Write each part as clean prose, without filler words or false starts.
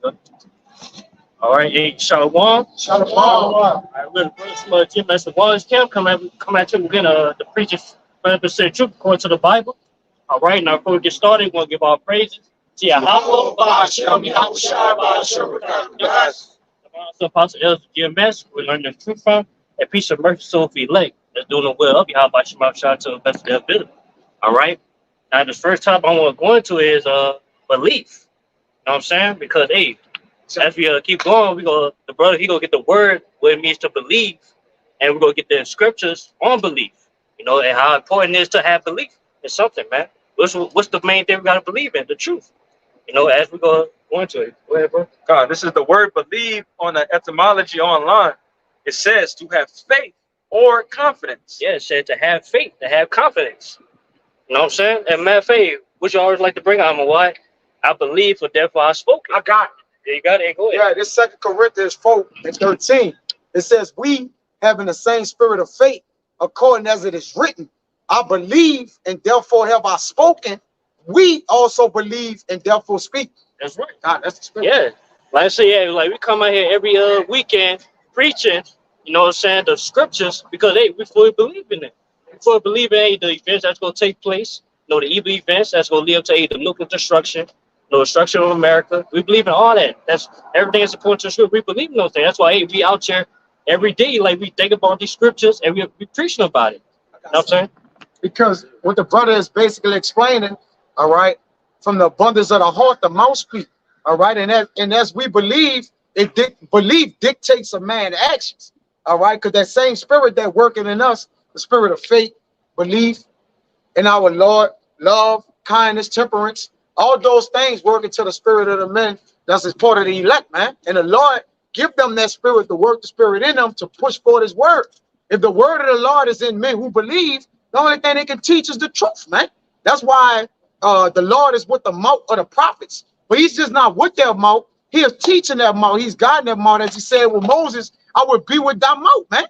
All right, hey, Shalom. Shalom. All right, we're the brothers from GMS New Orleans Camp. Come at you again. The preachers 100% truth according to the Bible. All right, now before we get started, we want to give our praises to Yahweh, the Apostle Elder GMS. We learn the truth from and peace and mercy so if we elect. That's doing the will of Yahweh Shema Shah to the best of their ability. All right. Now, the first topic I want to go into is belief. You know what I'm saying? Because hey, as we keep going, the brother he gonna get the word what it means to believe, and we're gonna get the scriptures on belief. You know, and how important it is to have belief in something, man. What's the main thing we gotta believe in? The truth. You know, as we go into it. Go ahead, bro. God, this is the word believe on the etymology online. It says to have faith or confidence. Yeah, it said to have faith, to have confidence. You know what I'm saying? And matter of fact, which you always like to bring out, why? I believe, for therefore I spoke it. I got it. Yeah, you got it. Go ahead. Yeah, this 2 Corinthians 4:13. It says, we having the same spirit of faith, according as it is written, I believe and therefore have I spoken. We also believe and therefore speak. That's right. God, that's the spirit. Yeah. Like I say, yeah, like we come out here every weekend preaching, you know what I'm saying, the scriptures, because hey, we fully believe in it. We fully believe in the events that's gonna take place, you know, the evil events that's gonna lead up to the nuclear destruction, the destruction of America. We believe in all that. That's everything is according to the scripture. We believe in those things. That's why hey, we out here every day, like we think about these scriptures and we preaching about it. You know what I'm saying? Because what the brother is basically explaining, all right, from the abundance of the heart, the mouth speak. All right, and as we believe, belief dictates a man's actions. All right, because that same spirit that working in us, the spirit of faith, belief in our Lord, love, kindness, temperance, all those things work into the spirit of the men. That's as part of the elect, man. And the Lord give them that spirit to work the spirit in them to push forward his word. If the word of the Lord is in men who believe, the only thing they can teach is the truth, man. That's why the Lord is with the mouth of the prophets. But he's just not with their mouth. He is teaching their mouth. He's guiding their mouth. As he said with Moses, I will be with thy mouth, man.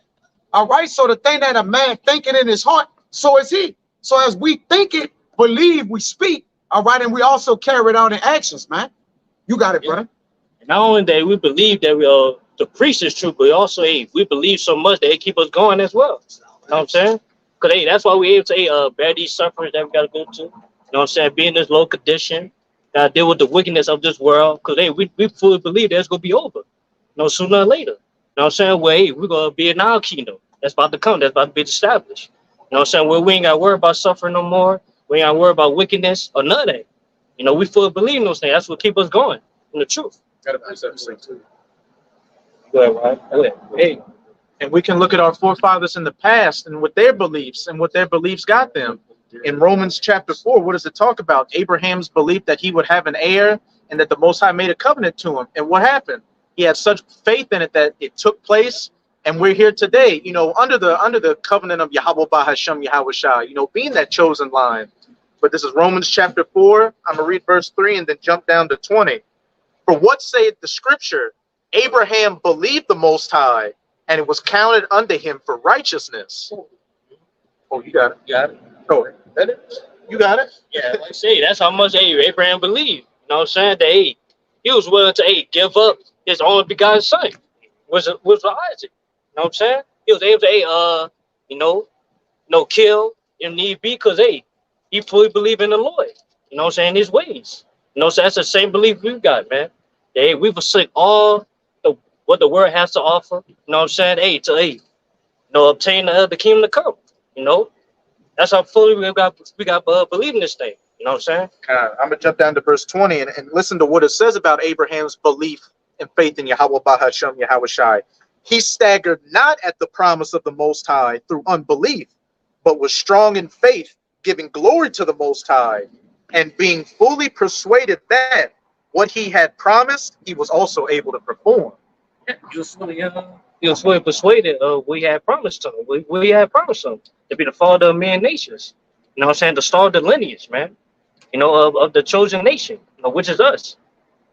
All right. So the thing that a man thinking in his heart, so is he. So as we think it, believe, we speak. All right. And we also carry it out in actions, man. You got it, brother. And not only that, we believe that the priest is true, but also hey, we believe so much that it keep us going as well. You know what I'm saying? Because hey, that's why we able to bear these sufferings that we got to go to. You know what I'm saying? Be in this low condition, deal with the wickedness of this world. Because hey, we fully believe that it's going to be over. You know, sooner or later. You know what I'm saying? Well, hey, we're going to be in our kingdom. That's about to come. That's about to be established. You know what I'm saying? Well, we ain't got to worry about suffering no more. We ain't got to worry about wickedness or none of that. You know, we fully believe in those things. That's what keep us going in the truth. Got to too. Go ahead, Ryan. Go ahead. Hey, and we can look at our forefathers in the past and what their beliefs got them. In Romans chapter 4, what does it talk about? Abraham's belief that he would have an heir and that the Most High made a covenant to him. And what happened? He had such faith in it that it took place. And we're here today, you know, under the covenant of Yahweh Bahashem Yahweh Shai, you know, being that chosen line. But this is Romans chapter 4. I'm going to read verse 3 and then jump down to 20. For what saith the scripture? Abraham believed the Most High, and it was counted unto him for righteousness. Oh, you got it. You got it. Go ahead. You got it. Yeah, like I say, that's how much Abraham believed. You know what I'm saying? That he was willing to give up his only begotten son, was Isaac. You know what I'm saying? He was able to kill if need be, because he fully believed in the Lord. You know what I'm saying? His ways. You know, so that's the same belief we've got, man. Hey, we forsake all what the world has to offer. You know what I'm saying? Hey, to obtain the kingdom to come. You know, that's how fully we got believing this thing. You know what I'm saying? I'm gonna jump down to verse 20 and listen to what it says about Abraham's belief and faith in Yahweh Bahashem Yahweh Shai. He staggered not at the promise of the Most High through unbelief, but was strong in faith, giving glory to the Most High, and being fully persuaded that what he had promised, he was also able to perform. He was fully persuaded of what he had promised to him. We had promised him to be the father of many nations. You know what I'm saying? The start of the lineage, man. You know, of the chosen nation, which is us.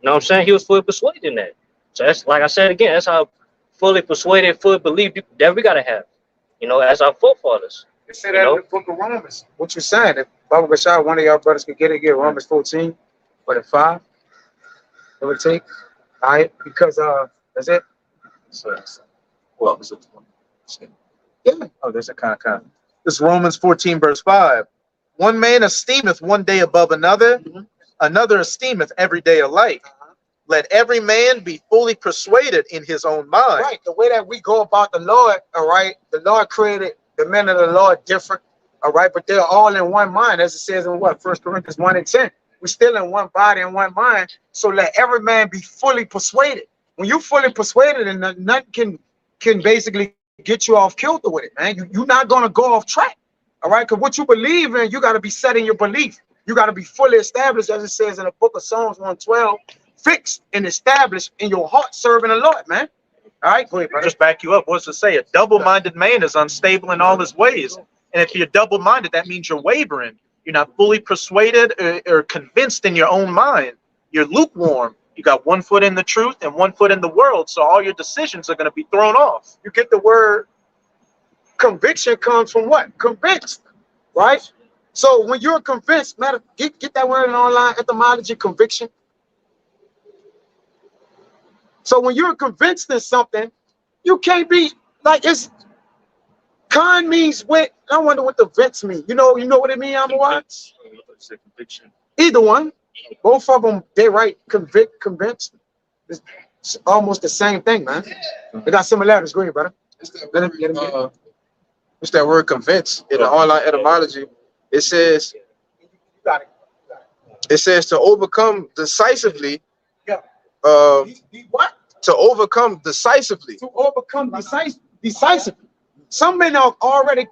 You know what I'm saying? He was fully persuaded in that. So that's, like I said again, that's how fully persuaded, fully believed that we got to have, as our forefathers. They say that in the book of Romans. What you saying? If Baba Bashar, one of y'all brothers could get Romans 14, but at 5, it would take. All right, because that's it. So, well, is it? Yeah. Oh, there's a kind of. This Romans 14 verse 5. One man esteemeth one day above another, another esteemeth every day alike. Let every man be fully persuaded in his own mind. Right. The way that we go about the Lord, all right, the Lord created the men of the Lord different, all right, but they're all in one mind, as it says in what? 1 Corinthians 1:10. We're still in one body and one mind. So let every man be fully persuaded. When you're fully persuaded, and nothing can basically get you off kilter with it, man. You're not gonna go off track. All right, because what you believe in, you got to be set in your belief. You got to be fully established, as it says in the book of Psalms 112, fixed and established in your heart, serving the Lord, man. All right, go ahead, brother. Just back you up. What's it say? A double-minded man is unstable in all his ways. And if you're double-minded, that means you're wavering. You're not fully persuaded or convinced in your own mind. You're lukewarm. You got 1 foot in the truth and 1 foot in the world. So all your decisions are going to be thrown off. You get the word conviction comes from what? Convinced, right? So when you're convinced, matter, get that word in online etymology, conviction. So when you're convinced in something, you can't be like it's con means with. I wonder what the vince mean. You know what it mean, Amawat? Either one. Both of them, they right, convinced. It's almost the same thing, man. They got similarities. Go ahead, brother. What's that word convince in the online etymology? It says to overcome decisively. Yeah. What? To overcome decisively. To overcome decisively. Some men are already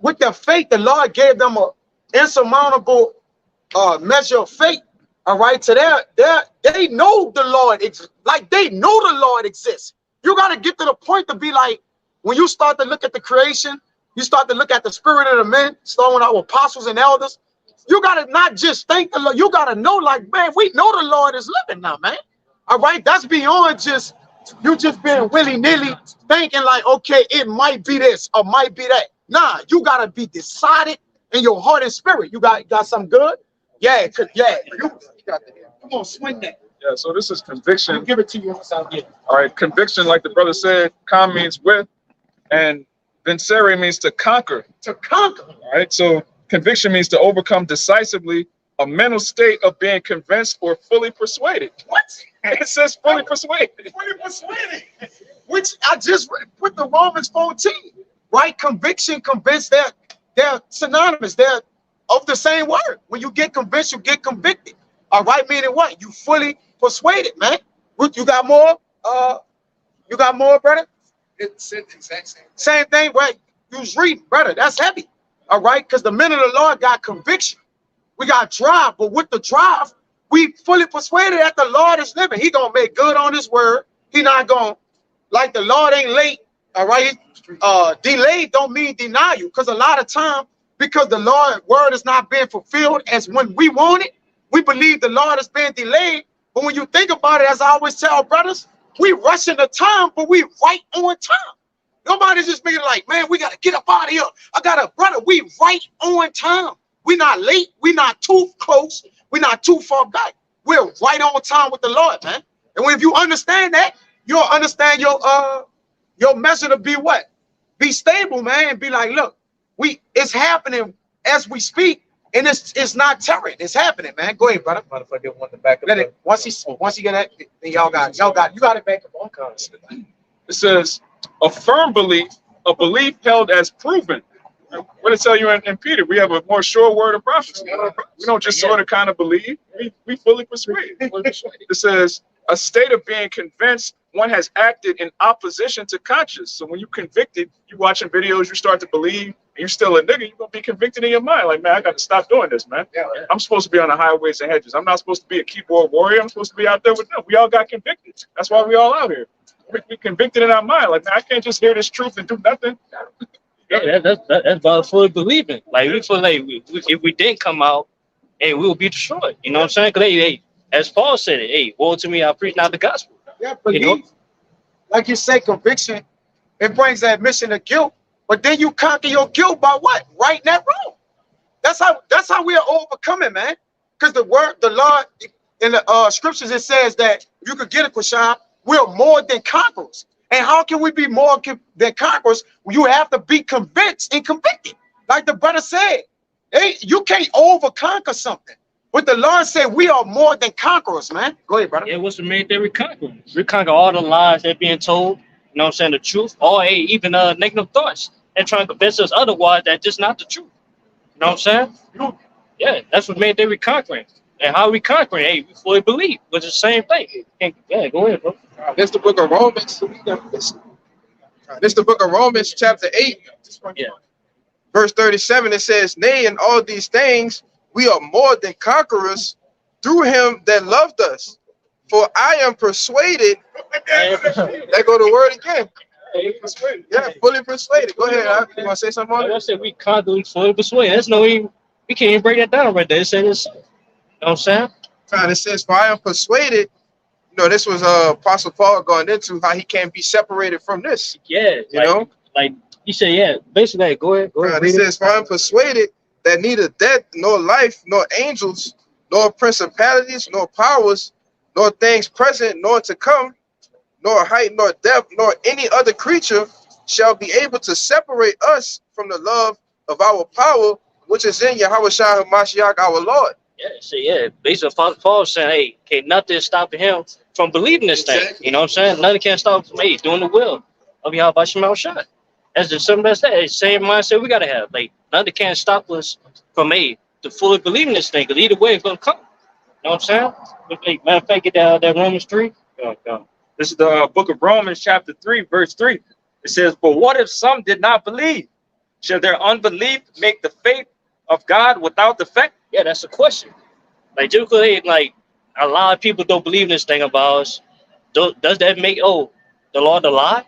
with their faith. The Lord gave them an insurmountable measure of faith. All right, so they know the Lord they know the Lord exists. You got to get to the point to be like, when you start to look at the creation, you start to look at the spirit of the men, starting with our apostles and elders. You got to not just thank the Lord. You got to know, like, man, we know the Lord is living now, man. All right, that's beyond just you just being willy-nilly thinking like, okay, it might be this or might be that. Nah, you got to be decided in your heart and spirit. You got something good? Yeah, yeah. Come on, swing that. Yeah, so this is conviction. I'll give it to you. All right, conviction, like the brother said, con means with, and vincere means to conquer. To conquer. All right, so conviction means to overcome decisively, a mental state of being convinced or fully persuaded. What? It says fully persuaded. Fully persuaded. Which I just put the Romans 14, right? Conviction, convinced, they're synonymous. They're of the same word. When you get convinced, you get convicted. All right, meaning what? You fully persuaded, man. You got more? You got more, brother? It's the exact same. Same thing, right? You was reading, brother. That's heavy. All right, because the men of the Lord got conviction. We got drive, but with the drive, we fully persuaded that the Lord is living. He gonna make good on his word. He not gonna, like the Lord ain't late. All right, delayed don't mean deny you, because a lot of time, because the Lord word is not being fulfilled as when we want it, we believe the Lord is being delayed. But when you think about it, as I always tell brothers, we rushing the time, but we right on time. Nobody's just being like, man, we got to get up out of here. I got a brother, we right on time. We're not late. We're not too close. We're not too far back. We're right on time with the Lord, man. And if you understand that, you'll understand your measure to be what? Be stable, man, and be like, look, it's happening as we speak, and it's not terror. It's happening, man. Go ahead, brother. Motherfucker, want the back Let it, once he get that, then y'all got it. You got it back up on cards. It says a firm belief, a belief held as proven. What did it tell you in Peter? We have a more sure word of prophecy. We don't just sort of kind of believe. We fully persuade. It says a state of being convinced one has acted in opposition to conscience. So when you're convicted, you're watching videos, you start to believe, and you're still a nigga, you're going to be convicted in your mind. Like, man, I got to stop doing this, man. I'm supposed to be on the highways and hedges. I'm not supposed to be a keyboard warrior. I'm supposed to be out there with them. We all got convicted. That's why we all out here. We're convicted in our mind. Like, man, I can't just hear this truth and do nothing. Yeah, that's about fully believing. Like, we feel like if we didn't come out, hey, we will be destroyed. You know what I'm saying? Because, hey, as Paul said it, hey, woe to me, I preach not the gospel. Yeah, believe, like you say, conviction, it brings that admission of guilt, but then you conquer your guilt by what? Righting that wrong. That's how we are overcoming, man. Because the Lord, in the scriptures, it says that you could get a Quashab. We're more than conquerors. And how can we be more than conquerors? You have to be convinced and convicted. Like the brother said, hey, you can't over conquer something. But the Lord said we are more than conquerors, man. Go ahead, brother. Yeah, what's the main thing we conquer? We conquer all the lies that being told, you know what I'm saying, the truth, or hey, even negative thoughts. They're trying to convince us otherwise that just not the truth. You know what I'm saying? Yeah, that's what main thing we conquering. And how we conquering? Hey, we fully believe, which is the same thing. Yeah, go ahead, bro. This the book of Romans. This the book of Romans, chapter 8, Yeah. verse 37. It says, "Nay, in all these things we are more than conquerors through him that loved us. For I am persuaded." There go the word again. Yeah, fully persuaded. Go ahead. You want to say something on Like I it? said, we conquer, we fully persuaded. That's no even, we can't even break that down right there. It said it's, you know what I'm saying? It says, "For I am persuaded." You know, this was Apostle Paul going into how he can't be separated from this. Yeah, You know? like he said, yeah, basically, like, go ahead. It Read says, "For I am persuaded that neither death, nor life, nor angels, nor principalities, nor powers, nor things present, nor to come, nor height, nor depth, nor any other creature shall be able to separate us from the love of our power, which is in Yahushua HaMashiach our Lord." Yeah, so yeah, basically, Apostle Paul saying, hey, can't nothing stop him from believing this thing. You know what I'm saying? Nothing can stop him from doing the will of Yahweh Shema Shai. That's just something that's that. It's the same mindset we gotta have. Like nothing can stop us from to fully believing this thing. Because either way, it's gonna come. You know what I'm saying? But, hey, matter of fact, get that Romans 3. Go. This is the book of Romans, chapter 3, verse 3. It says, "But what if some did not believe? Shall their unbelief make the faith of God without effect?" Yeah, that's the question. Like, typically, like a lot of people don't believe this thing about us. Does that make the Lord a lie?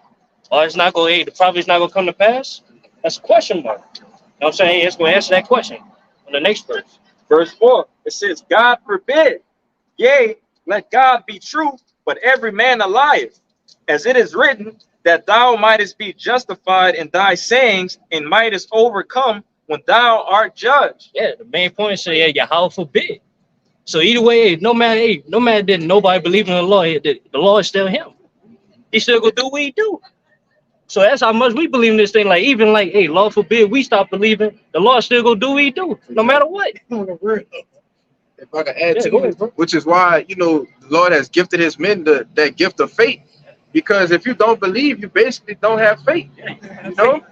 Or it's not going, the prophet's not going to come to pass? That's a question mark. You know what I'm saying? It's going to answer that question on the next verse. Verse 4, it says, "God forbid, yea, let God be true, but every man a liar. As it is written, that thou mightest be justified in thy sayings, and mightest overcome when thou art judged." Yeah, the main point is, yeah, Yahweh forbid. So either way, no matter that nobody believe in the Lord, the Lord is still him. He still going to do what he do. So that's how much we believe in this thing. Like, even like, hey, Lord forbid we stop believing, the Lord still going to do what he do, no matter what. If I can add Yeah, to go it, ahead, bro. which is why, you know, the Lord has gifted his men that gift of faith. Because if you don't believe, you basically don't have faith. You know,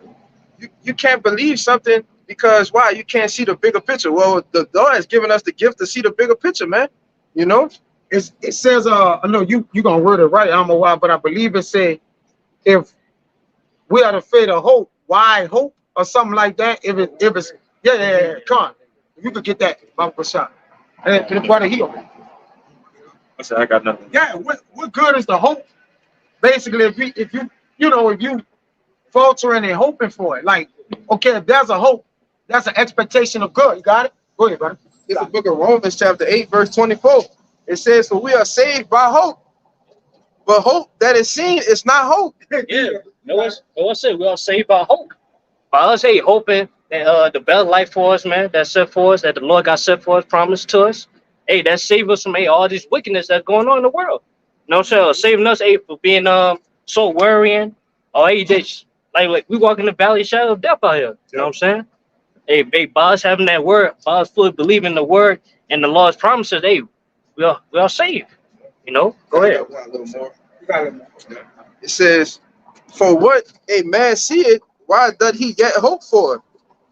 you can't believe something because why? You can't see the bigger picture. Well, the Lord has given us the gift to see the bigger picture, man. You know, It says, I know you gonna word it right. I don't know why, but I believe it said, if we are the faith of hope, why hope or something like that. If it's yeah. Come on, you could get that bumper shot. And the brother heal. I said, "I got nothing." Yeah, what good is the hope? Basically, if you faltering and hoping for it, like, okay, if there's a hope, that's an expectation of good. You got it? Go ahead, brother. it's the book of Romans, chapter 8, verse 24. It says, "For we are saved by hope, but hope that is seen is not hope." Yeah, no one said we are saved by hope. By us, hey, hoping that the better life for us, man, that's set for us, that the Lord got set for us, promised to us. Hey, that save us from all this wickedness that's going on in the world. You know what I'm saying? Or saving us, hey, for being so worrying, or hey, like we walk in the valley of shadow of death out here. You know what I'm saying? Hey, by us having that word, by us fully believing the word and the Lord's promises, hey, we are saved. You know? Go ahead. A little more. It says, "For what a man seeth, why doth he yet hope for?"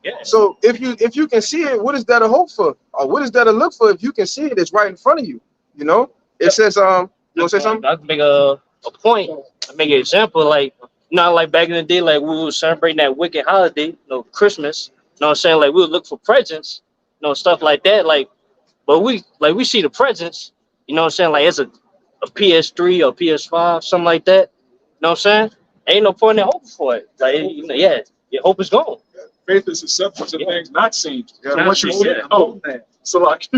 Yeah. So if you can see it, what is that a hope for? Or what is that a look for? If you can see it, it's right in front of you. You know? It says, you want to say something? I can make a point. I make an example, like, not like back in the day, like we were celebrating that wicked holiday, Christmas. You know what I'm saying? Like we would look for presents, stuff like that. Like, but we see the presents, you know what I'm saying? Like it's a PS3 or PS5, something like that. You know what I'm saying? Ain't no point in hoping for it. Like, your hope is gone. Faith is the substance of things not seen. Yeah. So what you see, hope. So like,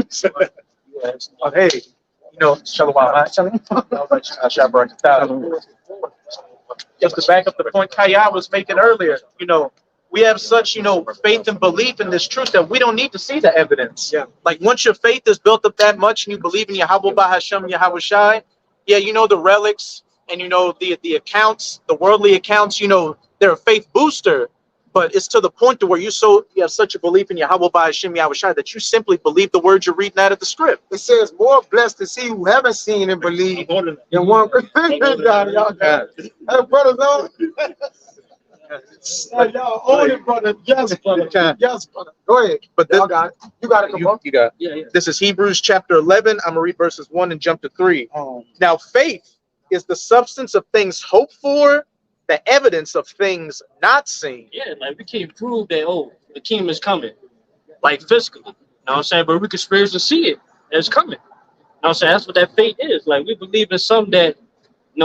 Hey, Shalom. Just to back up the point Kaya was making earlier, we have such, faith and belief in this truth that we don't need to see the evidence. Yeah. Like once your faith is built up that much and you believe in Yahweh Bahashem, Yahweh Shai, yeah, the relics and the accounts, the worldly accounts, they're a faith booster. But it's to the point to where you have such a belief in Yahweh Bahashem, Yahweh Shai that you simply believe the words you're reading out of the script. It says, more blessed to see who haven't seen and believe than one. Y'all got it. Hey, brothers on. Y'all own it, brother. Yes, brother. Yes, brother. Go ahead. But Y'all got it. You got it, come on. You got it. Yeah. This is Hebrews chapter 11. I'm going to read verses 1 and jump to 3. Now, faith is the substance of things hoped for, the evidence of things not seen. Yeah, like we can't prove that, the kingdom is coming, like physically. You know what I'm saying? But we can spiritually see it. It's coming. You know what I'm saying? That's what that faith is. Like we believe in something that,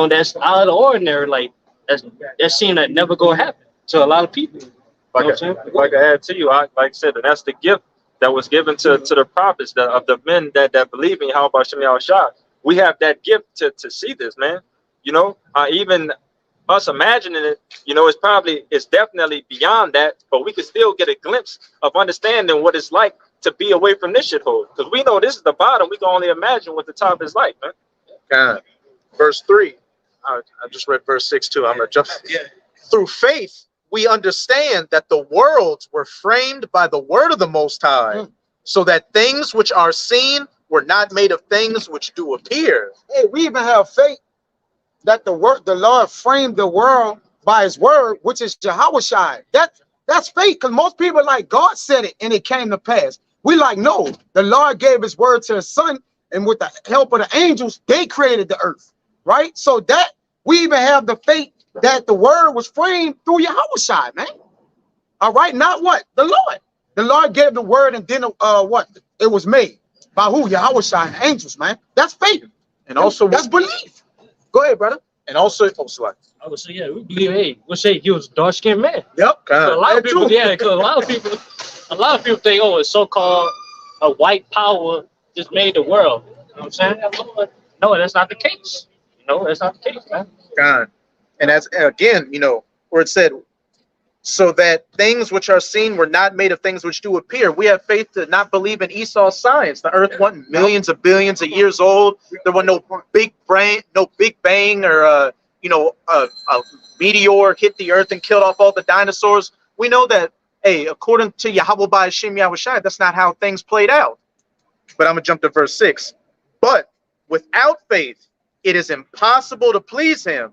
that's out of the ordinary. Like that seems that never gonna happen to a lot of people. You know If I could add to you, like I said, and that's the gift that was given to the prophets, of the men that believe in Yahweh Shem Yahweh Shai. We have that gift to see this, man. Even us imagining it, it's definitely beyond that, but we can still get a glimpse of understanding what it's like to be away from this shithole. Because we know this is the bottom. We can only imagine what the top is like, man. God. Verse 3. I just read verse 6 too. I'm going to jump. Yeah. Through faith, we understand that the worlds were framed by the word of the Most High, so that things which are seen were not made of things which do appear. Hey, we even have faith that the Lord framed the world by his word, which is Yahweh Shai. That's faith, because most people like God said it and it came to pass. We like, no, the Lord gave his word to his son, and with the help of the angels, they created the earth, right? So that we even have the faith that the word was framed through Yahweh Shai, man. All right, not what? The Lord. The Lord gave the word, and then what? It was made by who? Yahweh Shai and angels, man. That's faith. And also, that's belief. Go ahead, brother. And also, I would say, yeah, we believe, we'll say he was a dark-skinned man. Yep. A lot of people, because a lot of people think, it's so-called a white power just made the world. You know what I'm saying? No, that's not the case. That's not the case, man. God. And that's, again, where it said, so that things which are seen were not made of things which do appear. We have faith to not believe in Esau's science. The earth wasn't millions of billions of years old. There was no big bang, or a meteor hit the earth and killed off all the dinosaurs. We know that, according to Yahweh Bahashem Yahweh Shai, that's not how things played out. But I'm going to jump to verse 6. But without faith, it is impossible to please him.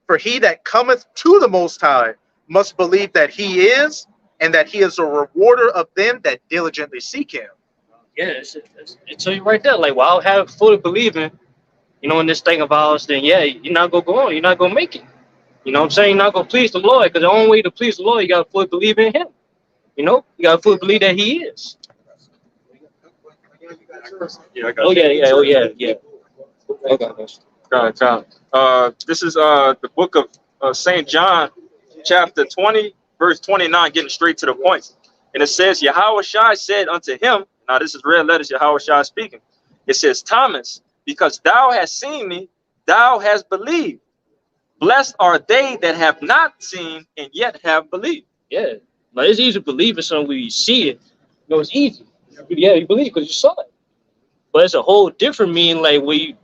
For he that cometh to the Most High must believe that he is, and that he is a rewarder of them that diligently seek him. Yeah, it's you right there. Like, well, I'll have fully believing, in this thing of ours, then yeah, you're not gonna go on, you're not gonna make it. You know what I'm saying? You're not gonna please the Lord, because the only way to please the Lord, you gotta fully believe in him. You gotta fully believe that he is. Yeah, I got Yeah. Okay. This is the book of St. John, chapter 20, verse 29, getting straight to the point. And it says, Yahweh Shai said unto him, now this is red letters, Yahweh Shai speaking. It says, Thomas, because thou hast seen me, thou hast believed. Blessed are they that have not seen and yet have believed. Yeah, but it's easy to believe in something when you see it. It's easy. Yeah, you believe because you saw it. But it's a whole different meaning, like when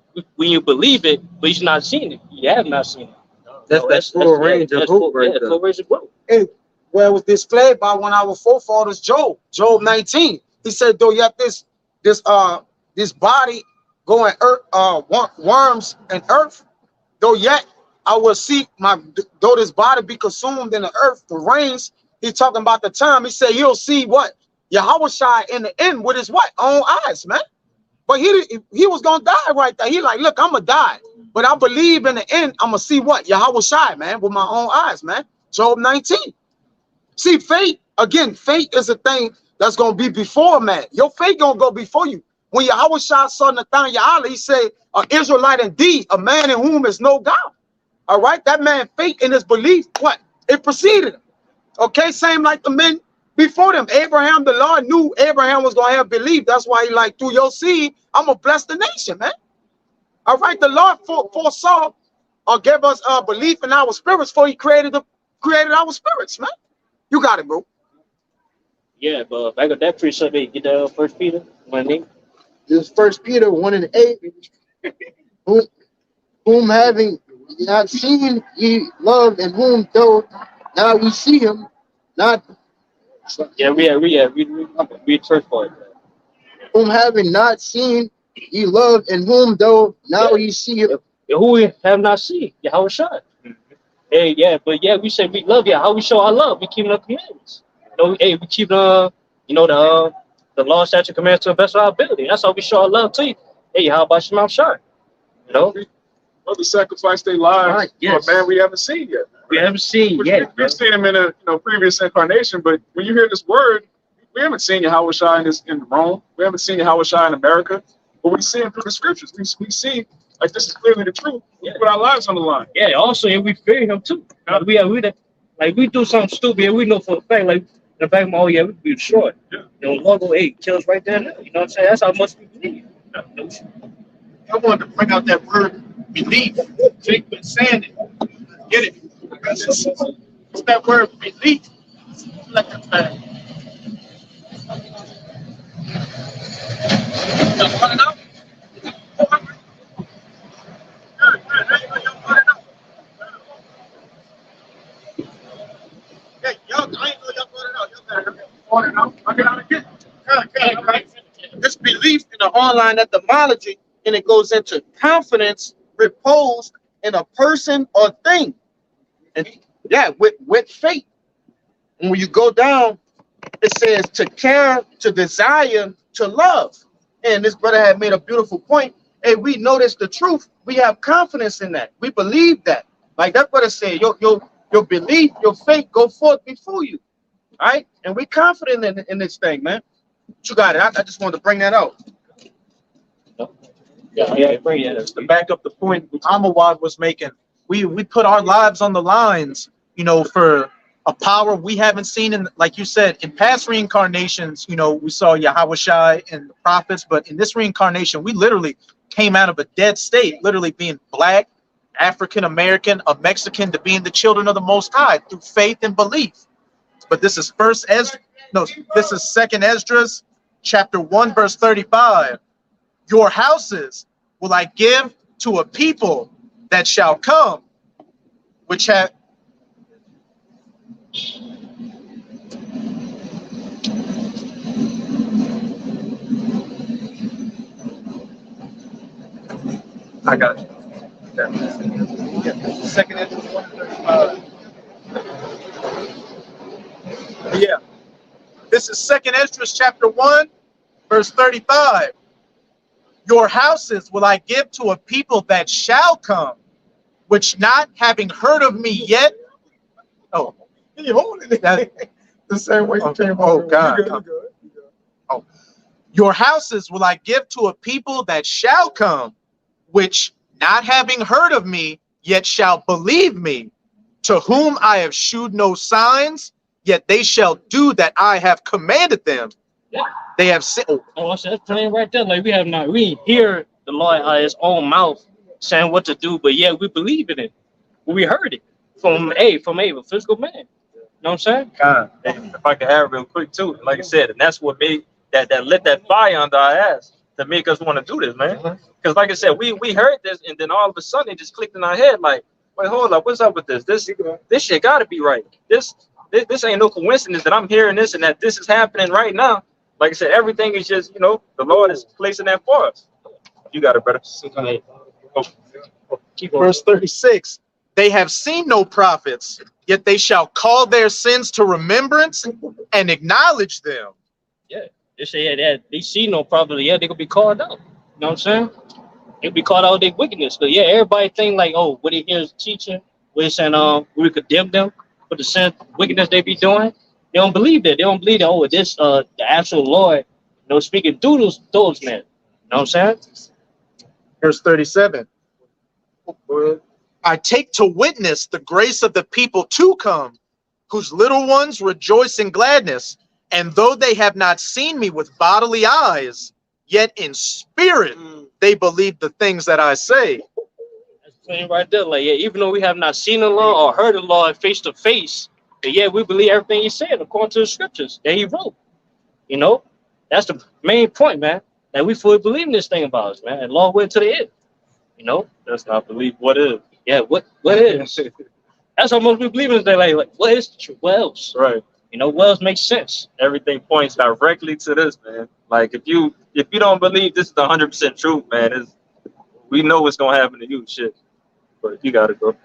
you believe it, but you're not seeing it. You have not seen it. That's full range of hope right there. Full range of hope. Hey, well, it was displayed by one of our forefathers, Job 19. He said, though you have this body going worms and earth, though yet I will see though this body be consumed in the earth, the rains. He's talking about the time. He said he'll see what? Yahweh Shai in the end with his what? Own eyes, man. But he was gonna die right there. He like, look, I'm gonna die, but I believe in the end I'm gonna see what? Yahweh Shai, man, with my own eyes, man. Job 19. See, faith, again, faith is a thing that's gonna be before man. Your faith gonna go before you. When Yahweh Shai saw Nathan Ya'ala, he said, an Israelite indeed, a man in whom is no God. All right, that man faith in his belief, what? It preceded him. Okay, same like the men before them. Abraham, the Lord knew Abraham was going to have belief. That's why he like, through your seed, I'm going to bless the nation, man. All right, the Lord foresaw or gave us belief in our spirits before he created our spirits, man. You got it, bro. Yeah, but back up that precept, hey, get that First Peter 1:8. This First Peter 1:8, whom having not seen ye love, and whom though now we see him not, Yeah, read first part. whom having not seen ye love, and whom though now ye see him. Who we have not seen, Yahweh Shai. Hey, yeah, but yeah, we say we love you. How we show our love? We keep the commandments. Hey, we keep the law, statute, commandments to the best of our ability. That's how we show our love to you. Hey, how about Shema Shai? You know, Brothers sacrifice their lives Right, for yes. a man we haven't seen yet. we haven't seen yet. We've seen him in a previous incarnation, but when you hear this word, we haven't seen Yahweh Shai in Rome. We haven't seen Yahweh Shai in America, but we see him through the scriptures. We see like this is clearly the truth. We put our lives on the line. Yeah, also, and we fear him too. We do something stupid, and we know for a fact, like in the back of my, oh yeah, we'd be destroyed. Yeah. Lord go, hey, kill us right there now. You know what I'm saying? That's how much we believe. I wanted to bring out that word belief. Jake been saying it. Get it? What's that word belief? Like that. This belief in the online etymology, and it goes into confidence reposed in a person or thing. And yeah, with faith. And when you go down, it says to care, to desire, to love. And this brother had made a beautiful point. Hey, we notice the truth. We have confidence in that. We believe that. Like that brother said, your belief, your faith go forth before you. All right? And we confident in this thing, man. But you got it. I just wanted to bring that out. Yeah, bring it. To back up the point Amawad was making, we put our lives on the lines, for a power we haven't seen in, like you said, in past reincarnations. We saw Yahweh Shai and the prophets, but in this reincarnation, we literally came out of a dead state, literally being black, African American, a Mexican, to being the children of the Most High through faith and belief. But this is this is Second Esdras, chapter 1, verse 35. Your houses will I give to a people that shall come, which have I got it. Second Esdras 1:35. Yeah. This is Second Esdras chapter 1, verse 35. Your houses will I give to a people that shall come, which not having heard of me yet. Oh, He holding it the same way you came oh, over. God. You good. Oh, your houses will I give to a people that shall come, which not having heard of me yet shall believe me, to whom I have shewed no signs, yet they shall do that I have commanded them. Yeah. They have said, Oh, that's plain right there. Like we didn't hear the Lord out of his own mouth saying what to do, but yeah, we believe in it. We heard it from a physical man. You know what I'm saying? If I can add real quick too, like I said, and that's what made that lit that fire under our ass to make us want to do this, man. Because like I said, we heard this, and then all of a sudden it just clicked in our head, like, wait, hold up, what's up with this? This shit gotta be right. This ain't no coincidence that I'm hearing this and that this is happening right now. Like I said, everything is just, the Lord is placing that for us. You got it, brother. verse 36, they have seen no prophets, yet they shall call their sins to remembrance and acknowledge them. Yeah. They say that they see no problem. Yeah, they gonna be called out. You know what I'm saying? They'll be called out their wickedness. But yeah, everybody think like, oh, what he hears teaching, we're saying we condemn them for the sin wickedness they be doing. They don't believe that. They don't believe that, oh, this the actual Lord, speaking through those men. You know what I'm saying? Verse 37, I take to witness the grace of the people to come, whose little ones rejoice in gladness, and though they have not seen me with bodily eyes, yet in spirit they believe the things that I say. That's plain right there. Like, yeah, even though we have not seen the Lord or heard the Lord face to face, But yeah, we believe everything he said according to the scriptures that he wrote. You know, that's the main point, man. That we fully believe in this thing about us, man, and long way to the end. You know, That's not belief. What is? yeah. What is? That's how most people believe in this. Like what is the truth? What else? Right. You know, what else makes sense? Everything points directly to this, man. Like if you don't believe this is the 100% truth, man, we know what's gonna happen to you, shit. But you gotta go.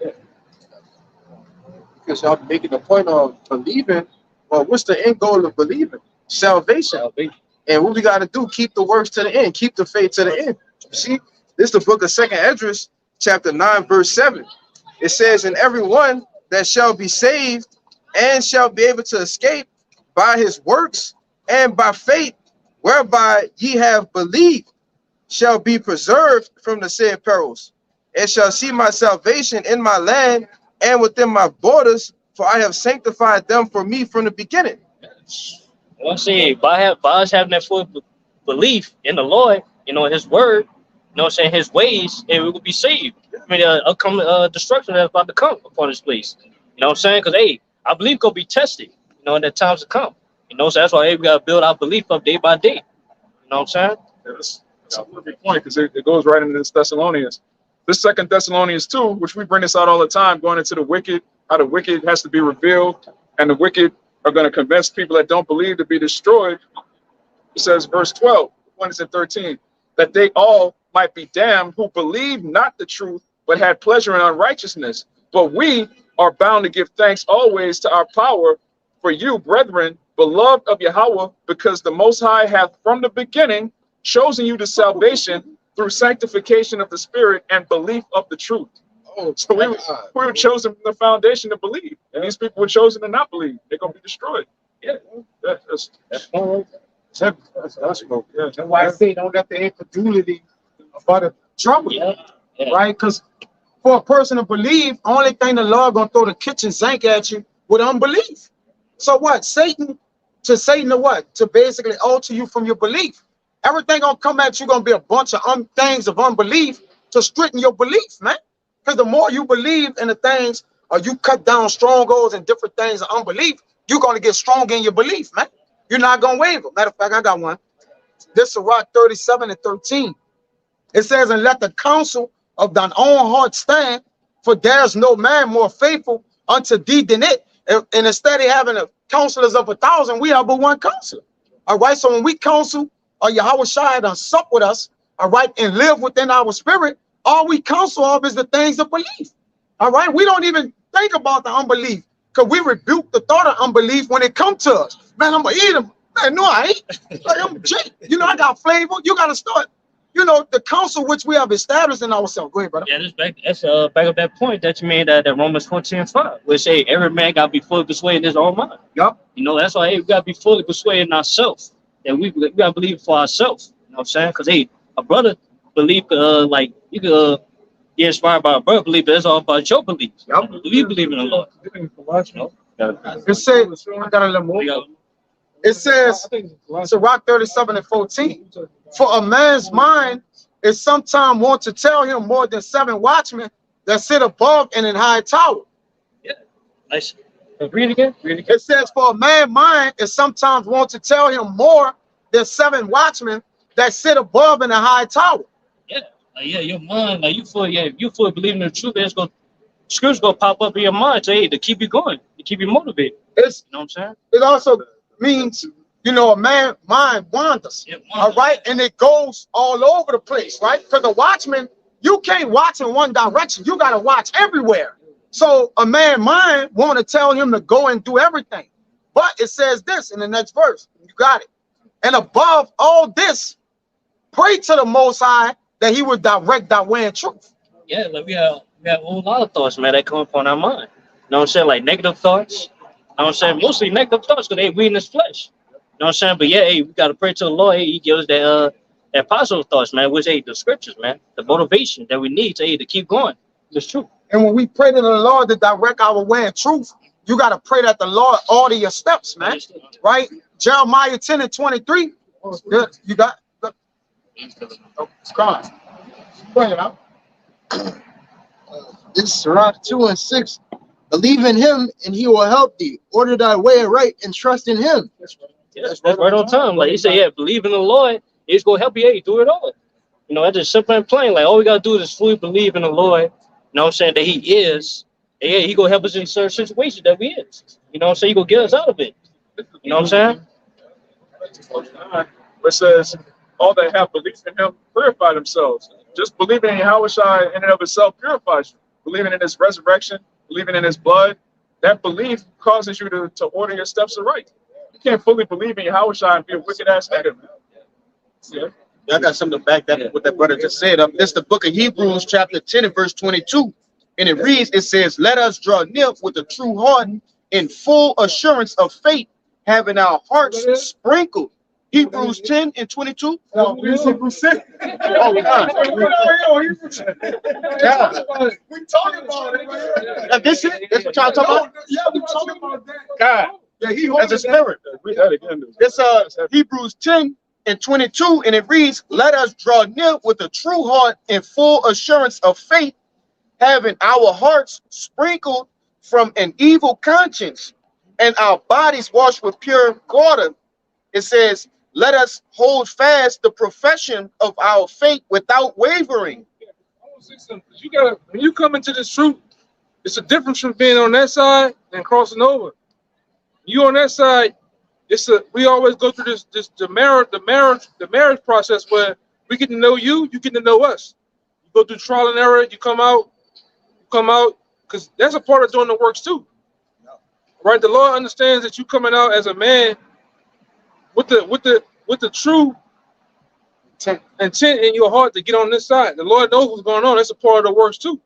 Because y'all making the point of believing. Well, what's the end goal of believing? Salvation. And what we got to do, keep the works to the end, keep the faith to the end. See, this is the book of 2nd Esdras, chapter 9, verse 7. It says, and everyone that shall be saved and shall be able to escape by his works and by faith, whereby ye have believed, shall be preserved from the said perils, and shall see my salvation in my land and within my borders, for I have sanctified them for me from the beginning. Well, see, by us having that full belief in the Lord, you know, His word, you know what I'm saying, His ways, and we will be saved. I mean, upcoming destruction that's about to come upon this place. You know what I'm saying? Because, hey, I believe gonna be tested, you know, in the times to come. You know, so that's why, hey, we got to build our belief up day by day. You know what I'm saying? That's a perfect point because it goes right into this Thessalonians. This 2 Thessalonians 2, which we bring this out all the time, going into the wicked, how the wicked has to be revealed, and the wicked are going to convince people that don't believe to be destroyed. It says, verse 12, 1 and 13, that they all might be damned who believe not the truth, but had pleasure in unrighteousness. But we are bound to give thanks always to our power for you, brethren, beloved of Yahweh, because the Most High hath from the beginning chosen you to salvation through sanctification of the Spirit and belief of the truth. Oh, So we were chosen from the foundation to believe, and these people were chosen to not believe. They're gonna be destroyed. Yeah, that's That's good. Yeah. That's why I say don't let the incredulity about the trouble, Yeah. right? Because for a person to believe, only thing the Lord gonna throw the kitchen sink at you with unbelief. So what? Satan to what? To basically alter you from your belief. Everything gonna come at you gonna be a bunch of things of unbelief to straighten your belief, man. Because the more you believe in the things, or you cut down strongholds and different things of unbelief, you're gonna get strong in your belief, man. You're not gonna waver. Matter of fact, I got one. This is Rock 37 and 13. It says, and let the counsel of thine own heart stand, for there's no man more faithful unto thee than it. And instead of having counselors of 1,000, we have but one counselor. All right. So when we counsel, or Yahweh Shai done sup with us, all right, and live within our spirit, all we counsel of is the things of belief. All right. We don't even think about the unbelief, because we rebuke the thought of unbelief when it comes to us. Man, I'm gonna eat them. Man, no, I ain't. Like, I'm Jake. You know, I got flavor. You gotta start. You know, the counsel which we have established in ourselves. Go ahead, brother. Yeah, that's back up that point that you made that Romans 14:5, which say every man gotta be fully persuaded in his own mind. Yup. You know, that's why, hey, we gotta be fully persuaded in ourselves. And we gotta believe it for ourselves. You know what I'm saying? Because hey, a brother believe like you could get inspired by a brother belief, but it's all about your belief. Yup. Do you believe in the Lord? You know? It says, I got a little more. It says, it's a Rock 37 and 14. For a man's mind is sometimes want to tell him more than 7 watchmen that sit above and in high tower. Yeah. Nice. Read it again. Read it again. It says, for a man's mind is sometimes want to tell him more than 7 watchmen that sit above in a high tower. Yeah. Yeah, your mind, like you fully believe in the truth, it's gonna scriptures gonna pop up in your mind to keep you going, to keep you motivated. You know what I'm saying? It also means, you know, a man's mind wanders, all right? And it goes all over the place, right? Because the watchman, you can't watch in one direction. You got to watch everywhere. So a man's mind want to tell him to go and do everything. But it says this in the next verse. You got it. And above all this, pray to the Most High that he would direct thy way in truth. Yeah, like we have a whole lot of thoughts, man, that come upon our mind. You know what I'm saying? Like negative thoughts. You know what I'm saying? Mostly negative thoughts because we in this flesh. You know what I'm saying? But yeah, hey, we got to pray to the Lord. Hey, he gives us that positive thoughts, man, which, hey, the scriptures, man, the motivation that we need to keep going. It's true. And when we pray to the Lord to direct our way in truth, you got to pray that the Lord order your steps, man, right? Jeremiah 10 and 23. Good. You got oh, it's gone. Bring it out. This is Rock 2 and 6. Believe in him and he will help thee. Order thy way right and trust in him. Yeah, that's right on time. Like he said, yeah, believe in the Lord. He's gonna help you. Hey, do it all. You know, that's just simple and plain. Like all we gotta do is fully believe in the Lord. You know what I'm saying? That He is. And yeah, He gonna help us in certain situations that we is. You know what I'm saying? He gonna get us out of it. You know what I'm saying? It says, all that have belief in him purify themselves. Just believing in Yahushua in and of itself purifies you. Believing in his resurrection, believing in his blood, that belief causes you to order your steps aright. You can't fully believe in Yahushua and be a wicked ass nigga, man. Yeah. I got something to back that what that brother just said. It's the book of Hebrews, chapter 10 and verse 22. And it reads, it says, let us draw near with a true heart in full assurance of faith, having our hearts sprinkled. Hebrews 10 and 22. No, Hebrews 6. Oh, God. God. We talking about it, man. This is that's what y'all talking about? Yeah, we talking about that. God. Yeah, As a spirit. Read that again. It's Hebrews 10 and 22, and it reads, let us draw near with a true heart in full assurance of faith, having our hearts sprinkled from an evil conscience and our bodies washed with pure water. It says, let us hold fast the profession of our faith without wavering. You gotta, when you come into this truth, it's a difference from being on that side and crossing over. You on that side, we always go through the marriage process where we get to know you get to know us. You go through trial and error, you come out, because that's a part of doing the works too. Right? The Lord understands that you coming out as a man with the true intent in your heart to get on this side. The Lord knows what's going on. That's a part of the works too.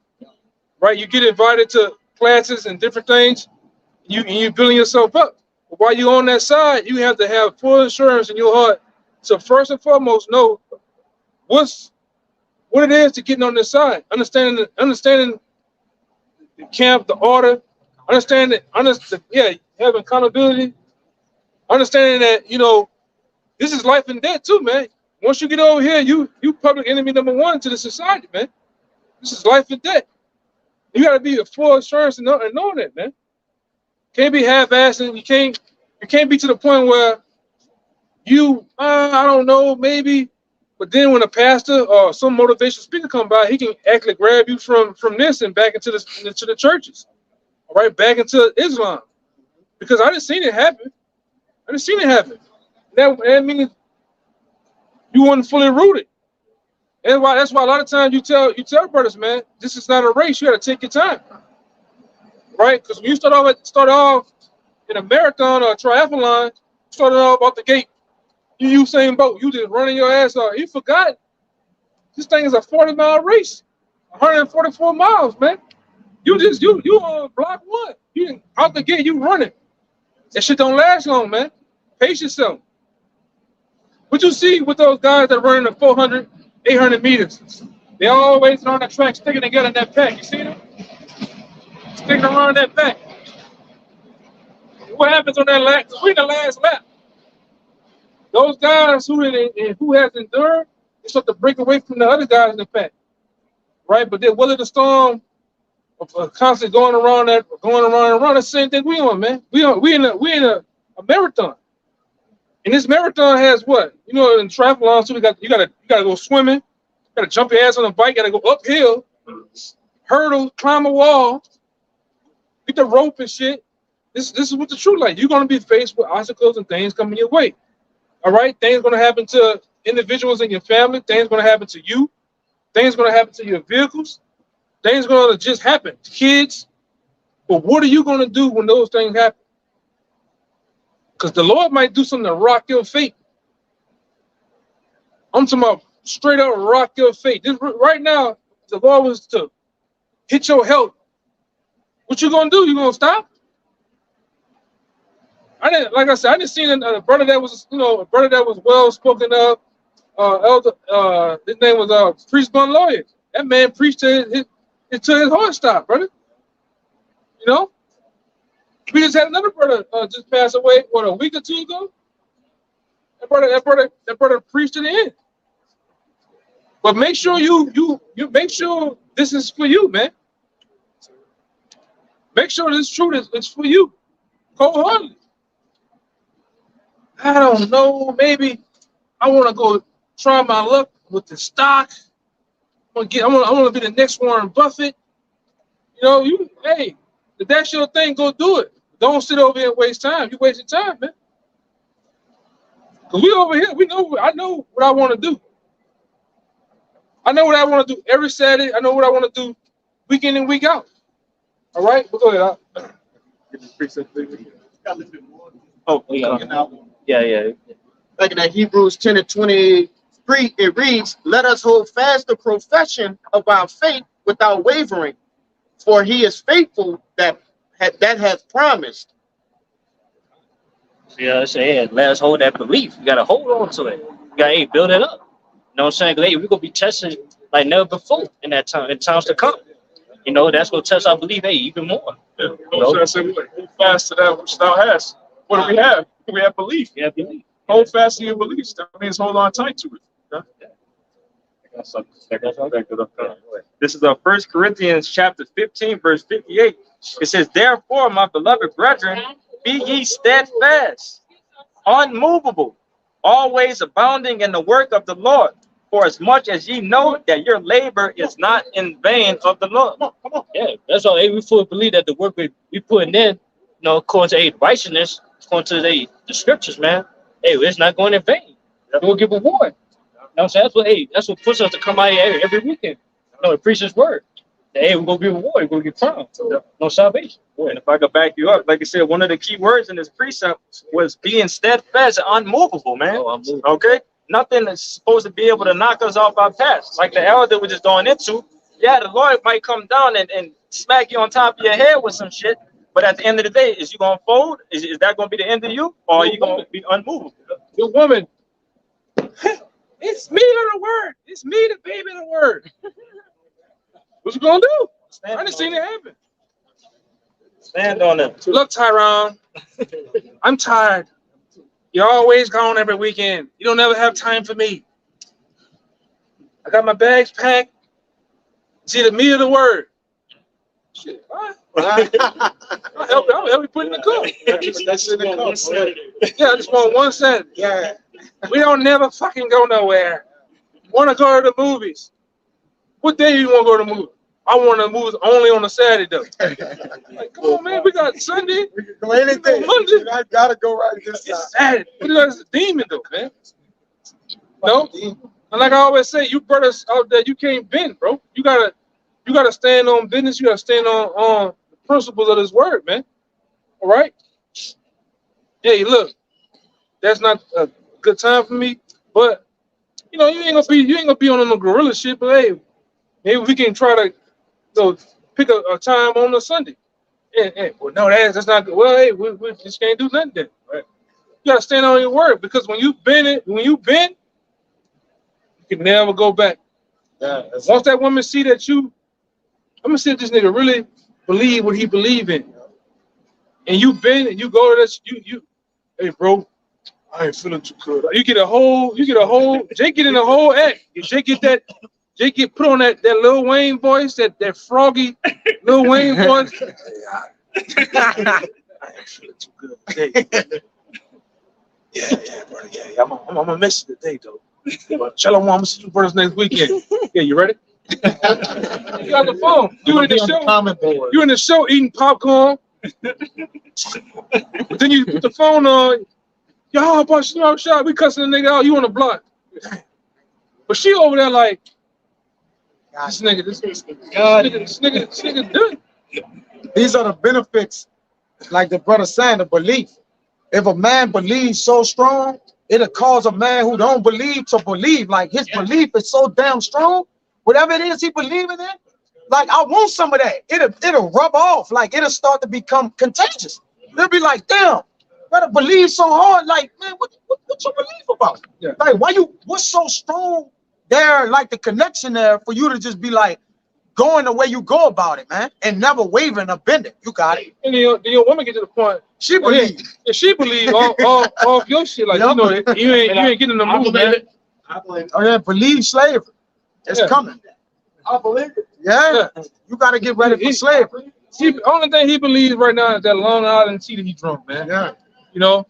Right? You get invited to classes and different things, you're building yourself up. But while you're on that side, you have to have full assurance in your heart. So first and foremost, know what it is to getting on this side. Understanding the camp, the order, having accountability, understanding that, you know, this is life and death too, man. Once you get over here, you public enemy number one to the society, man. This is life and death. You got to be a full assurance and knowing that, man. Can't be half-assed, and you can't be to the point where I don't know, maybe, but then when a pastor or some motivational speaker come by, he can actually grab you from this and back into the churches, all right, back into Islam, because I didn't seen it happen. That means you weren't fully rooted. And that's why a lot of times you tell brothers, man, this is not a race. You got to take your time, right? Because when you start off in a marathon or a triathlon, started off out the gate, you same boat. You just running your ass off. You forgot this thing is a 40-mile race, 144 miles, man. You on block one. You out the gate, you running. That shit don't last long, man. Pace yourself. What you see with those guys that running the 400, 800 meters, they always on the track sticking together in that pack. You see them? Sticking around that pack. What happens on that lap? We're in the last lap. Those guys who has endured, they start to break away from the other guys in the pack, right? But they're willing the storm of constantly going around. That's the same thing we on, man. We in a marathon. And this marathon has what? You know, in triathlon, so you gotta go swimming, you gotta jump your ass on a bike, gotta go uphill, hurdle, climb a wall, get the rope and shit. This is what the truth like. You're gonna be faced with obstacles and things coming your way. All right, things gonna happen to individuals in your family. Things gonna happen to you. Things gonna happen to your vehicles. Things gonna just happen to kids. But what are you gonna do when those things happen? Because the Lord might do something to rock your fate. I'm talking about straight up rock your fate. This, right now, the Lord was to hit your health. What you gonna do? You gonna stop? I didn't see a brother that was, well spoken of. Elder, his name was Priest Bun Lawyer. That man preached until his heart stopped, brother. You know. We just had another brother just pass away, a week or two ago. That brother preached to the end. But make sure you make sure this is for you, man. Make sure this truth is for you, wholeheartedly. I don't know. Maybe I want to go try my luck with the stock. I want to be the next Warren Buffett. You know, hey, if that's your thing, go do it. Don't sit over here and waste time. You wasting time, man. Cause we over here, I know what I want to do. I know what I want to do every Saturday. I know what I want to do week in and week out. All right, but go ahead. Yeah. Like in that Hebrews 10 and 23, it reads, "Let us hold fast the profession of our faith without wavering, for he is faithful that has promised." Yeah, I say, let us hold that belief. You gotta hold on to it. You gotta build it up. You know what I'm saying? Hey, we're gonna be tested like never before in times to come. You know, that's gonna test our belief, even more. Yeah. So I said, we hold fast to that which thou hast. What do we have? We have belief. Yeah, belief. Hold fast to your beliefs. That means hold on tight to it. This is 1 Corinthians chapter 15, verse 58. It says, "Therefore, my beloved brethren, be ye steadfast, unmovable, always abounding in the work of the Lord, for as much as ye know that your labor is not in vain of the Lord." Come on. Yeah, that's all. Hey, we fully believe that the work we putting in, according to righteousness, according to the scriptures, man. Hey, it's not going in vain. We'll give a reward. You know what I'm saying? That's what pushes us to come out here every weekend. And preach His word. Hey, we're gonna be rewarded. We're gonna get crowned. No salvation. And if I could back you up, like I said, one of the key words in this precept was being steadfast and unmovable, man. Okay? Nothing is supposed to be able to knock us off our path. Like the elder was just going into, yeah, the Lord might come down and smack you on top of your head with some shit, but at the end of the day, is you gonna fold? Is that gonna be the end of you? Or are you gonna be unmovable? Your woman, it's me on the word. It's me, the baby in the word. What you gonna do? I done seen it happen. Stand on it. Look, Tyrone, I'm tired. You're always gone every weekend. You don't ever have time for me. I got my bags packed. It's either me or the word. Shit, what? I'll help you put in the cup. That's in the cup. Yeah, I just want one Saturday. Yeah. We don't never fucking go nowhere. Want to go to the movies? What day you want to go to the movies? I want to move only on a Saturday though. Like, come on, man, we got Sunday. We can go anything. Monday. I gotta go right this time. It's Saturday. It's a demon though, man. No, and like I always say, you brothers out there, you can't bend, bro. You gotta stand on business. You gotta stand on the principles of this word, man. All right. Hey, look, that's not a good time for me, but you ain't gonna be on no gorilla shit. But hey, maybe we can try to pick a time on a Sunday. Well, no, that's not good. Well, hey, we just can't do nothing then. Right? You gotta stand on your word, because when you bend, you can never go back. Yeah, Once that woman see that I'm gonna see if this nigga really believe what he believe in, and you bend and you go to this, hey bro, I ain't feeling too good. You get a whole, Jake get in a whole act. Jake get put on that Lil Wayne voice, that froggy Lil Wayne voice. I ain't feeling too good today. Yeah, brother. Yeah. I'm gonna miss you today though. But Shalom, I'm gonna see you brothers next weekend. Yeah, you ready? You got the phone. You in the show. You in the show eating popcorn. But then you put the phone on. Y'all about smoke shot. We cussing the nigga out. You on the block. But she over there like, this nigga done. These are the benefits, like the brother saying, the belief. If a man believes so strong, it'll cause a man who don't believe to believe. Like his belief is so damn strong. Whatever it is he believing in, like I want some of that. It'll rub off. Like it'll start to become contagious. It'll be like, damn, gotta believe so hard. Like, man, what's your belief about? Yeah. Like, what's so strong there? Like the connection there for you to just be like going the way you go about it, man, and never wavering or bending. You got it. And then your woman get to the point. She believes. If she believe all your shit, like you ain't getting in the mood, man. I believe. Oh yeah, believe slavery. It's coming. I believe it. Yeah. You got to get ready for slavery. See, the only thing he believes right now is that Long Island tea that he drunk, man. Yeah. You know?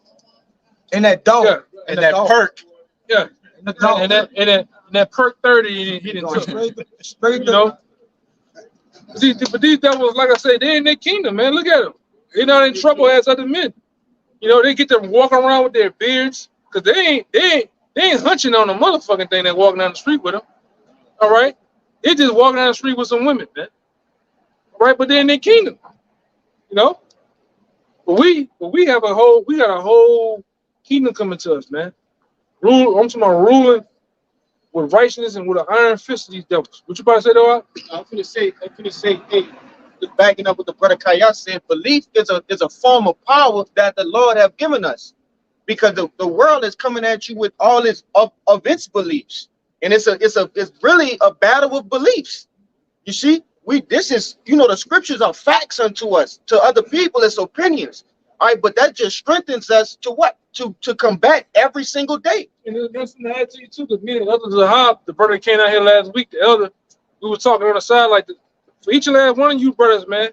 And that dope. Yeah. And that perk. Yeah. And the dope. And that perk 30 he didn't took. Straight You know? But these devils, like I say, they in their kingdom, man. Look at them. They're not in trouble as other men. You know, they get to walk around with their beards, because they ain't hunching on the motherfucking thing that walking down the street with them. All right? They just walking down the street with some women, man. All right, but they're in their kingdom. You know? But we got a whole kingdom coming to us, man. I'm talking about ruling with righteousness and with an iron fist of these devils. What you about to say, though? I'm gonna say, hey, just backing up what the brother Kaya said, belief is a form of power that the Lord have given us, because the world is coming at you with all its of its beliefs, and it's really a battle of beliefs. You see, this is, you know, the scriptures are facts unto us. To other people, it's opinions. All right, but that just strengthens us to what? To combat every single day. And there's something to add to you too, because me and the other Zahab, the brother that came out here last week, the elder, we were talking on the side like for each and last one of you brothers, man,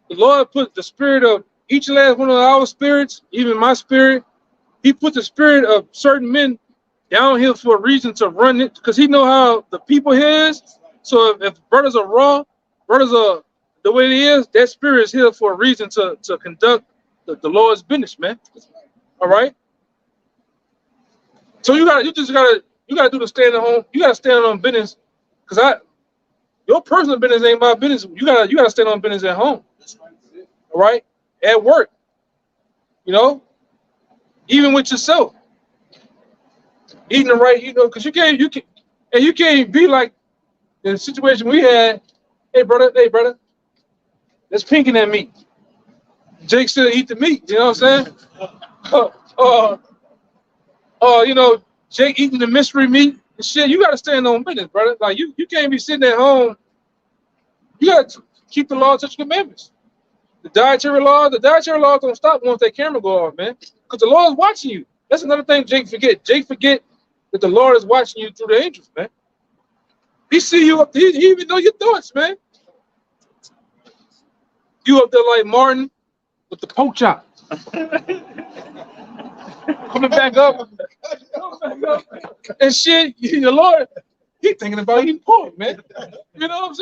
the Lord put the spirit of each and last one of our spirits, even my spirit, he put the spirit of certain men down here for a reason to run it, because he know how the people here is. So if brothers are raw, brothers are the way it is, that spirit is here for a reason to conduct the Lord's business, man. All right. So you gotta do the stand at home. You gotta stand on business, because your personal business ain't my business. You gotta stand on business at home. All right, at work. You know, even with yourself, eating the right. You know, because you can't be like the situation we had. Hey brother, let's pinking that meat. Jake still eat the meat. You know what I'm saying? You know, Jake eating the mystery meat and shit. You gotta stand on business, brother. Like you can't be sitting at home. You gotta keep the law, touch commandments. The dietary laws don't stop once that camera go off, man. Because the Lord is watching you. That's another thing Jake forget. Jake forget that the Lord is watching you through the angels, man. He see you up. He even know your thoughts, man. You up there like Martin with the pork chop. Coming back up. And shit, the Lord, he thinking about eating pork, man. You know what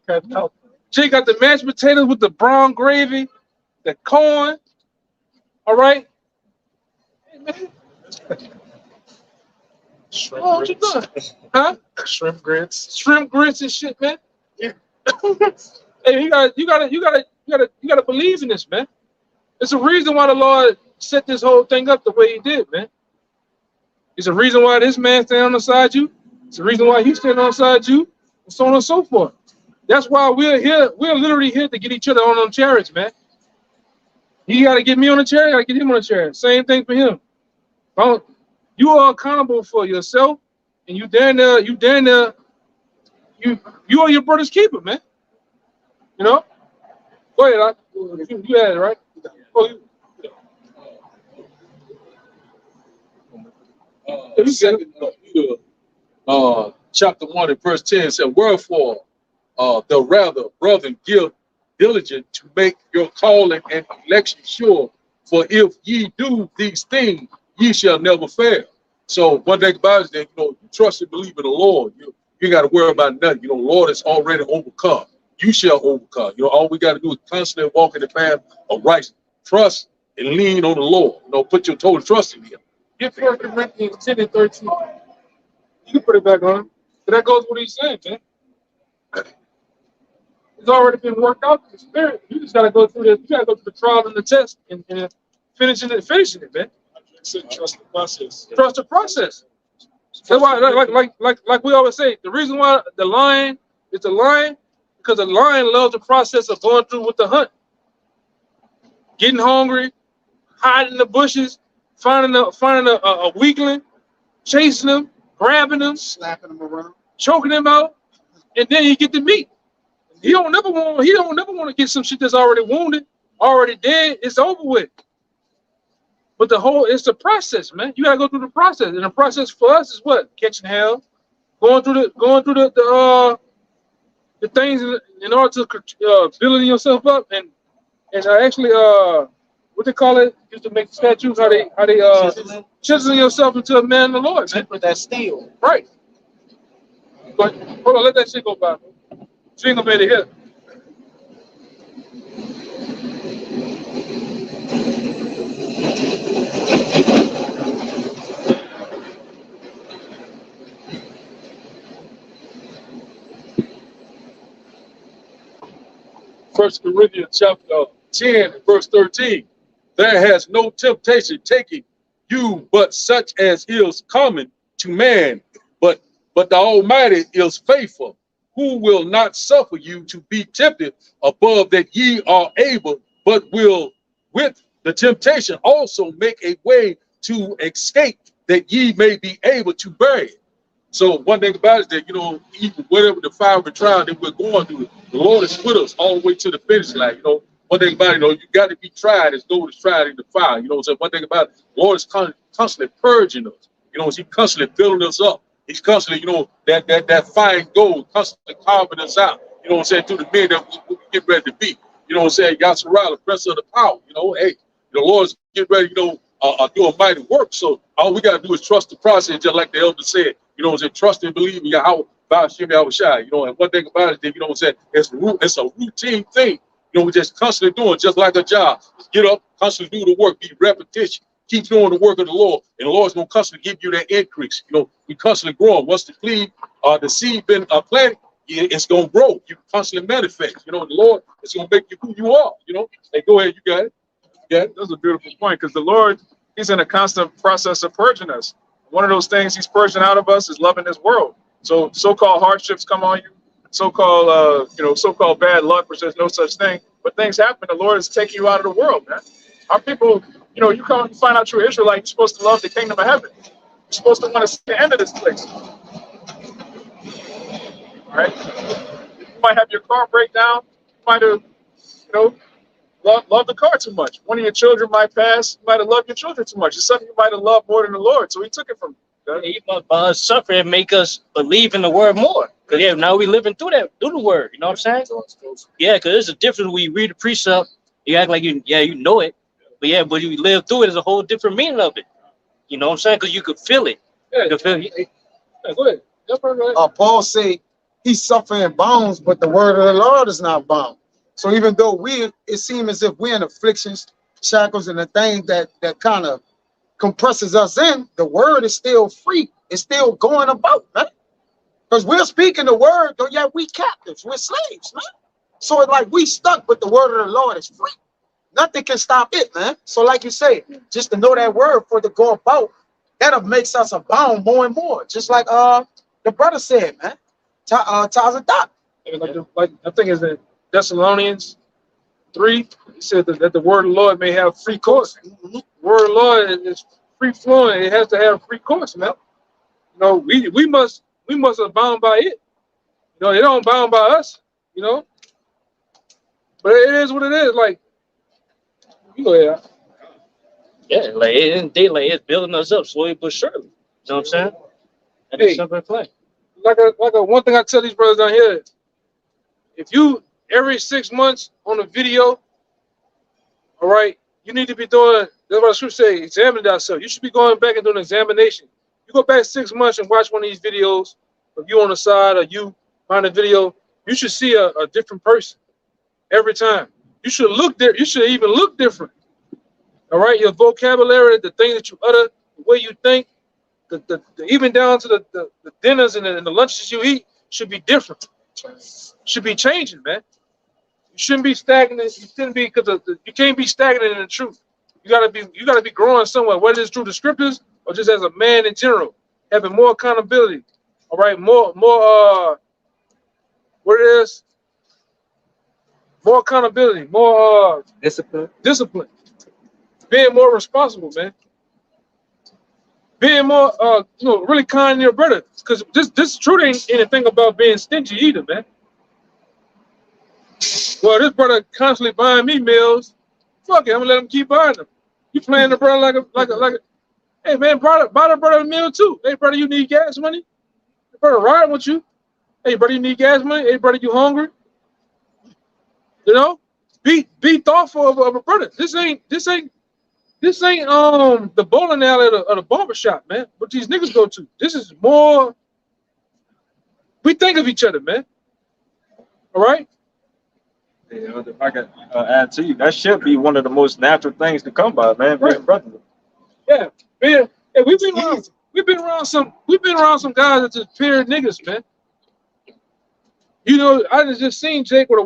I'm saying? Jay got the mashed potatoes with the brown gravy, the corn. All right? Hey, man. What you doing? Huh? Shrimp grits. Shrimp grits and shit, man. Yeah. Hey, you gotta believe in this, man. It's a reason why the Lord set this whole thing up the way he did, man. It's a reason why this man standing beside you. It's a reason why he's standing beside you, and so on and so forth. That's why we're here. We're literally here to get each other on them chariots, man. You got to get me on the chariot, I got to get him on the chariot. Same thing for him. You are accountable for yourself, and you are your brother's keeper, man. You know? Go ahead, you had it, right? Oh, Chapter 1 and verse 10 said, wherefore the rather, brethren, give diligent to make your calling and election sure, for if ye do these things, ye shall never fail. So one thing about it is that, you trust and believe in the Lord. You got to worry about nothing. The Lord is already overcome. You shall overcome. All we got to do is constantly walk in the path of righteousness. Trust and lean on the Lord. Put your total trust in him. Get 1 Corinthians 10 and 13. You can put it back on. But that goes with what he's saying, man. It's already been worked out in the spirit. You just gotta go through the trial and the test and finishing it, man. Trust the process. Trust the process. That's why, like we always say, the reason why the lion is the lion, because the lion loves the process of going through with the hunt. Getting hungry, hiding in the bushes, finding a weakling, chasing them, grabbing them, Slapping them around. choking them out, and then you get the meat. He don't never want to get some shit that's already wounded, already dead. It's over with. But it's the process, man. You gotta go through the process, and the process for us is what? Catching hell, going through the the things in order to building yourself up and actually what they call it, used to make statues, how they chiseling yourself into a man of the Lord, man. With that steel. Right. But hold on, let that shit go by. She ain't gonna be able to hear. First Corinthians chapter 10, verse 13. There has no temptation taken you but such as is common to man, but the Almighty is faithful, who will not suffer you to be tempted above that ye are able, but will with the temptation also make a way to escape, that ye may be able to bear it. So one thing about it is that, you know, even whatever the fiery trial that we're going through, the Lord is with us all the way to the finish line. You know, one thing about it, you know, you got to be tried as gold is tried in the fire. You know, so one thing about it, the Lord is constantly purging us. You know, He's constantly building us up. He's constantly, you know, that fine gold, constantly carving us out. You know what I'm saying? Through the men that we get ready to be. You know what I'm saying? Yasserah, the prince of the power. You know, hey, the Lord's getting ready, you know, do a mighty work. So all we got to do is trust the process, just like the elder said. You know what I'm saying? Trust and believe in Yahweh, you know, and one thing about it, that, you know what I'm saying? It's a routine thing. You know, we're just constantly doing, just like a job. Get up, constantly do the work, be repetition. Keep doing the work of the Lord, and the Lord's going to constantly give you that increase. You know, we constantly growing. Once the seed been planted, it's going to grow. You constantly manifest. You know, the Lord is going to make you who you are. You know, hey, go ahead, you got it. Yeah, That's a beautiful point, because the Lord, He's in a constant process of purging us. One of those things He's purging out of us is loving this world. So so-called hardships come on you, so-called so-called bad luck, which there's no such thing. But things happen. The Lord is taking you out of the world, man. Our people, you know, you find out you're Israelite, you're supposed to love the kingdom of heaven. You're supposed to want to see the end of this place. All right? You might have your car break down. You might have, you know, love the car too much. One of your children might pass. You might have loved your children too much. It's something you might have loved more than the Lord. So He took it from you. By us suffering make us believe in the word more. Because yeah, now we living through the word. You know what I'm saying? Yeah, because there's a difference when you read the precept, you act like you know it. But you live through it, there's a whole different meaning of it. You know what I'm saying? Because you could feel it. Yeah, You could feel it. yeah, go ahead. That's right. Paul say he's suffering bounds, but the word of the Lord is not bound. So even though it seems as if we're in afflictions, shackles, and the thing that kind of compresses us in, the word is still free. It's still going about, man. Because we're speaking the word, but yet we captives, we're slaves, man. So it's like we stuck, but the word of the Lord is free. Nothing can stop it, man. So like you say, just to know that word for it to go about, that makes us abound more and more. Just like the brother said, man. Tazadak. Like I think it's in Thessalonians 3. He said that the word of the Lord may have free course. Mm-hmm. Word of the Lord is free flowing. It has to have free course, man. You know, we must abound by it. You know, it don't bound by us. You know, but it is what it is. Like you go ahead. Yeah, like it's building us up slowly but surely. You know what I'm saying? And Hey. it's something to play. Like a one thing I tell these brothers down here: if you every 6 months on a video, all right, you need to be doing. That's what the scripture say. Examine thyself. You should be going back and doing an examination. You go back 6 months and watch one of these videos of you on the side or you find a video. You should see a different person every time. You should look there. You should even look different. All right, your vocabulary, the things that you utter, the way you think, the even down to the dinners and the lunches you eat should be different. Should be changing, man. You shouldn't be stagnant. You shouldn't be because you can't be stagnant in the truth. You gotta be growing somewhere, whether it's through the scriptures or just as a man in general, having more accountability. All right, more what it is, more accountability, more discipline, being more responsible, man. Being more really kind to your brother, because this truth ain't anything about being stingy either, man. Well, this brother constantly buying me meals. Fuck it, I'm gonna let him keep buying them. You playing the brother like a hey man, buy the brother a meal too. Hey brother, you need gas money? The brother riding with you. Hey, brother, you need gas money? Hey, brother, you hungry? You know, be thoughtful of a brother. This ain't the bowling alley or the barbershop, man. What these niggas go to. This is more. We think of each other, man. All right. Yeah, if I can add to you, that should be one of the most natural things to come by, man. Being brotherly. Yeah, man. Hey, we've been around some guys that just pure niggas, man. You know, I just seen Jake with a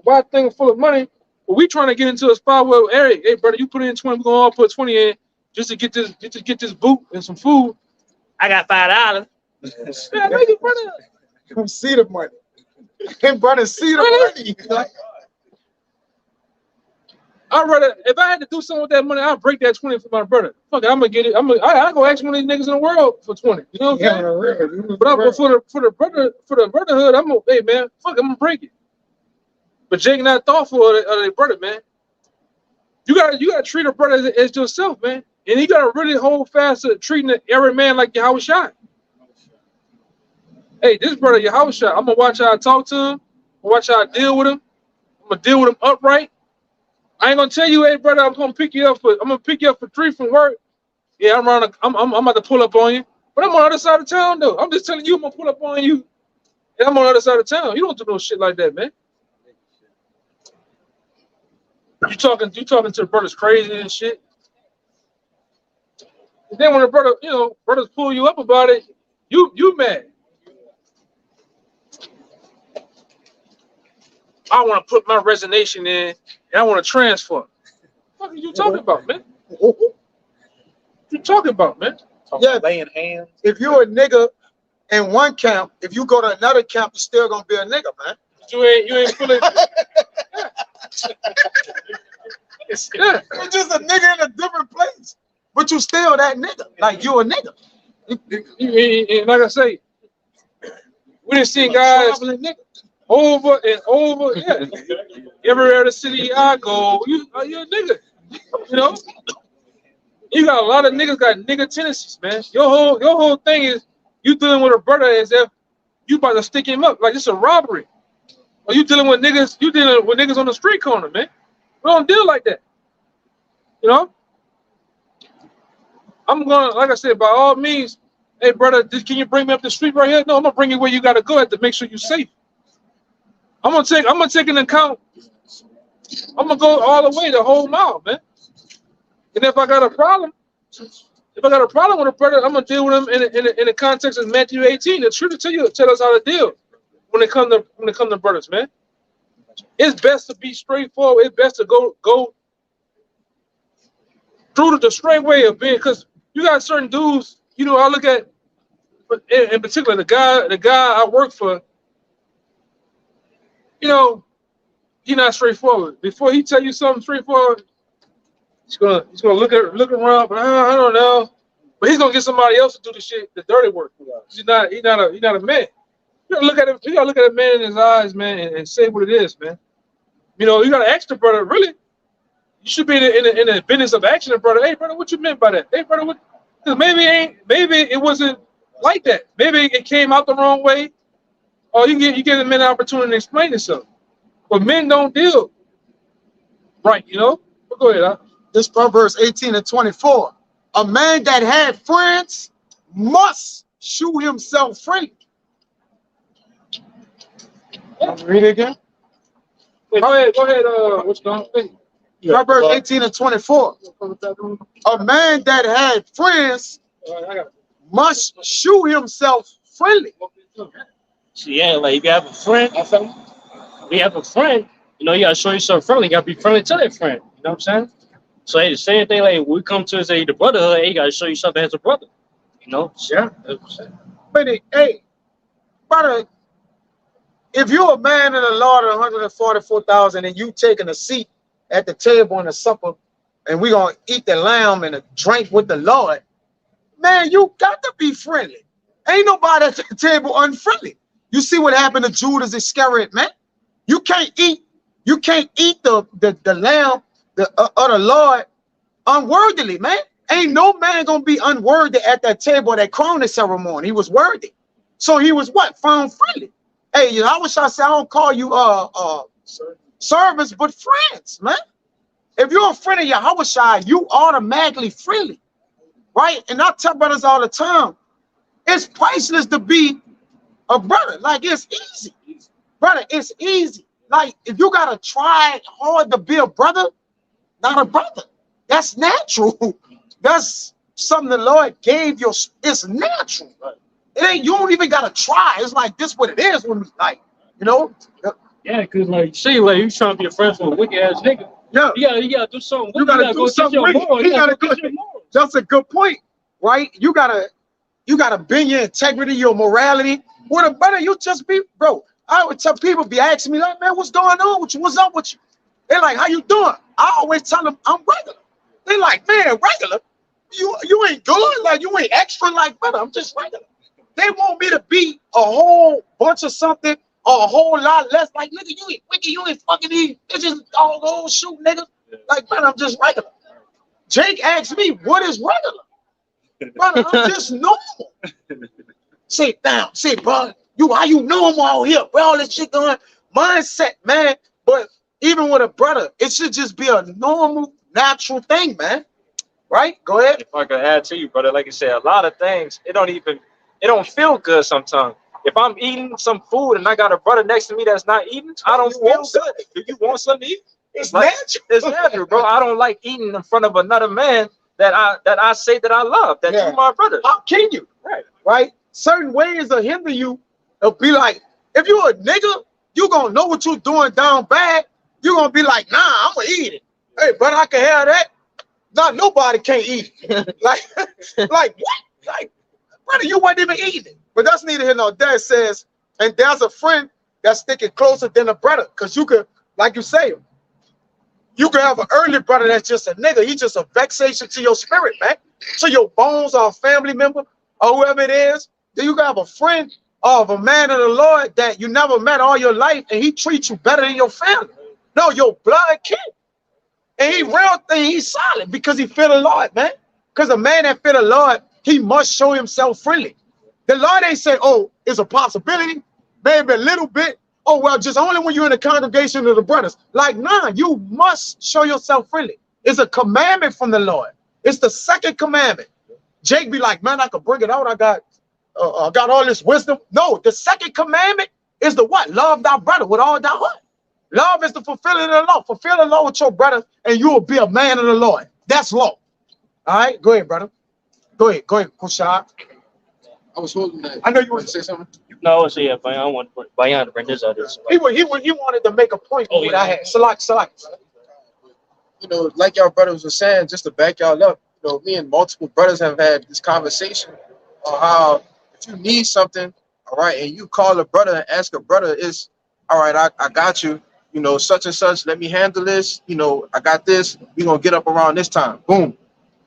wide thing full of money. But we trying to get into a spot where, hey, brother, you put in 20, we're gonna all put 20 in just to get this boot and some food. I got $5. Yeah, make it, brother. You see the money. Hey, brother, see the money. I'd rather, if I had to do something with that money, I'd break that 20 for my brother. Fuck it, I'm gonna get it. I go ask one of these niggas in the world for 20. You know what I'm saying? But for the brotherhood, hey man, fuck, I'm gonna break it. But Jake not thoughtful of their brother, man. You gotta treat a brother as yourself, man. And you gotta really hold fast to treating every man like Yahweh Shai. Hey, this brother Yahweh Shai, I'm gonna watch how I talk to him. I'm gonna watch how I deal with him. I'm gonna deal with him upright. I ain't gonna tell you, hey brother, I'm gonna pick you up for 3 from work. Yeah, I'm about to pull up on you. But I'm on the other side of town though. I'm just telling you I'm gonna pull up on you. And I'm on the other side of town. You don't do no shit like that, man. You talking to the brothers crazy and shit. And then when the brothers pull you up about it, you mad. I want to put my resignation in and I want to transfer. What are you talking about, man? What you talking about, man? Yeah, laying hands. if you're a nigga in one camp, if you go to another camp, you're still gonna be a nigga, man. You ain't feeling. Yeah. You're just a nigga in a different place, but you still that nigga. Like you a nigga. And like I say, we done seen guys over and over. Yeah, every other city I go, you're a nigga. You know, you got a lot of niggas got nigga tendencies, man. Your whole thing is you dealing with a brother as if you about to stick him up, like it's a robbery. Or you dealing with niggas? You dealing with niggas on the street corner, man. We don't deal like that. You know? I'm gonna, like I said, by all means, hey brother, can you bring me up the street right here? No, I'm gonna bring you where you gotta go at to make sure you're safe. I'm gonna take into account. I'm gonna go all the way the whole mile, man. And if I got a problem with a brother, I'm gonna deal with him in the context of Matthew 18. The truth tell us how to deal when it comes to brothers, man. It's best to be straightforward. It's best to go through the straight way of being, because you got certain dudes, you know, I look at, in particular, the guy I work for, you know, he's not straightforward. Before he tell you something straightforward, he's gonna look around, but I don't know. But he's gonna get somebody else to do the dirty work. He's not a man. You gotta look at him. You gotta look at a man in his eyes, man, and say what it is, man. You know, you gotta ask the brother, really. You should be in the business of asking the brother. Hey, brother, what you meant by that? Hey, brother, what? Because maybe it wasn't like that. Maybe it came out the wrong way. Or you give the men an opportunity to explain itself. But men don't deal right, you know. But go ahead, huh? This Proverbs 18 and 24. A man that had friends must shew himself free. Read it again. Hey, go ahead. What's going on? Proverbs 18 and 24. A man that had friends must shew himself friendly. So yeah, like if you have a friend, you know, you gotta show yourself friendly. You gotta be friendly to that friend. You know what I'm saying? So hey, the same thing, like we come to say the brotherhood, hey, you gotta show yourself as a brother. You know? Yeah. But hey, brother, if you're a man in the Lord of 144,000 and you taking a seat at the table in the supper, and we're gonna eat the lamb and drink with the Lord, man, you got to be friendly. Ain't nobody at the table unfriendly. You see what happened to Judas Iscariot, man? You can't eat the lamb of the Lord unworthily, man. Ain't no man gonna be unworthy at that table at that crowning ceremony. He was worthy. So he was what? Found friendly. Hey, I wish I said I don't call you servants, but friends, man. If you're a friend of Yahweh, you automatically friendly, right? And I tell brothers all the time, it's priceless to be a brother. Like, it's easy, brother. It's easy. Like, if you gotta try hard to be a brother, not a brother. That's natural. That's something the Lord gave you. It's natural. It ain't. You don't even gotta try. It's like this. What it is when we like, you know. Yeah, cause like, see, like you trying to be a friend with a wicked ass nigga. Yeah, You gotta do something. you gotta do something with it. You gotta go. That's a good point, right? You gotta bend your integrity, your morality. With a brother, you just be, bro. I would tell people, be asking me like, man, what's going on with you? What's up with you? They're like, how you doing? I always tell them I'm regular. They like, man, regular? You ain't good? Like, you ain't extra? Like, brother, I'm just regular. They want me to be a whole bunch of something or a whole lot less. Like, nigga, you ain't wicked, you ain't fucking these bitches, all those shoot, nigga. Like, brother, I'm just regular. Jake asked me, what is regular? Brother, I'm just normal. Sit down. Say, bro, how you normal out here? Where all this shit going? Mindset, man. But even with a brother, it should just be a normal, natural thing, man. Right? Go ahead. If I could add to you, brother, like you said, a lot of things, it don't feel good sometimes. If I'm eating some food and I got a brother next to me that's not eating, I don't feel good. Do you want something to eat? It's like, natural. It's natural, bro. I don't like eating in front of another man that I say that I love, that Yeah. you my brother. How can you? Right? Certain ways will hinder you. It'll be like, if you're a nigga, you gonna know what you're doing down bad. You're gonna be like, nah, I'm gonna eat it. Hey, but I can have that. Not nobody can't eat it. like what? Like, brother, you wasn't even eating it. But that's neither here nor there. It says, and there's a friend that's sticking closer than a brother. Because you could, like you say, you could have an early brother that's just a nigga. He's just a vexation to your spirit, man. To your bones or a family member or whoever it is. Then you can have a friend of a man of the Lord that you never met all your life, and he treats you better than your family. No, your blood kin. And he real thing, he's solid because he feel the Lord, man. Because a man that feel the Lord, he must show himself freely. The Lord ain't say, oh, it's a possibility, maybe a little bit. Oh, well, just only when you're in the congregation of the brothers. Like, nah, you must show yourself freely. It's a commandment from the Lord. It's the second commandment. Jake be like, man, I could bring it out. I got all this wisdom. No, the second commandment is the what? Love thy brother with all thy heart. Love is the fulfilling of the law. Fulfill the law with your brother, and you will be a man of the Lord. That's law. All right, go ahead, brother. Go ahead, Kushad. I was holding that. I know you want want to say something. No, so yeah, but I want Bayan to bring this out. He wanted to make a point. Oh, with yeah. I had. Select. You know, like y'all brothers were saying, just to back y'all up, you know, me and multiple brothers have had this conversation on how if you need something, all right, and you call a brother and ask a brother, is all right, I got you, you know, such and such, let me handle this, you know, I got this, we're gonna get up around this time. Boom.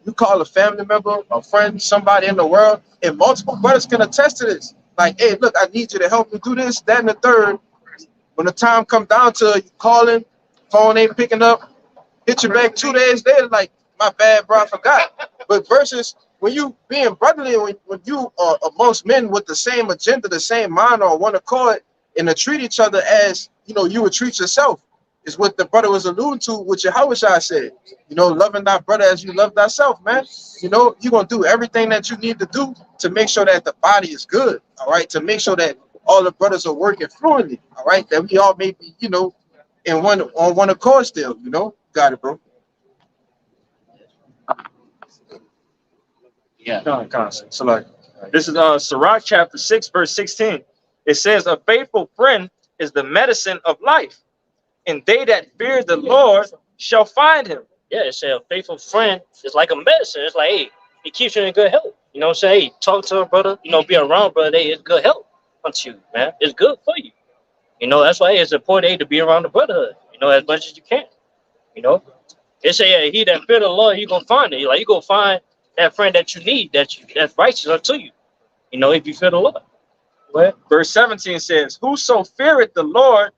You call a family member, a friend, somebody in the world, and multiple brothers can attest to this. Like, hey, look, I need you to help me do this, that, and the third. When the time comes down to you calling, phone ain't picking up, hit you back 2 days later, like, my bad, bro, I forgot. But versus when you being brotherly, when you are amongst men with the same agenda, the same mind, or one accord, and to treat each other as, you know, you would treat yourself, is what the brother was alluding to, which Yahushua said. You know, loving thy brother as you love thyself, man. You know, you're going to do everything that you need to do to make sure that the body is good, all right? To make sure that all the brothers are working fluently, all right? That we all may be, you know, on one accord still, you know? Got it, bro. Yeah. Constant. So like, this is Sirach chapter 6, verse 16. It says, a faithful friend is the medicine of life, and they that fear the Lord shall find him. Yeah, it said a faithful friend is like a medicine. It's like, hey, it keeps you in good health. You know what I'm saying? Hey, talk to a brother, you know, be around brother, hey, it's good health unto you, man. It's good for you. You know, that's why it's important, hey, to be around the brotherhood, you know, as much as you can. You know? It say, yeah, he that fear the Lord, he gonna find it. Like, you gonna find that friend that you need, that's righteous unto you. You know, if you fear the Lord. What? Verse 17 says, whoso feareth the Lord.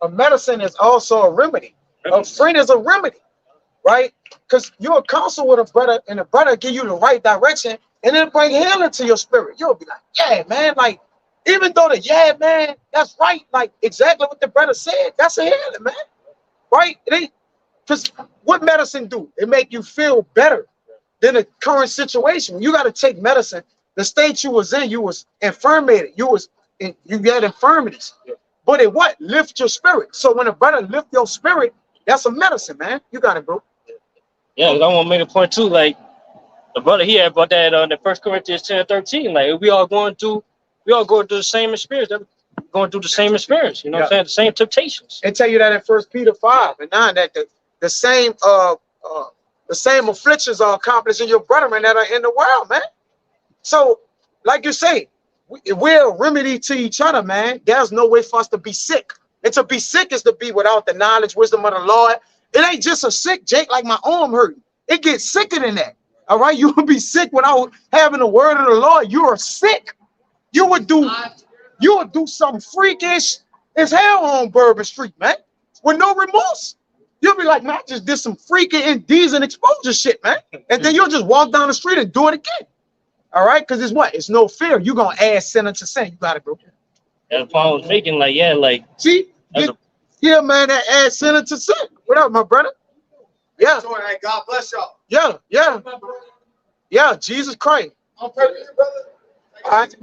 A medicine is also a remedy. A friend is a remedy, right? Because you'll counsel with a brother, and the brother give you the right direction, and it'll bring healing to your spirit. You'll be like, yeah, man, like, Even though man, that's right. Like exactly what the brother said. That's a healing, man. Right? It ain't because what medicine do? It make you feel better than the current situation. You got to take medicine. The state you was in, you was infirmated. You had infirmities. But it what? Lift your spirit. So when a brother lift your spirit, that's a medicine, man. You got it, bro. Yeah, 'cause I want to make a point too. Like the brother here about that on the 1 Corinthians 10:13. Like we all going through the same experience. Going through the same experience. You know what I'm saying? The same temptations. They tell you that in 1 Peter 5:9 that the same afflictions are accomplishing your brethren that are in the world, man. So, like you say, we're a remedy to each other, man. There's no way for us to be sick. And to be sick is to be without the knowledge, wisdom of the Lord. It ain't just a sick, Jake, like my arm hurting. It gets sicker than that. All right, you would be sick without having the word of the Lord. You are sick. You would do something freakish as hell on Bourbon Street, man, with no remorse. You'll be like, man, I just did some freaking indecent exposure shit, man. And then you'll just walk down the street and do it again. All right, because it's what? It's no fear. You're gonna add sin to sin. You got it, bro. That's why I was thinking, like, yeah, like see, yeah, man, that adds sin to sin. What up, my brother? Yeah. God bless y'all. Yeah, Jesus Christ. I'm praying for you, brother. All right.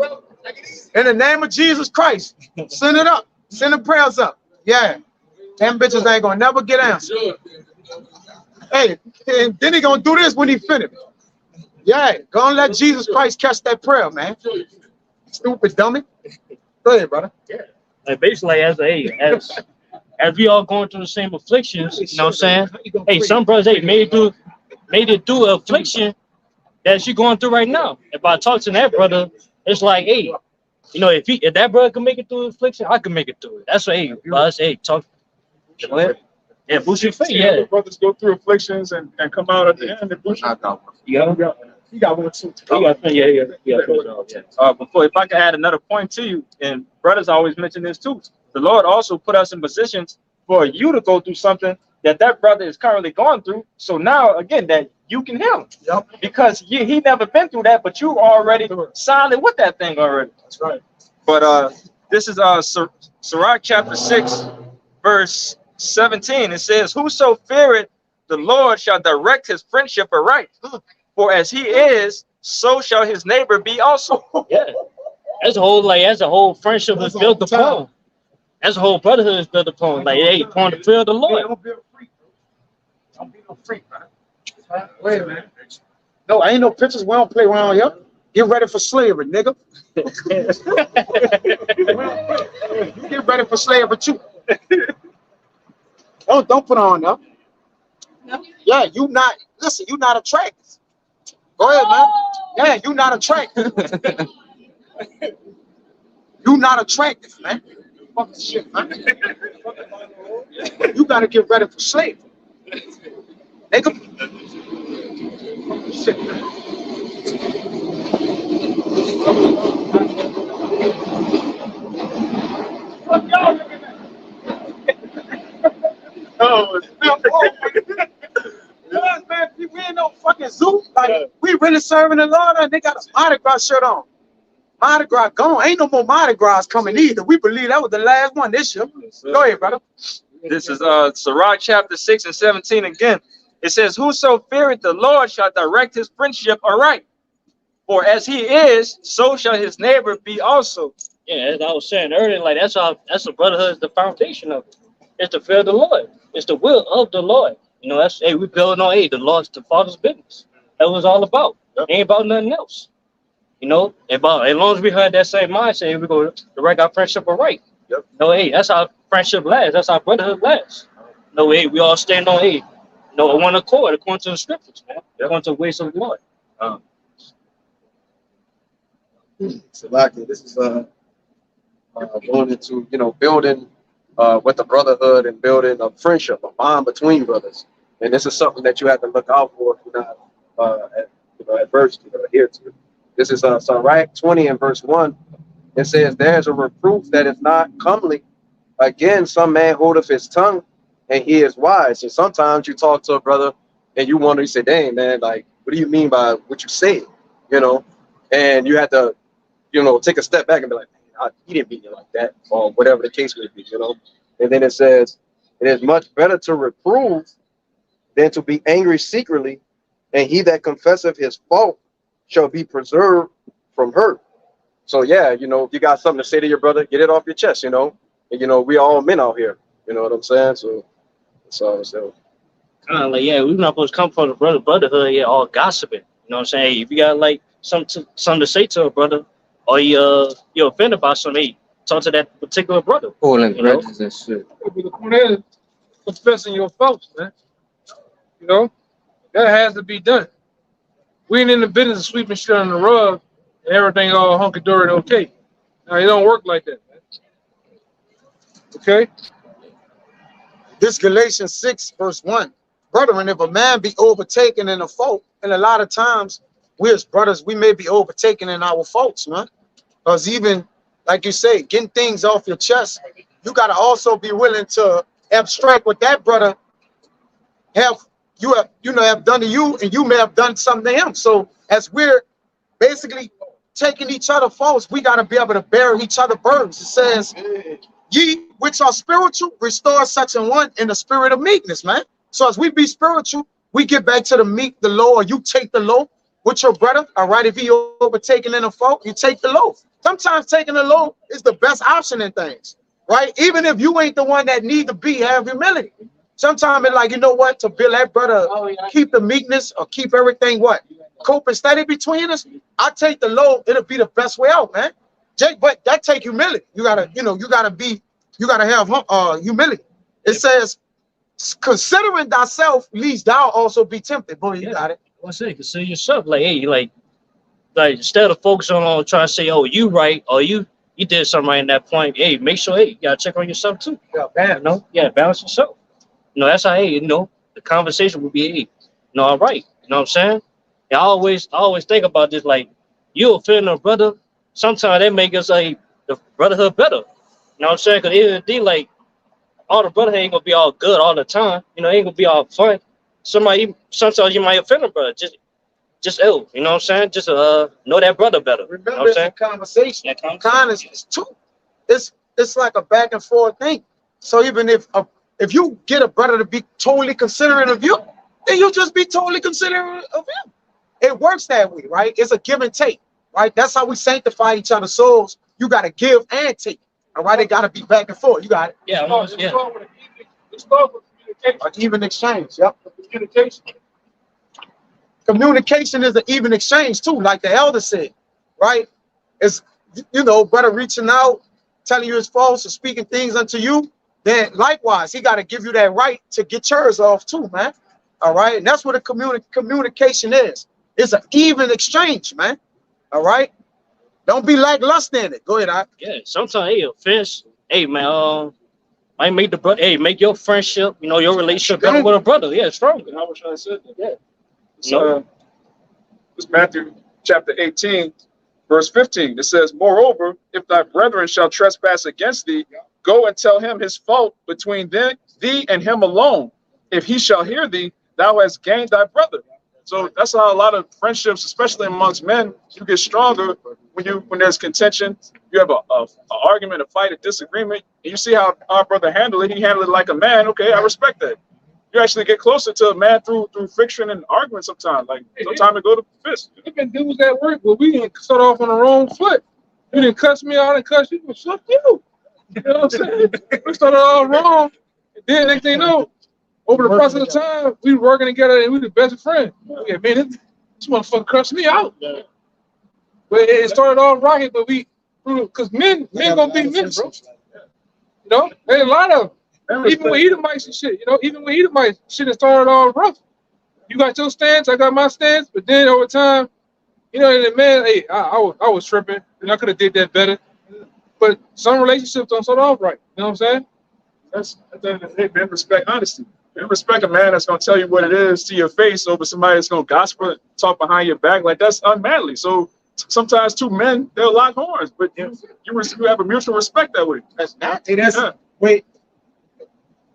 In the name of Jesus Christ, send it up. Send the prayers up. Yeah. Them bitches ain't gonna never get answered. Hey, and then he gonna do this when he finished. Yeah, go and let Jesus Christ catch that prayer, man. Stupid dummy. Go ahead, brother. Yeah. Like basically as we all going through the same afflictions, you know what I'm saying? Hey, some brothers, hey, made it through affliction that you're going through right now. If I talk to that brother, it's like, hey, you know, if that brother can make it through affliction, I can make it through it. That's what, hey, brothers, hey, talk. Go ahead. Yeah, boost your faith. Yeah, brothers go through afflictions and come out at the end and boost. You got one too. Yeah. Before, if I could add another point to you, and brothers always mention this too, the Lord also put us in positions for you to go through something that brother is currently going through. So now, again, that you can heal him. Yep. Because he never been through that, but you already solid with that thing already. That's right. But this is Sirach chapter 6, verse 17. It says, "Whoso feareth the Lord shall direct his friendship aright. For as he is, so shall his neighbor be also." Yeah. That's a whole friendship is built upon. That's a whole brotherhood is built upon. Like, hey, upon the fear of the Lord. Don't be a freak. Don't be no freak, man. Wait a minute. No, ain't no pictures. We don't play around here. Get ready for slavery, nigga. Get ready for slavery too. Don't put on there. Yeah, you not attractive. Go ahead, man. Yeah, you not attractive. You not attractive, man. Fuck this shit, man. You gotta get ready for slavery. Nigga. Fuck this shit, man. Fuck y'all looking at. Oh, man, we ain't no fucking zoo. Like, we really serving the Lord, and they got a Mardi Gras shirt on. Mardi Gras gone. Ain't no more Mardi Gras coming either. We believe that was the last one this year. Go ahead, brother. This is Sirach chapter 6 and 17 again. It says, "Whoso feareth the Lord shall direct his friendship aright. For as he is, so shall his neighbor be also." Yeah, as I was saying earlier, like that's the brotherhood is the foundation of it. It's the fear of the Lord. It's the will of the Lord. You know, that's we building on the Lord's the Father's business. That was all about. It ain't about nothing else. You know, about as long as we had that same mindset, we go direct our friendship right. Yep. No, hey, that's our friendship lasts. That's our brotherhood lasts. No, hey, we all stand on one accord according to the scriptures, man. According to the ways of the Lord. So, likely, this is going into building with the brotherhood and building a friendship, a bond between brothers, and this is something that you have to look out for if you're not adverse to adhere to. This is Sirach 20 and verse 1. It says, "There is a reproof that is not comely. Again, some man holdeth his tongue, and he is wise." And sometimes you talk to a brother and you wonder, you say, "Dang, man, like, what do you mean by what you say?" And you have to, take a step back and be like, he didn't beat you like that, or whatever the case may be, you know. And then it says, it is much better to reprove than to be angry secretly, and he that confesseth his fault shall be preserved from hurt. So yeah, you know, if you got something to say to your brother, get it off your chest, you know. And you know, we all men out here, you know what I'm saying? So that's all I'm saying. Kind of like, yeah, we're not supposed to come from the brotherhood, yeah, all gossiping. You know what I'm saying? Hey, if you got like something to say to a brother, or you're offended by something, hey, talk to that particular brother. Pulling You know? grudges and shit. But the point is, confessing your faults, man. You know, that has to be done. We ain't in the business of sweeping shit on the rug and everything all hunky dory and okay. Now it don't work like that, man. Okay? This Galatians 6, verse 1. Brethren, if a man be overtaken in a fault, and a lot of times we as brothers, we may be overtaken in our faults, man. Because even, like you say, getting things off your chest, you got to also be willing to abstract what that brother have done to you, and you may have done something to him. So as we're basically taking each other faults, we got to be able to bear each other burdens. It says, ye which are spiritual, restore such an one in the spirit of meekness, man. So as we be spiritual, we get back to the meek, the low, or you take the low with your brother. All right, if he overtaken in a fault, you take the low. Sometimes taking the low is the best option in things, right? Even if you ain't the one that need to be, have humility. Sometimes it's like, you know what, to build that brother, keep the meekness or keep everything what? Cope steady between us. I take the low, it'll be the best way out, man. Jake, but that take humility. You gotta, you gotta have humility. It says, considering thyself, lest thou also be tempted. Boy, you got it. What's it? Consider yourself. Like, hey, like instead of focusing on trying to say, oh, you right, or you did something right in that point, hey, make sure, hey, you gotta check on yourself too. Balance yourself. You know, that's how, hey, you know, the conversation will be, hey, you know, all right. You know what I'm saying? And I always think about this, like, you offend a brother, sometimes that make us like the brotherhood better. You know what I'm saying? Because even the like, all the brotherhood ain't gonna be all good all the time. You know, it ain't gonna be all fun. Sometimes you might offend a brother. Just ill. You know what I'm saying? Just know that brother better. Remember, you know what I'm saying? conversation. Kindness is too. It's like a back and forth thing. So even if you get a brother to be totally considerate of you, then you'll just be totally considerate of him. It works that way, right? It's a give and take, right? That's how we sanctify each other's souls. You got to give and take. All right, it got to be back and forth. You got it. Yeah, Let's start with communication. An even exchange. Yep. Communication. Communication is an even exchange too, like the elder said, right? It's, you know, brother reaching out, telling you his faults, or speaking things unto you. Then likewise, he got to give you that right to get yours off too, man. All right, and that's what a communication is. It's an even exchange, man. All right, don't be lackluster in it. Go ahead, Yeah, sometimes, hey, offense, hey, man, might make the brother, hey, make your friendship, you know, your relationship better with a brother. Yeah, stronger. I wish I said that. Yeah. It's Matthew chapter 18, verse 15. It says, moreover, if thy brethren shall trespass against thee, go and tell him his fault between thee and him alone. If he shall hear thee, thou hast gained thy brother. So that's how a lot of friendships, especially amongst men, you get stronger when there's contention. You have a argument, a fight, a disagreement, and you see how our brother handled it. He handled it like a man. Okay, I respect that. You actually get closer to a man through friction and argument sometimes. Like sometimes it go to fist. There been dudes that work, but we didn't start off on the wrong foot. You didn't cuss me out and cuss you, but fuck you. You know what I'm saying? We started all wrong. And then next thing you know, over the process of time, we were working together and we were the best friends. Yeah, man, this motherfucker cussed me out. But it started off right, but because men gonna be men, bro. You know, there's a lot of them. Even with Edomites and shit, you know, even with Edomites, shit has started all rough. You got your stance, I got my stance, but then over time, you know, and man, hey, I was tripping, and I could have did that better. But some relationships don't start off right. You know what I'm saying? That's men respect honesty. Men respect a man that's gonna tell you what it is to your face over somebody that's gonna gossip, talk behind your back. Like that's unmanly. So sometimes two men they'll lock horns, but you have a mutual respect that way. That's not. Hey, wait.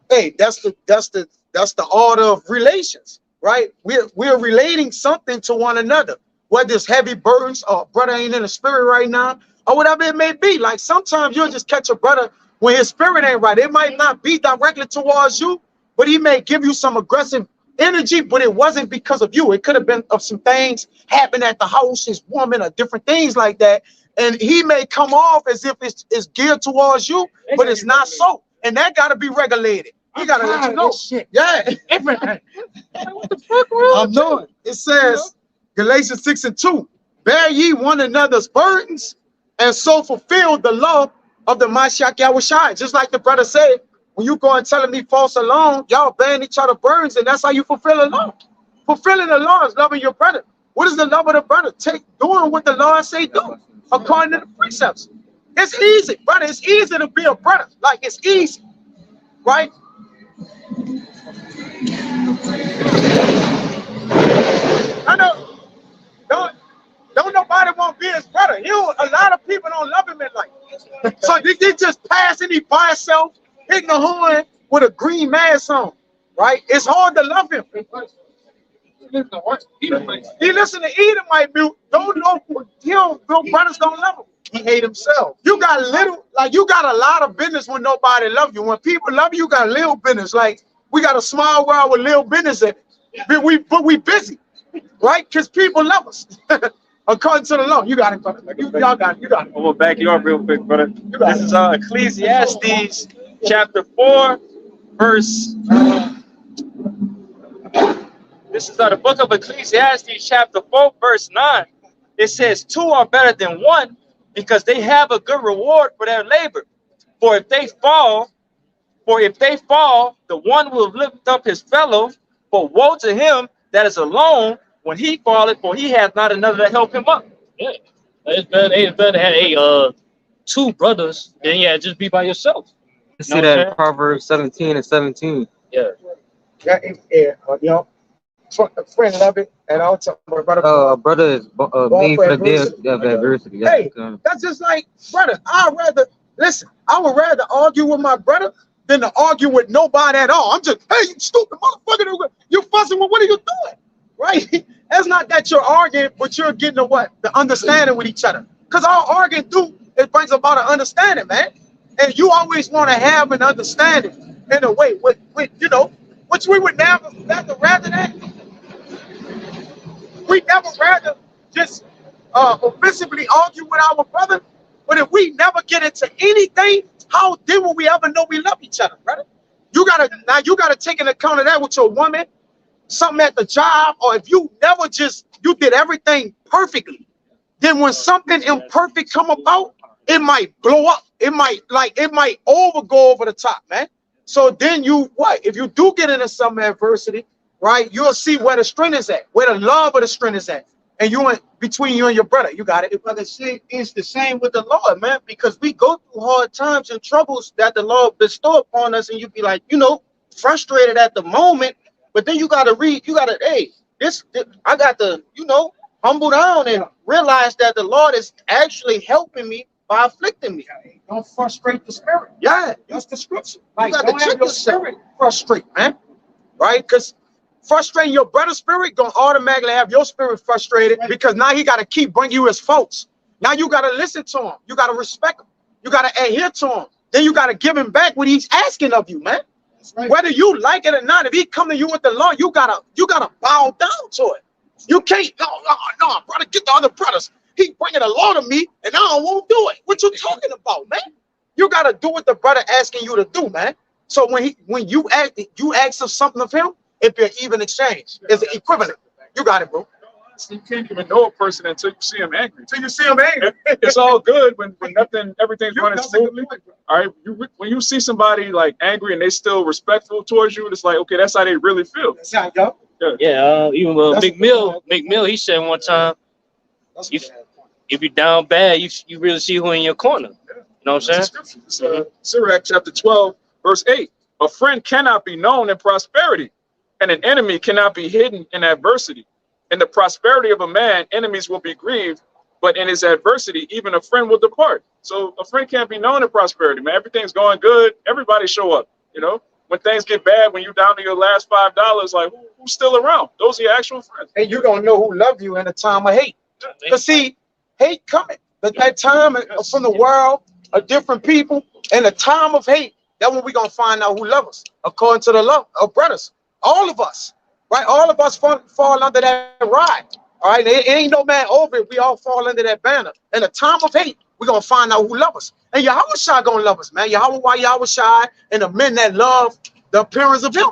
Hey, that's the order of relations, right? We're relating something to one another. Whether it's heavy burdens or brother ain't in the spirit right now, or whatever it may be. Like sometimes you'll just catch a brother when his spirit ain't right. It might not be directly towards you, but he may give you some aggressive energy, but it wasn't because of you. It could have been of some things happening at the house, his woman, or different things like that. And he may come off as if it's geared towards you, but it's not so. And that got to be regulated. You got to let you know. Yeah. What the fuck, bro? I'm knowing. It says, Galatians 6:2, bear ye one another's burdens, and so fulfill the law of the Mashiach Yahushua. Just like the brother said, when you go and telling me false alone, y'all bearing each other burdens, and that's how you fulfill the law. Fulfilling the law is loving your brother. What is the love of the brother? Doing what the Lord say do, according to the precepts. It's easy, brother. It's easy to be a brother. Like, it's easy, right? I know. Don't nobody want to be his brother. A lot of people don't love him in life. So they just passing he by himself, hitting the horn with a green mask on, right? It's hard to love him. He listen to Edomite mute. Don't know, no brothers don't love him. He hate himself. You got a lot of business when nobody love you. When people love you, you got little business. Like, we got a small world with little business in it. But we busy, right? Because people love us. According to the law. You got it, brother. Y'all got it. You got it. I'm gonna back you up real quick, brother. This is Ecclesiastes chapter 4, verse. This is the book of Ecclesiastes chapter 4, verse 9. It says, 2 are better than 1 because they have a good reward for their labor. For if they fall, the one will lift up his fellow. But woe to him that is alone when he falleth, for he has not another to help him up. Yeah. It's better to have two brothers than just be by yourself. You see that in Proverbs 17:17. Yeah. Friend love it at all times. Brother is made for the day of adversity. Hey, that's just like, brother, I would rather argue with my brother than to argue with nobody at all. I'm just, hey, you stupid motherfucker, you fussing with, what are you doing? Right? It's not that you're arguing, but you're getting the understanding with each other. Because all arguing it brings about an understanding, man. And you always want to have an understanding in a way, which we would never rather that. We never rather just offensively argue with our brother. But if we never get into anything, how then will we ever know we love each other, brother? You gotta take into account of that with your woman, something at the job, or if you did everything perfectly, then when something imperfect come about, it might blow up. It might go over the top, man. So then if you do get into some adversity, right, you'll see where the strength is at, where the love of the strength is at. And between you and your brother, you got it. Brother, it's the same with the Lord, man, because we go through hard times and troubles that the Lord bestow upon us, and you be like, frustrated at the moment, but then you got to I got to, humble down and realize that the Lord is actually helping me by afflicting me. Don't frustrate the spirit. Yeah, That's the scripture. you got to check your yourself. spirit frustrate, man. Right? Because frustrating your brother's spirit gonna automatically have your spirit frustrated, because now he got to keep bringing you his faults. Now you got to listen to him. You got to respect him. You got to adhere to him. Then you got to give him back what he's asking of you, man. Right. Whether you like it or not, if he come to you with the law, you gotta bow down to it. You can't, no, brother, get the other brothers. He bringing the law to me, and I won't do it. What you talking about, man? You gotta do what the brother asking you to do, man. So when you ask of something of him, it'd be an even exchange. It's an equivalent. You got it, bro. You can't even know a person until you see him angry. Until you see him angry. It's all good when everything's running smoothly. All right, when you see somebody like angry and they still respectful towards you, it's like, okay, that's how they really feel. That's how you go. Yeah, even McMill, he said one time, if you're down bad, you really see who in your corner. You know what I'm saying? Sirach chapter 12, verse 8. A friend cannot be known in prosperity, and an enemy cannot be hidden in adversity. In the prosperity of a man, enemies will be grieved, but in his adversity, even a friend will depart. So a friend can't be known in prosperity, man. Everything's going good. Everybody show up, When things get bad, when you're down to your last $5, like, who's still around? Those are your actual friends. And you don't know who love you in a time of hate. Because see, hate coming. that time from the world of different people and a time of hate, that's when we're gonna find out who loves us according to the love of brothers. All of us, right? All of us fall under that ride. All right, there ain't no man over it. We all fall under that banner. In a time of hate, we're gonna find out who loves us. And Yahweh Shai gonna love us, man. Yahweh Shai and the men that love the appearance of him,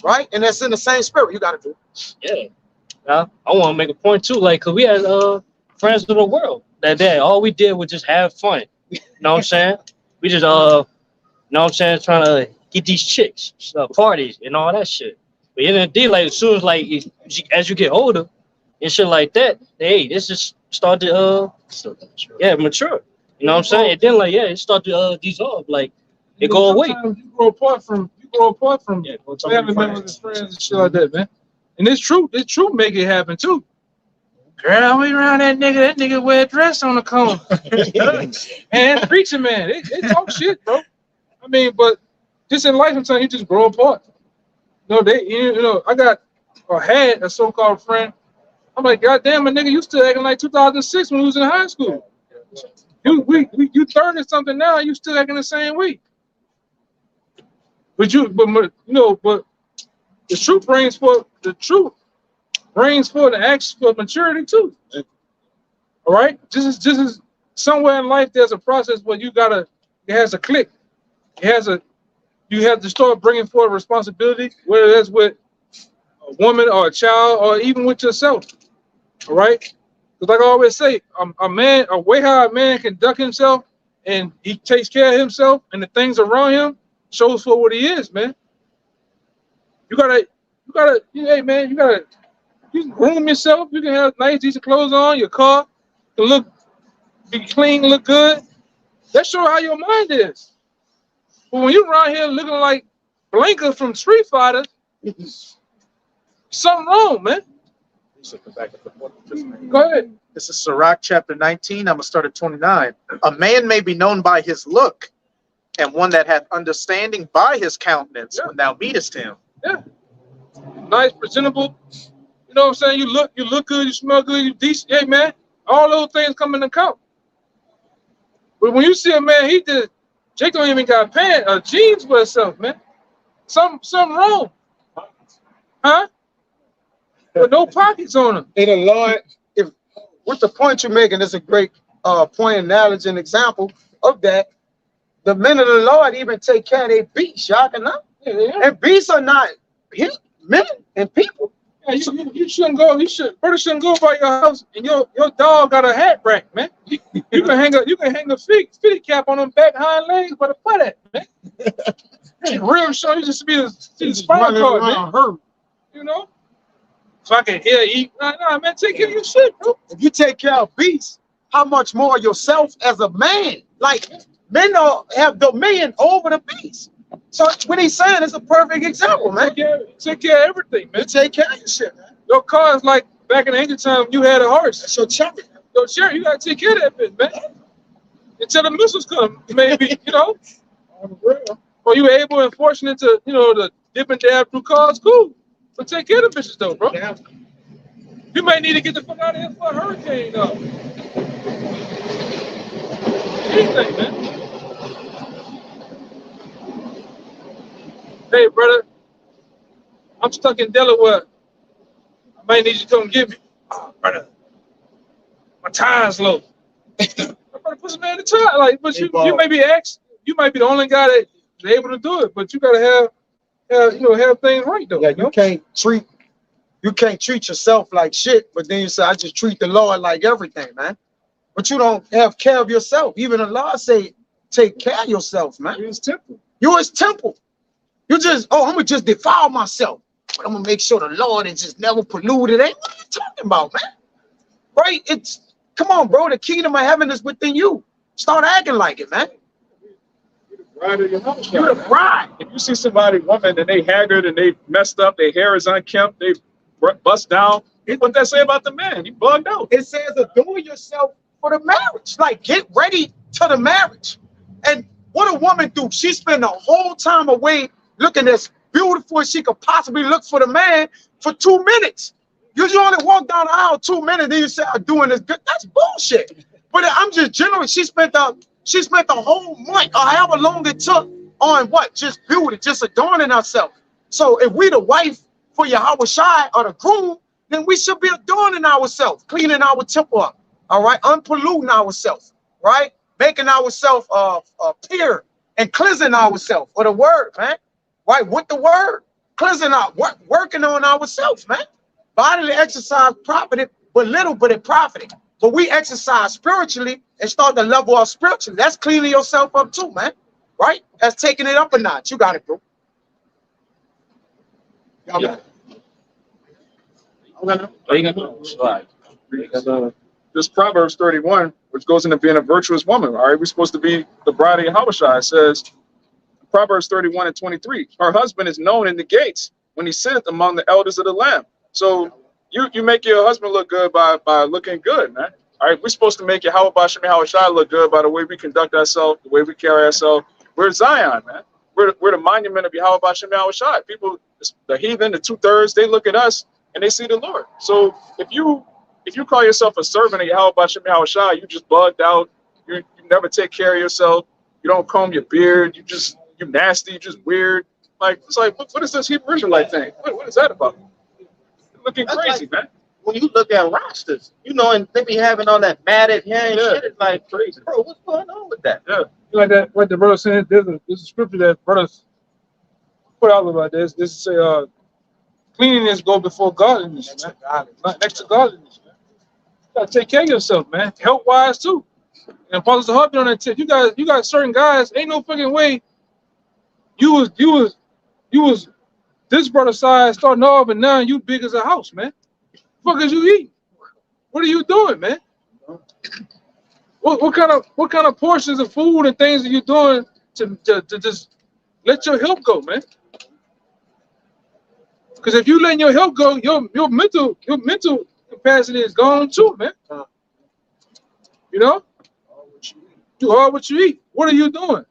right? And that's in the same spirit. You gotta do. Yeah. Now, I want to make a point too, like, cause we had friends of the world that day. All we did was just have fun. You know what I'm saying? We just you know what I'm saying, trying to get these chicks, parties and all that shit. But in the day, like as soon as like as you get older and shit like that, hey, this just start to mature. You know what I'm saying? And then like it start to dissolve, like it go away. You grow apart from family members and friends and shit like that, man. And it's true make it happen too. Girl, we around that nigga wear a dress on the corner. And preaching man, they talk shit, bro. I mean, but just in life sometimes you just grow apart. I had a so-called friend. I'm like, God damn, a nigga, you still acting like 2006 when we was in high school. You 30 something now, you still acting the same way. But the truth brings forth the acts for maturity too. All right, just as somewhere in life there's a process where it has a click. You have to start bringing forward responsibility, whether that's with a woman or a child or even with yourself. All right, because like I always say, a way how a man can conduct himself and he takes care of himself and the things around him shows for what he is, man. You can groom yourself. You can have nice, decent clothes on. Your car can be clean, look good. That shows how your mind is. But when you're around here looking like Blanca from Street Fighter, something wrong, man. Go ahead. This is Sirach chapter 19. I'm gonna start at 29. A man may be known by his look, and one that hath understanding by his countenance when thou meetest him. Yeah. Nice, presentable. You know what I'm saying? You look good, you smell good, you decent. Hey man, all those things come in account. But when you see a man, Jake don't even got pants or jeans for himself, man. Something wrong. Huh? With no pockets on him. And the Lord, with the point you're making, is a great point, analogy, and example of that. The men of the Lord even take care of their beasts, y'all can know. Yeah. And beasts are not men and people. Yeah, you shouldn't go. Brother shouldn't go by your house and your dog got a hat rack, man. You can hang a fitty cap on them back hind legs, but a butt at, man. Real show you just be the spinal cord, man. Hurt. You know. So I can hear eat. Nah, man, take care of your shit, bro. If you take care of beasts, how much more yourself as a man? Like men don't have dominion over the beasts. So what he's saying is a perfect example, man. Take care of everything, man. You take care of your shit, man. Your car is like back in the ancient time, you had a horse. That's your cherry. Your cherry, you gotta take care of that bitch, man. Until the missiles come, maybe, Or you were able and fortunate to, to dip and dab through cars, cool. But take care of the bitches though, bro. Yeah. You might need to get the fuck out of here for a hurricane, though. Anything, man. Hey, brother, I'm stuck in Delaware. I might need you to come get me. Oh, brother, my tire's low. Brother, put some man in the tire. Like, but you may be you might be the only guy that's able to do it, but you gotta have things right though. Yeah, you can't treat yourself like shit, but then you say, I just treat the Lord like everything, man. But you don't have care of yourself. Even the Lord say, take care of yourself, man. You're his temple. You're his temple. You just, I'm gonna just defile myself, but I'm gonna make sure the Lord is just never polluted. Ain't what are you talking about, man? Right? Come on, bro. The kingdom of heaven is within you. Start acting like it, man. You're the bride of your house. You're the bride. If you see woman, and they haggard and they messed up, their hair is unkempt, they bust down, what that say about the man? He bugged out. It says adorn yourself for the marriage. Like, get ready to the marriage. And what a woman do? She spend the whole time away looking as beautiful as she could possibly look for the man for 2 minutes. You only walk down the aisle 2 minutes, then you say, I'm doing this good. That's bullshit. But I'm just generally, she spent the whole month or however long it took on what? Just beauty, just adorning herself. So if we the wife for Yahweh Shai or the groom, then we should be adorning ourselves, cleaning our temple up, all right, unpolluting ourselves, right, making ourselves pure and cleansing ourselves with the word, man, right, with the word, cleansing out, working on ourselves, man. Bodily exercise profited, but little, but it profited. But we exercise spiritually and start to level up spiritually. That's cleaning yourself up too, man, right? That's taking it up a notch. You got it, bro. Y'all got it. This Proverbs 31, which goes into being a virtuous woman. All right, we're supposed to be the bride of Yahushua. It says, Proverbs 31 and 23, her husband is known in the gates when he sitteth among the elders of the land. So you make your husband look good by looking good, man. All right, we're supposed to make Yahweh Bashem Yahushua look good by the way we conduct ourselves, the way we carry ourselves. We're Zion, man. We're the monument of Yahweh Bashem Yahushua. People, the heathen, the 2/3, they look at us and they see the Lord. So if you call yourself a servant of Yahweh Bashem Yahushua, you just bugged out. You never take care of yourself. You don't comb your beard. You nasty. You just weird. Like it's like what is this Hebrew Israelite thing? What is that about? You're looking crazy, man. When you look at rosters, and they be having all that matted hair and shit, it's like crazy. Bro, what's going on with that? Yeah. Like that, what the brother said, there's a scripture that brothers put out about this. This is say, cleanliness go before godliness, man. Not next to godliness, man. You gotta take care of yourself, man. Health wise too. And Apostle Harvey on that tip. You got certain guys. Ain't no fucking way. You was this brother size starting off, and now you big as a house, man. What is you eating? What are you doing, man? What kind of portions of food and things are you doing to just let your health go, man? Because if you letting your health go, your mental capacity is gone too, man. You know? You are what you eat. What are you doing?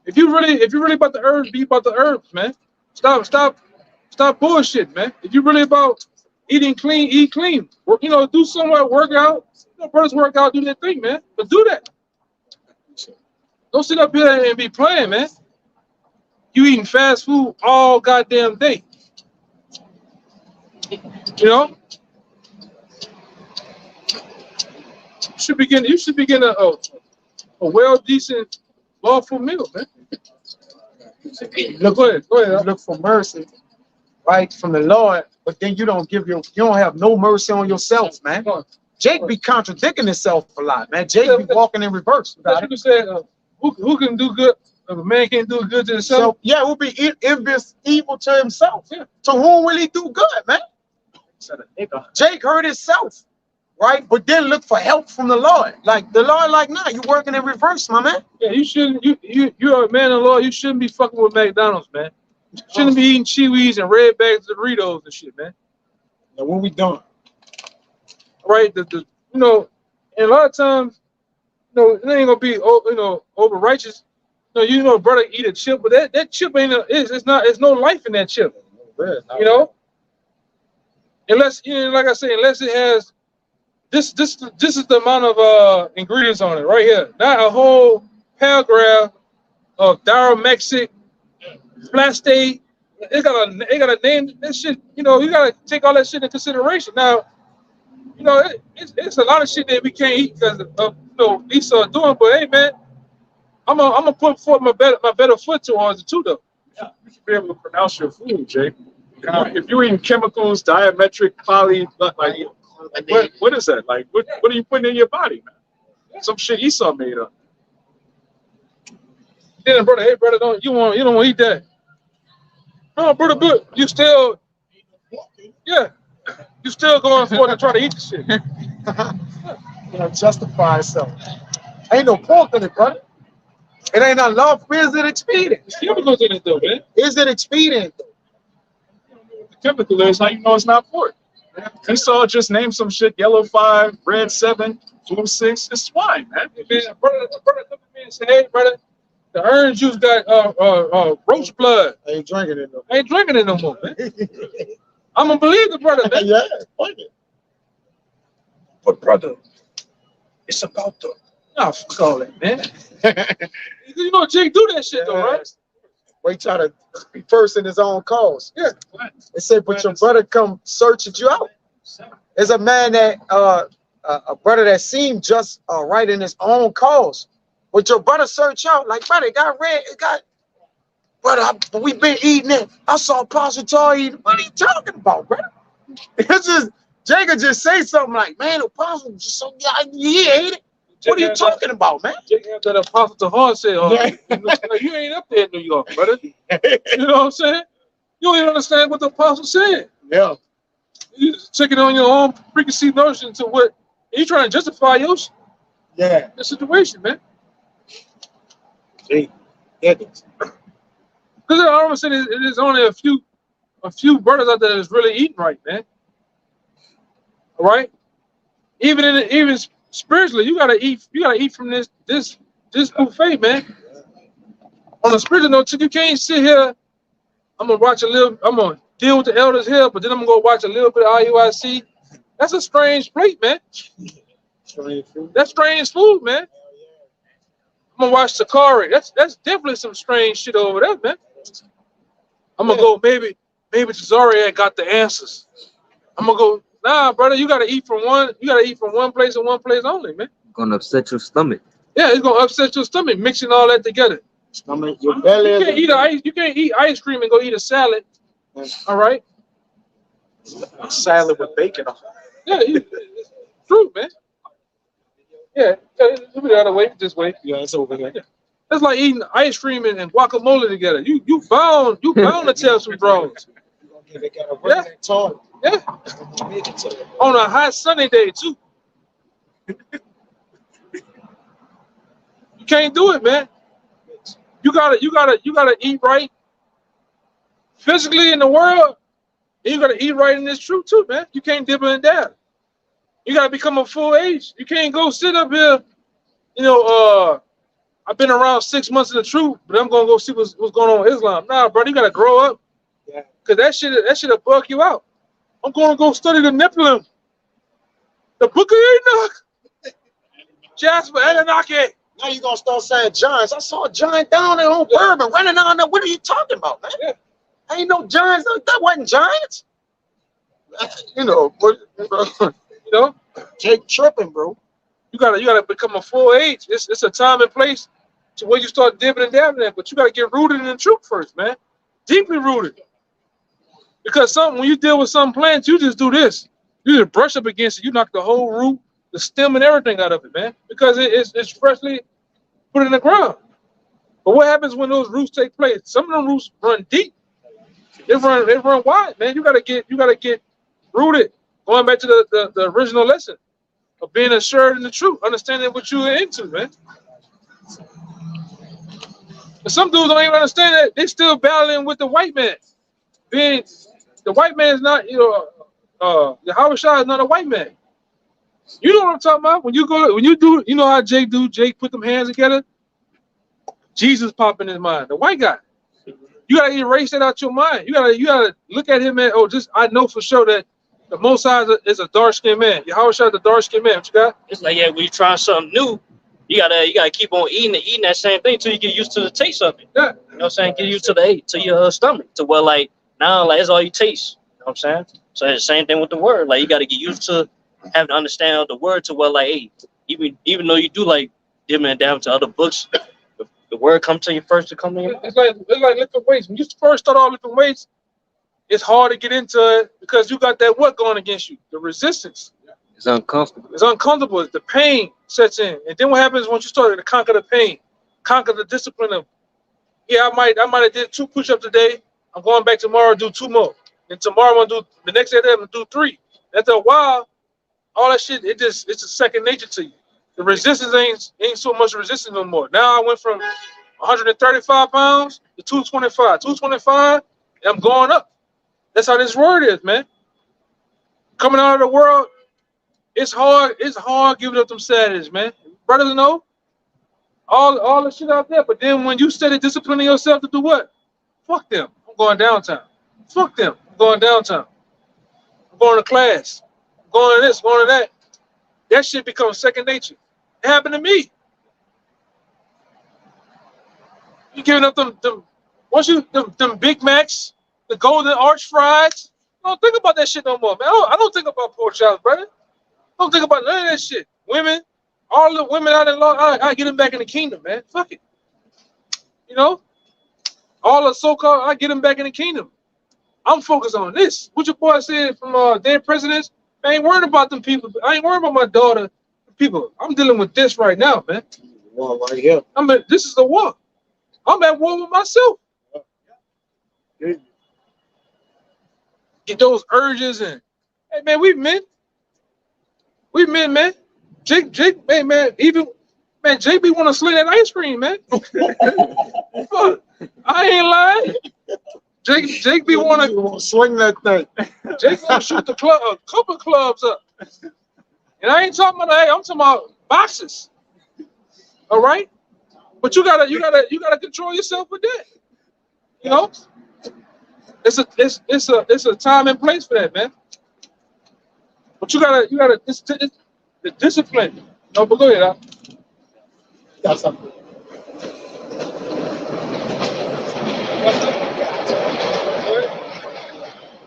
If you really about the herbs, be about the herbs, man. Stop bullshit, man. If you really about eating clean, eat clean. Do somewhat workout. Brothers work out, do their thing, man. But do that. Don't sit up here and be playing, man. You eating fast food all goddamn day. You should be getting a well decent lawful meal, man. Look, go ahead. Look for mercy, right, from the Lord, but then you don't have no mercy on yourself, man. Jake be contradicting himself a lot, man. Jake be walking in reverse. You can say, who can do good if a man can't do good to himself? So, yeah, it will be envious evil to himself. Yeah. To whom will he do good, man? Jake hurt himself, right? But then look for help from the Lord. Like the Lord, nah, you working in reverse, my man. Yeah, you shouldn't. You're a man of the Lord. You shouldn't be fucking with McDonald's, man. You shouldn't be eating Chewies and red bags of Doritos and shit, man. Now what we doing? Right, and a lot of times, it ain't gonna be, over righteous. Brother, eat a chip, but that chip it's no life in that chip. Unless, like I say, unless it has this is the amount of ingredients on it right here. Not a whole paragraph of Diromexic, Plastate. It got a name. That shit, you gotta take all that shit into consideration. Now, it's a lot of shit that we can't eat because of Esau doing. But hey, man, I'm gonna put forth my better foot towards it too, though. Yeah, you should be able to pronounce your food, Jake. If you're eating chemicals, diametric, poly, what is that? Like, what are you putting in your body, man? Some shit Esau made up. Then, brother, hey, brother, you don't want to eat that. No, brother, but you still going for it to try to eat the shit. Justify itself. Ain't no pork in it, brother. It ain't not love. Is it expedient? There's chemicals in it, though, man. Is it expedient? The chemical is how you know it's not pork. Esau just named some shit, yellow 5, red 7, blue 6. It's swine, man. Man, brother look at me and say, hey, brother, the orange juice got roach blood. I ain't drinking it no more. I ain't drinking it no more, man. I'm gonna believe the brother, man. Yeah, fuck it. But brother, It's about the. Nah, fuck all that, man. You know, Jake do that shit though, right? Where he try to be first in his own cause. Yeah. They said, but your brother come searching you out. There's a man that a brother that seemed just right in his own cause. But your brother search out, like, brother, it got red, it got, brother, we been eating it. I saw Apostle Tar eating. What are you talking about, brother? It's just, Jacob just say something like, man, Apostle just so, yeah, he ate it. What are you talking about, man? Jake had that Apostle Tahar said, you ain't up there in New York, brother. You know what I'm saying? You don't even understand what the apostle said. Yeah. You taking on your own preconceived notion to what you trying to justify your the situation, man. Because I always say it is only a few brothers out there that's really eating right, man. All right? Even spiritually, you gotta eat from this buffet, man. On a spiritual note, you can't sit here. I'm gonna deal with the elders here, but then I'm gonna go watch a little bit of IUIC. That's a strange plate, man. That's strange food, man. I'm gonna watch Sakari. That's definitely some strange shit over there, man. I'm gonna go, maybe Tazariak got the answers. I'm gonna go, nah, brother, you gotta eat from one place and one place only, man. Gonna upset your stomach. Yeah, it's gonna upset your stomach, mixing all that together. Your belly You can't eat ice cream and go eat a salad. All right. A salad with bacon on it. Yeah, it's true, man. Yeah, it'll be the other way, this way. Yeah, it's over there. That's like eating ice cream and guacamole together. You bound to tell some draws. Yeah. Yeah. On a hot sunny day too. You can't do it, man. You gotta eat right physically in the world, and you gotta eat right in this truth too, man. You can't dip and dab. You gotta become a full age. You can't go sit up here, I've been around 6 months in the truth, but I'm gonna go see what's going on with Islam. Nah, bro, you gotta grow up. Yeah. Cause that shit'll bug you out. I'm gonna go study the Nephilim. The Book of Enoch. Jasper Anunnaki. Now you're gonna start saying giants. I saw a giant down there on Bourbon running on there. What are you talking about, man? Yeah. Ain't no giants. That wasn't giants. Jake tripping, bro. You gotta become a full age. It's a time and place to where you start dipping and dabbing at, but you gotta get rooted in the truth first, man. Deeply rooted. Because when you deal with some plants, you just do this. You just brush up against it. You knock the whole root, the stem, and everything out of it, man. Because it's freshly put in the ground. But what happens when those roots take place? Some of them roots run deep. They run wide, man. You gotta get rooted. Going back to the original lesson of being assured in the truth, understanding what you're into, man. But some dudes don't even understand that. They still battling with the white man. The white man is not, Yahweh Shah is not a white man. You know what I'm talking about? When you do, you know how Jake do? Jake put them hands together. Jesus pop in his mind. The white guy. You gotta erase that out your mind. You gotta look at him and I know for sure that the Most High is a dark skinned man. Yahweh Shah is a dark skinned man. What you got? It's like, yeah, when you try something new, you gotta keep on eating that same thing until you get used to the taste of it. Yeah. You know what I'm saying? Get used to your stomach. To where like now that's all you taste. You know what I'm saying? So it's the same thing with the word. Like you gotta get used to having to understand the word to where like, hey, even though you do like dipping down to other books, the word come to you first to come to you. It's like lifting weights. When you first start off lifting weights, it's hard to get into it because you got that what going against you? The resistance. It's uncomfortable. It's uncomfortable. The pain sets in. And then what happens once you start to conquer the pain, conquer the discipline of, I might have did 2 push-ups today. I'm going back tomorrow to do 2 more. And tomorrow I'm gonna do the next day I'm gonna do 3. After a while, all that shit, it's a second nature to you. The resistance ain't so much resistance no more. Now I went from 135 pounds to 225. 225, and I'm going up. That's how this word is, man. Coming out of the world, it's hard. It's hard giving up them Saturdays, man. Brothers know all the shit out there. But then when you steady disciplining yourself to do what? Fuck them. I'm going downtown. Fuck them. I'm going downtown. I'm going to class. I'm going to this, going to that. That shit becomes second nature. It happened to me. You giving up them once you them Big Macs, the Golden Arch fries. I don't think about that shit no more, man. I don't think about pork chops, brother. I don't think about none of that shit. Women, all the women out in law, I get them back in the kingdom, man. Fuck it. You know, all the so-called, I get them back in the kingdom. I'm focused on this. What your boy said from dead presidents, I ain't worried about them people. I ain't worried about my daughter. People, I'm dealing with this right now, man. War right here. This is the war. I'm at war with myself. Get those urges and, hey man, we men. We men, man. Jake, hey man, even man, JB want to slay that ice cream, man. Fuck, I ain't lying. Jake be want to swing that thing. Jake want to shoot the club, a couple clubs up. And I ain't talking about, hey, I'm talking about boxes. All right, but you gotta control yourself with that. You know, it's a time and place for that, man. But you gotta it's the discipline. No, but go ahead. Got something.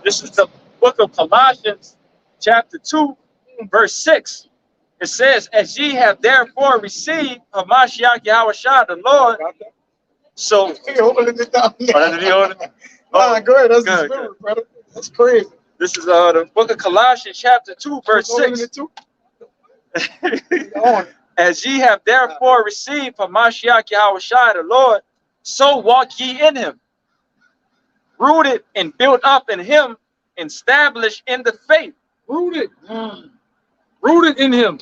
This is the book of Colossians, chapter 2, verse 6. It says, as ye have therefore received Hamashiach Yahushua the Lord. So, Holding it down. go ahead. That's good, the spirit, brother. That's crazy. This is the book of Colossians, chapter 2, verse 6. As ye have therefore received Hamashiach Yahushua the Lord, so walk ye in him, rooted and built up in him, established in the faith. Rooted in him.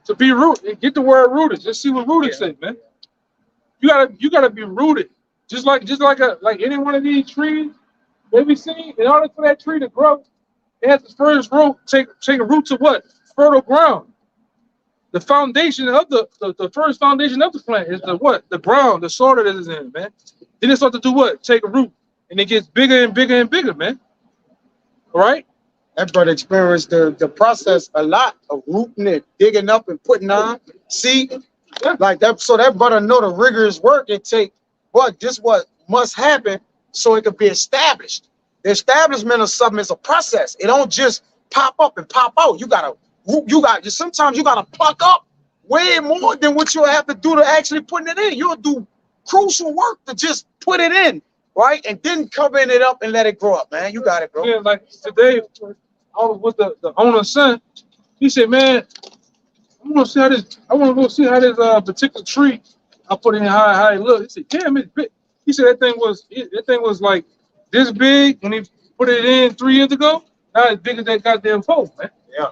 To be rooted, get the word rooted. Just see what rooted say, man. You gotta be rooted. Just like any one of these trees that we see. In order for that tree to grow, it has to first root take a root to what? Fertile ground. The foundation of the first foundation of the plant is the what? The ground, the soil that it is in, man. Then it starts to do what? Take a root, and it gets bigger and bigger and bigger, man. All right. That brother experienced the process a lot of rooting it, digging up and putting on seed. Like that, so that brother know the rigorous work it take. But this what must happen so it can be established. The establishment of something is a process. It don't just pop up and pop out. Sometimes you gotta pluck up way more than what you'll have to do to actually putting it in. You'll do crucial work to just put it in, right? And then covering it up and let it grow up, man. You got it, bro. Yeah, like today, I was with the owner's son. He said, man, I want to go see how this particular tree I put in how it look. He said, damn, it's big. He said that thing was like this big when he put it in 3 years ago. Now it's big as that goddamn pole, man. Yeah.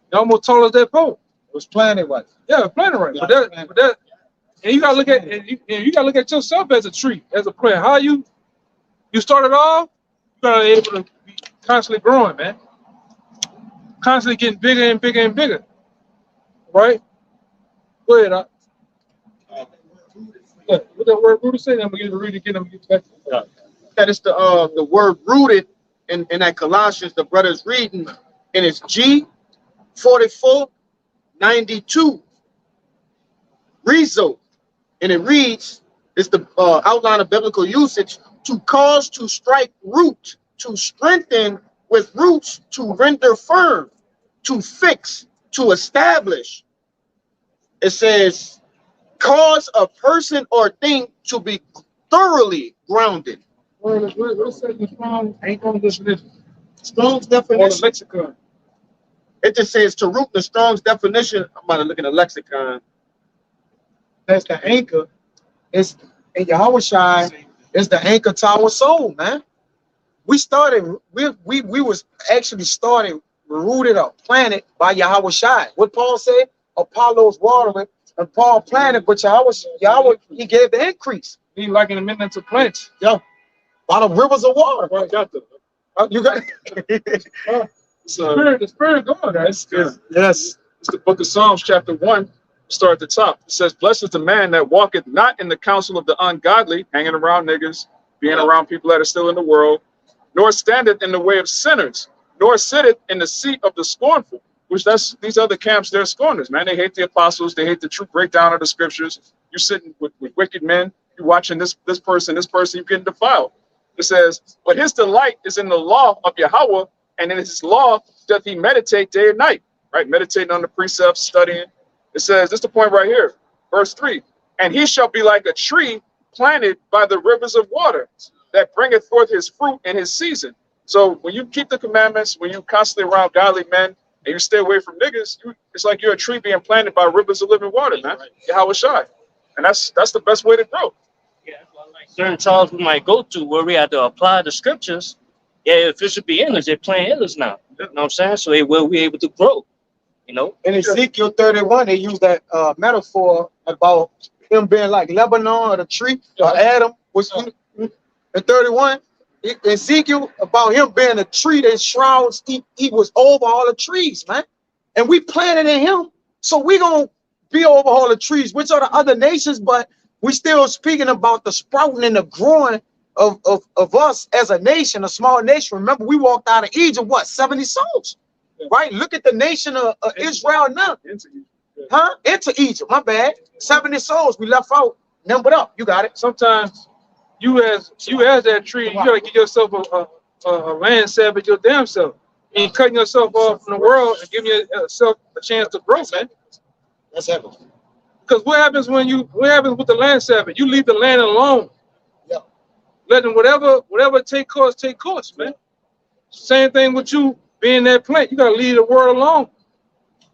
It's almost tall as that pole. It was planted right. Yeah, planted right. Yeah, But that, and you gotta look at you gotta look at yourself as a tree, as a plant. How you started off, you gotta be able to be constantly growing, man. Constantly getting bigger and bigger and bigger. Right? Go ahead. What that word rooted say? I'm gonna get to read it again. I'm gonna get back. That is the word rooted in that Colossians the brother's reading, and it's G4492 rezo, and it reads, it's the outline of biblical usage: to cause to strike root, to strengthen with roots, to render firm, to fix, to establish. It says cause a person or thing to be thoroughly grounded. What say the strong? Ain't gonna definition. Strong's Or the definition. lexicon. It just says to root. The Strong's definition. I'm about to look in the lexicon. That's the anchor. It's in Yahushua. It's the anchor to our soul, man. We was actually started rooted or planted by Yahushua. What Paul said, Apollo's watering and Paul planted, but Yahweh, he gave the increase. He like in the midnight to plants. Yeah, by the rivers of water. Well, I got the You got the spirit going, guys. yes. It's the book of Psalms, chapter 1. Start at the top. It says, blessed is the man that walketh not in the counsel of the ungodly, hanging around niggas, being around people that are still in the world, nor standeth in the way of sinners, nor sitteth in the seat of the scornful. which that's these other camps, they're scorners, man. They hate the apostles, they hate the true breakdown of the scriptures. You're sitting with wicked men, you're watching this person, you're getting defiled. It says, but his delight is in the law of Yahweh, and in his law doth he meditate day and night, right? Meditating on the precepts, studying. It says, this is the point right here, verse 3, and he shall be like a tree planted by the rivers of water that bringeth forth his fruit in his season. So when you keep the commandments, when you constantly around godly men, and you stay away from niggas, it's like you're a tree being planted by rivers of living water, man. Yahweh Shai. And that's the best way to grow. Yeah, that's why, like certain trials we might go to where we have to apply the scriptures. Yeah, if it should be in us, they're playing in us now. You know what I'm saying? So they will be able to grow. You know? In Ezekiel 31, they use that metaphor about him being like Lebanon or the tree, or Adam was in 31. Ezekiel, about him being a tree that shrouds, he was over all the trees, man. And we planted in him, so we gonna be over all the trees, which are the other nations, but we still speaking about the sprouting and the growing of us as a nation, a small nation. Remember, we walked out of Egypt, what, 70 souls, right? Look at the nation of Israel now. Into Egypt, my bad. 70 souls we left out, numbered up. You got it. Sometimes you as that tree, you gotta give yourself a land sabbath your damn self. You ain't cutting yourself off from the world and giving yourself a chance to grow, man. That's happening. Because what happens with the land sabbath? You leave the land alone. Yeah. Letting whatever take course, man. Same thing with you being that plant. You gotta leave the world alone.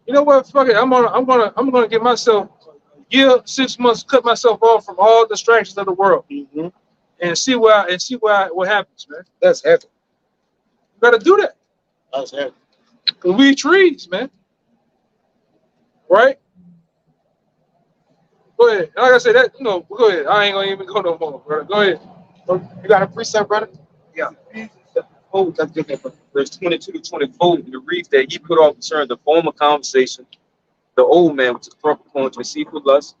You know what? Fuck it. I'm gonna give myself a year, 6 months, cut myself off from all distractions of the world, and see what happens, man. That's heavy. You gotta do that. That's heavy. Cause we trees, man. Right? Go ahead. Like I said, go ahead. I ain't gonna even go no more, brother. Go ahead. You got a precept, brother? Yeah. Verse 22 to 24, it reads that he put off concerning the former conversation, the old man, which is corrupt upon deceitful lust,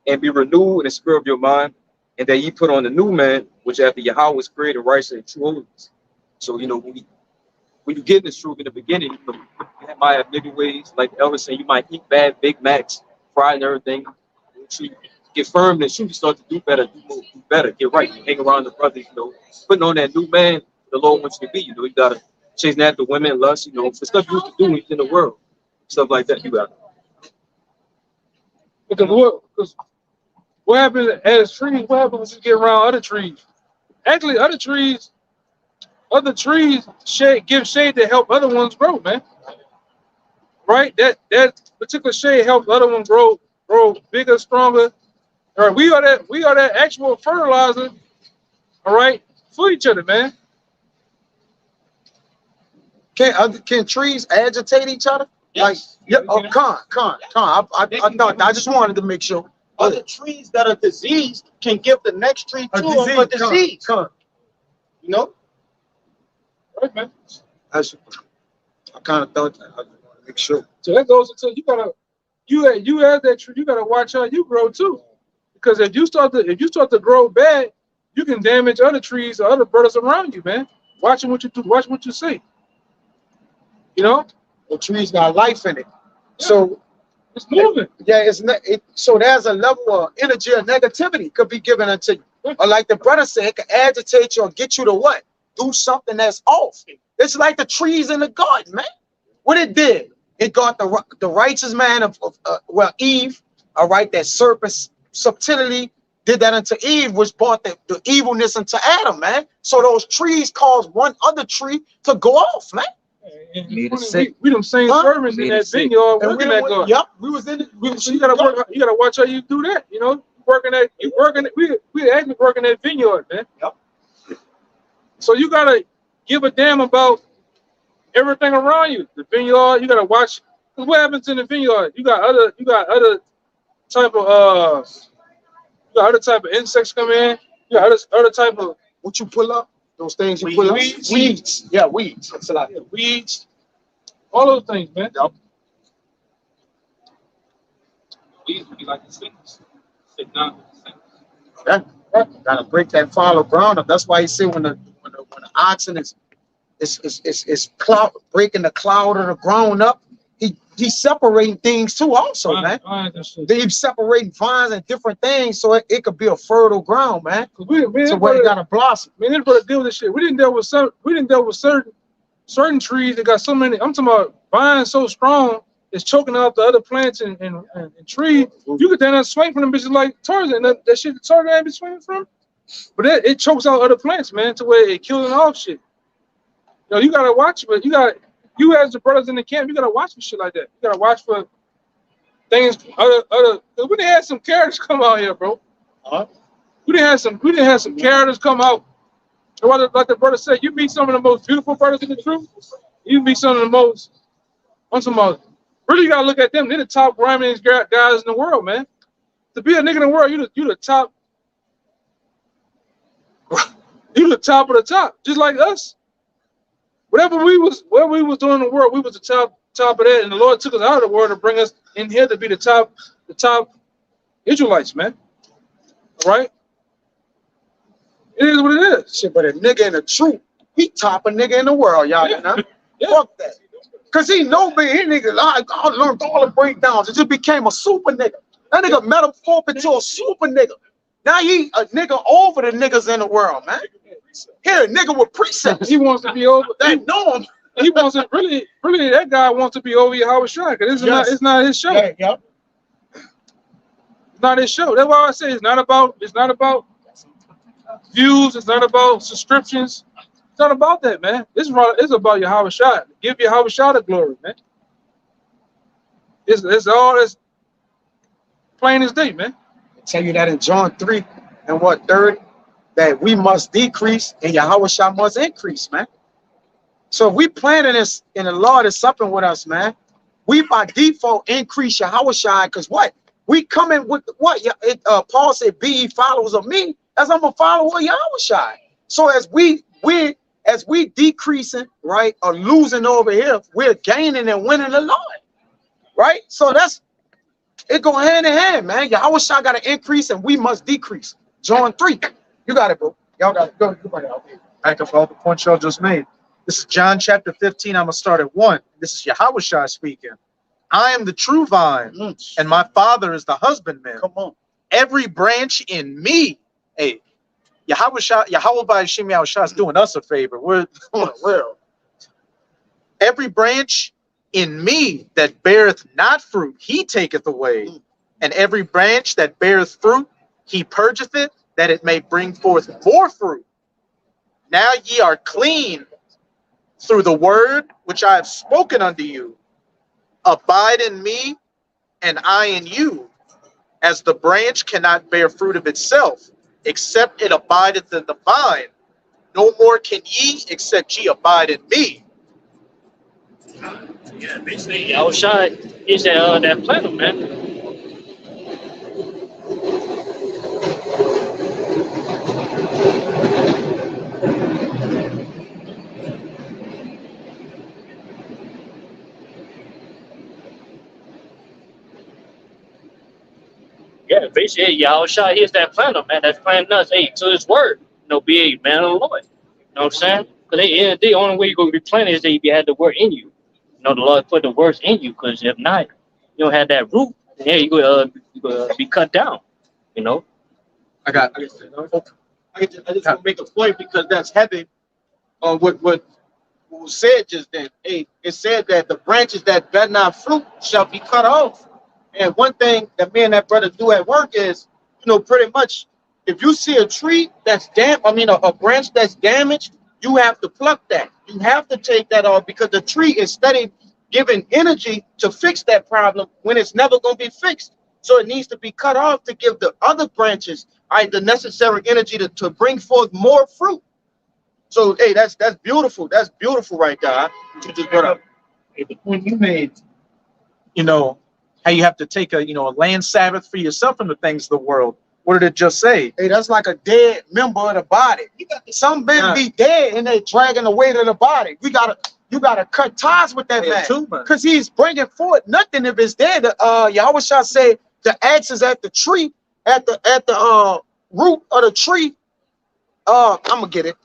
and be renewed in the spirit of your mind, and that ye put on the new man, which after Yahweh was created righteous and true holiness. So, when you get in this truth in the beginning, you might have nigga ways, like the elder said, you might eat bad Big Macs, fried and everything. You get firm in the truth, you start to do better, do better, get right, hang around the brothers, putting on that new man the Lord wants you to be. You gotta chasing after women, lust, the stuff you used to do when you're in the world, stuff like that. You got it. Because what happens as trees? What happens when you get around other trees? Actually, other trees give shade to help other ones grow, man. Right? That particular shade helps other ones grow bigger, stronger. All right, we are that actual fertilizer. All right, for each other, man. Can trees agitate each other? Yes. Like, yeah. Oh, con. I just wanted to make sure. Other trees that are diseased can give the next tree to them a disease. Con. You know? Right, man. I kind of thought that. I just want to make sure. So that goes into you as that tree, you gotta watch how you grow too. Because if you start to grow bad, you can damage other trees or other brothers around you, man. Watching what you do, watch what you say. The tree's got life in it. Yeah. So it's moving. Yeah, so there's a level of energy or negativity could be given unto you. Or like the brother said, it can agitate you or get you to what? Do something that's off. It's like the trees in the garden, man. What it did, it got the righteous man of Eve, all right, that serpent subtlety did that unto Eve, which brought the evilness into Adam, man. So those trees caused one other tree to go off, man. We them same servants in that vineyard working that garden. Yep, we was in it. You gotta watch how you do that. We actually working that vineyard, man. Yep. So you gotta give a damn about everything around you. The vineyard, you gotta watch. What happens in the vineyard? You got other type of insects come in. You got other type of what you pull up. Those things you pull up. Weeds. Yeah, weeds. That's a lot. Yeah, weeds. All those things, man. Yep. Weeds would be like the sickness. Sit down. Yeah. Gotta break that fallow ground up. That's why you see when the oxen is breaking the cloud of the ground up, he he's separating things too also, man. He's separating vines and different things so it could be a fertile ground, man. So where it gotta blossom. Man, this brother deal with this shit. We didn't deal with certain trees that got so many. I'm talking about vines so strong it's choking out the other plants and trees. You could then swing from them bitches like Tarzan. That shit Tarzan ain't been swinging from. But it chokes out other plants, man, to where it killing off shit. You know, you gotta watch, but you as the brothers in the camp, you gotta watch for shit like that. You gotta watch for things other. We didn't have some characters come out here, bro. We didn't have some characters come out. Like the brother said, you meet some of the most beautiful brothers in the truth. You meet some of the most. Really, you gotta look at them. They're the top grimiest guys in the world, man. To be a nigga in the world, you the top. You the top of the top, just like us. Whatever we was doing in the world, we was the top of that, and the Lord took us out of the world to bring us in here to be the top Israelites, man. All right? It is what it is. Shit, but a nigga in the truth, he top a nigga in the world, y'all. Yeah. Yeah. Fuck that. Cause he know me, he nigga. I learned all the breakdowns. It just became a super nigga. That nigga metamorphosed into a super nigga. Now he a nigga over the niggas in the world, man. Here, a nigga with precepts. He wants to be over. They know him. He wants to really. That guy wants to be over Yahweh Shai, because it's not his show. Yeah. It's not his show. That's why I say it's not about views. It's not about subscriptions. It's not about that, man. It's about Yahweh Shai. Give Yahweh Shai the glory, man. It's all as plain as day, man. I tell you that in John 3 and what 30, that we must decrease and Yahweh Shai must increase, man. So if we planning this and the Lord is supping with us, man, we by default increase Yahweh Shai, because what? We coming with what? Paul said, be ye followers of me, as I'm a follower of Yahweh Shai. So as we decreasing, right, or losing over here, we're gaining and winning the Lord, right? So it go hand in hand, man. Yahweh Shai got to increase and we must decrease. John 3. You got it, bro. Y'all got it. Go ahead. Back up all the points y'all just made. This is John chapter 15. I'm going to start at 1. This is Yahweh Shai speaking. I am the true vine, and my Father is the husbandman. Come on. Every branch in me, hey, Yahweh by Hashem Yahweh Shai is doing us a favor. We're well. Every branch in me that beareth not fruit, he taketh away. And every branch that beareth fruit, he purgeth it, that it may bring forth more fruit. Now ye are clean through the word which I have spoken unto you. Abide in me, and I in you, as the branch cannot bear fruit of itself, except it abideth in the vine. No more can ye, except ye abide in me. Yeah, basically, Yahweh Shai is that planner, man. Yeah, basically, Yahweh Shai is that planner, man. That's planting us, to his word. Be a man of the Lord. You know what I'm saying? Because the only way you're going to be planted is that you had the word in you. The Lord put the words in you, because if not, you don't have that root, then you're going to be cut down, I just want to make a point, because that's heavy on what was said just then. Hey, it said that the branches that bear not fruit shall be cut off. And one thing that me and that brother do at work is, pretty much, if you see a tree that's a branch that's damaged, you have to pluck that. You have to take that off, because the tree is steady giving energy to fix that problem when it's never going to be fixed. So it needs to be cut off to give the other branches the necessary energy to bring forth more fruit. So, hey, that's beautiful. That's beautiful right there. You just brought up. The point you made, how you have to take a land Sabbath for yourself from the things of the world. What did it just say? Hey, that's like a dead member of the body. Some men be dead and they dragging the weight of the body. You gotta cut ties with that man, because he's bringing forth nothing if it's dead. Yahweh Shai say the axe is at the tree, at the root of the tree. I'm gonna get it.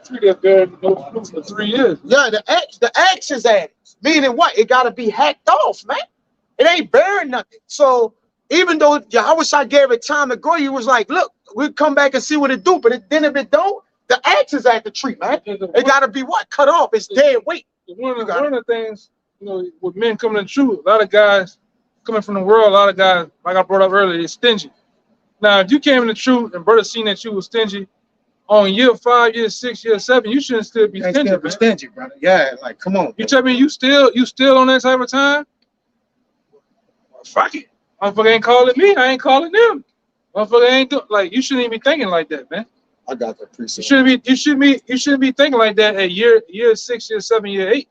tree that bears no fruit for 3 years. Yeah, the axe is at it. Meaning what? It got to be hacked off, man. It ain't bearing nothing. So even though Yahweh gave it time to grow, he was like, look, we'll come back and see what it do. But then if it don't, the axe is at the tree, man. It got to be what? Cut off. It's dead weight. One of the things, you know, with men coming to truth, a lot of guys coming from the world, a lot of guys, like I brought up earlier, is stingy. Now, if you came in the truth and brother seen that you was stingy on year 5, year 6, year 7, you shouldn't still be stingy. Be stingy, brother. Yeah, like come on. You tell me you still on that type of time? Well, fuck it. Motherfucker ain't calling me. I ain't calling them. Motherfucker ain't like you shouldn't even be thinking like that, man. I got that precept. You shouldn't be thinking like that at year 6, year 7, year 8.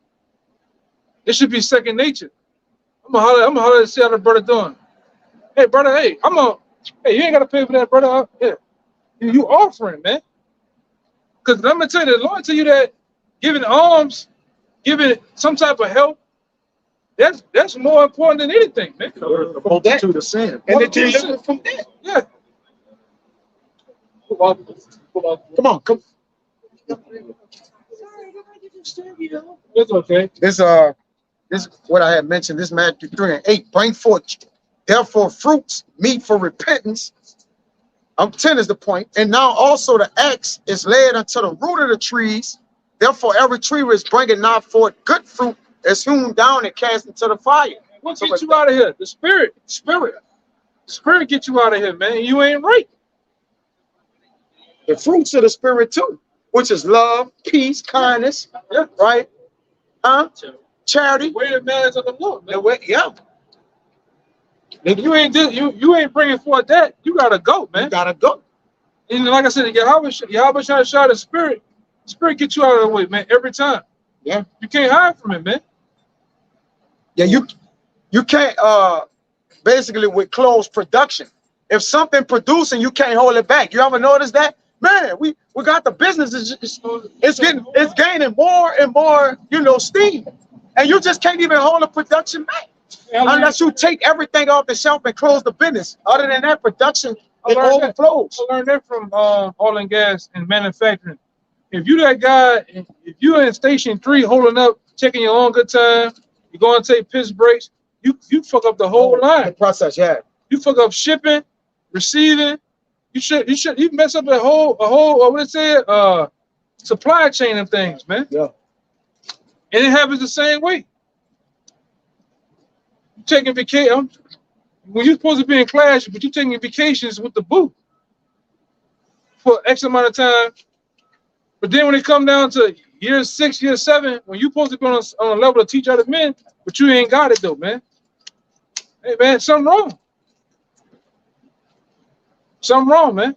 It should be second nature. I'm gonna holler to see how the brother doing. Hey brother, hey, you ain't gotta pay for that, brother. Yeah. You offering, man. Because I'm gonna tell you, the Lord tell you that giving alms, giving some type of help, that's more important than anything, man. The multitude of sin. And it delivered from that. Yeah. Come on. It's okay. This what I had mentioned. This Matthew 3:8. Bring forth therefore fruits, meet for repentance. 10 is the point. And now also the axe is laid unto the root of the trees. Therefore every tree which bringeth not forth good fruit is hewn down and cast into the fire. What gets you out of here? The spirit. The spirit gets you out of here, man. You ain't right. The fruits of the spirit too, which is love, peace, kindness, right? Charity. Wait a minute of the Lord, man. Yeah. If you ain't bringing forth that, you gotta go, man. You gotta go. And like I said, Yahweh trying to shout the spirit get you out of the way, man, every time. Yeah. You can't hide from it, man. Yeah, you can't basically with closed production. If something producing, you can't hold it back. You ever notice that? Man, we got the business it's gaining more and more, steam. And you just can't even hold the production back. Unless you take everything off the shelf and close the business. Other than that, production, it overflows. I learned that from oil and gas and manufacturing. If you that guy, if you're in station 3 holding up, taking your own good time, you're going to take piss breaks, you fuck up the whole line. The process, yeah. You fuck up shipping, receiving. You mess up a whole supply chain of things, man. Yeah. And it happens the same way. Taking vacation when you're supposed to be in class, but you're taking vacations with the boo for X amount of time. But then when it come down to year 6, year 7, when you're supposed to be on a level to teach other men, but you ain't got it though, man. Hey man, something wrong. Something wrong, man.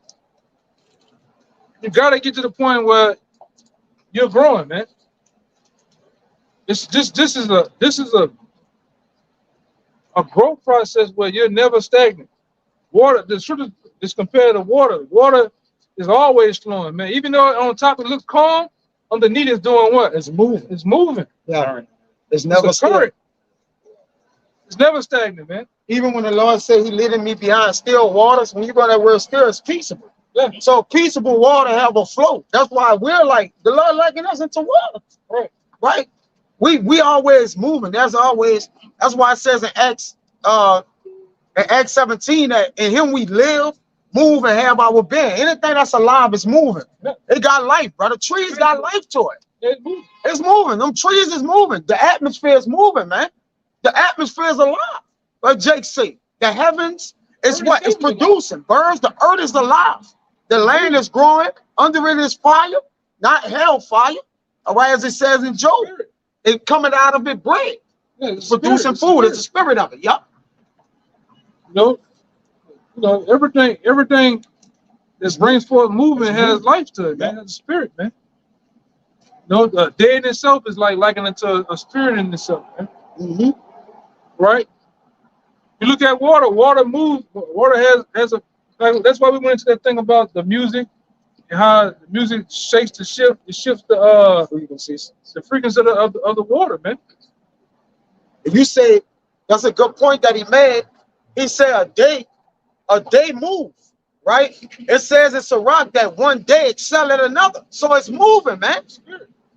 You gotta get to the point where you're growing, man. This is a growth process where you're never stagnant. Water, the truth is compared to water. Water is always flowing, man. Even though on top it looks calm, underneath it's doing what? It's moving. It's moving. Yeah. It's never current. It's never stagnant, man. Even when the Lord said he leading me behind still waters, when you go that word still, it's peaceable. Yeah. So peaceable water have a flow. That's why we're like the Lord liking us into water. Right. We always moving. That's why it says in Acts 17 that in him we live, move, and have our being. Anything that's alive is moving. It got life, brother. Trees got life to it. It's moving. Them trees is moving. The atmosphere is moving, man. The atmosphere is alive. Like Jake said, the heavens is what is producing. Birds, the earth is alive. The land is growing. Under it is fire, not hellfire. All right, as it says in Job. It coming out of it bread. Yeah, producing food. It's the spirit of it. Yup. Everything that brings forth movement has life to it, man. It's a spirit, man. The day in itself is likened into a spirit in itself, man. Mm-hmm. Right? You look at water. Water moves. Water has a. That's why we went into that thing about the music and how the music shakes the ship. It shifts the frequencies. The frequency of the water, man. If you say that's a good point that he made. He said a day moves. right? It says it's a rock that one day excel at another. So it's moving, man.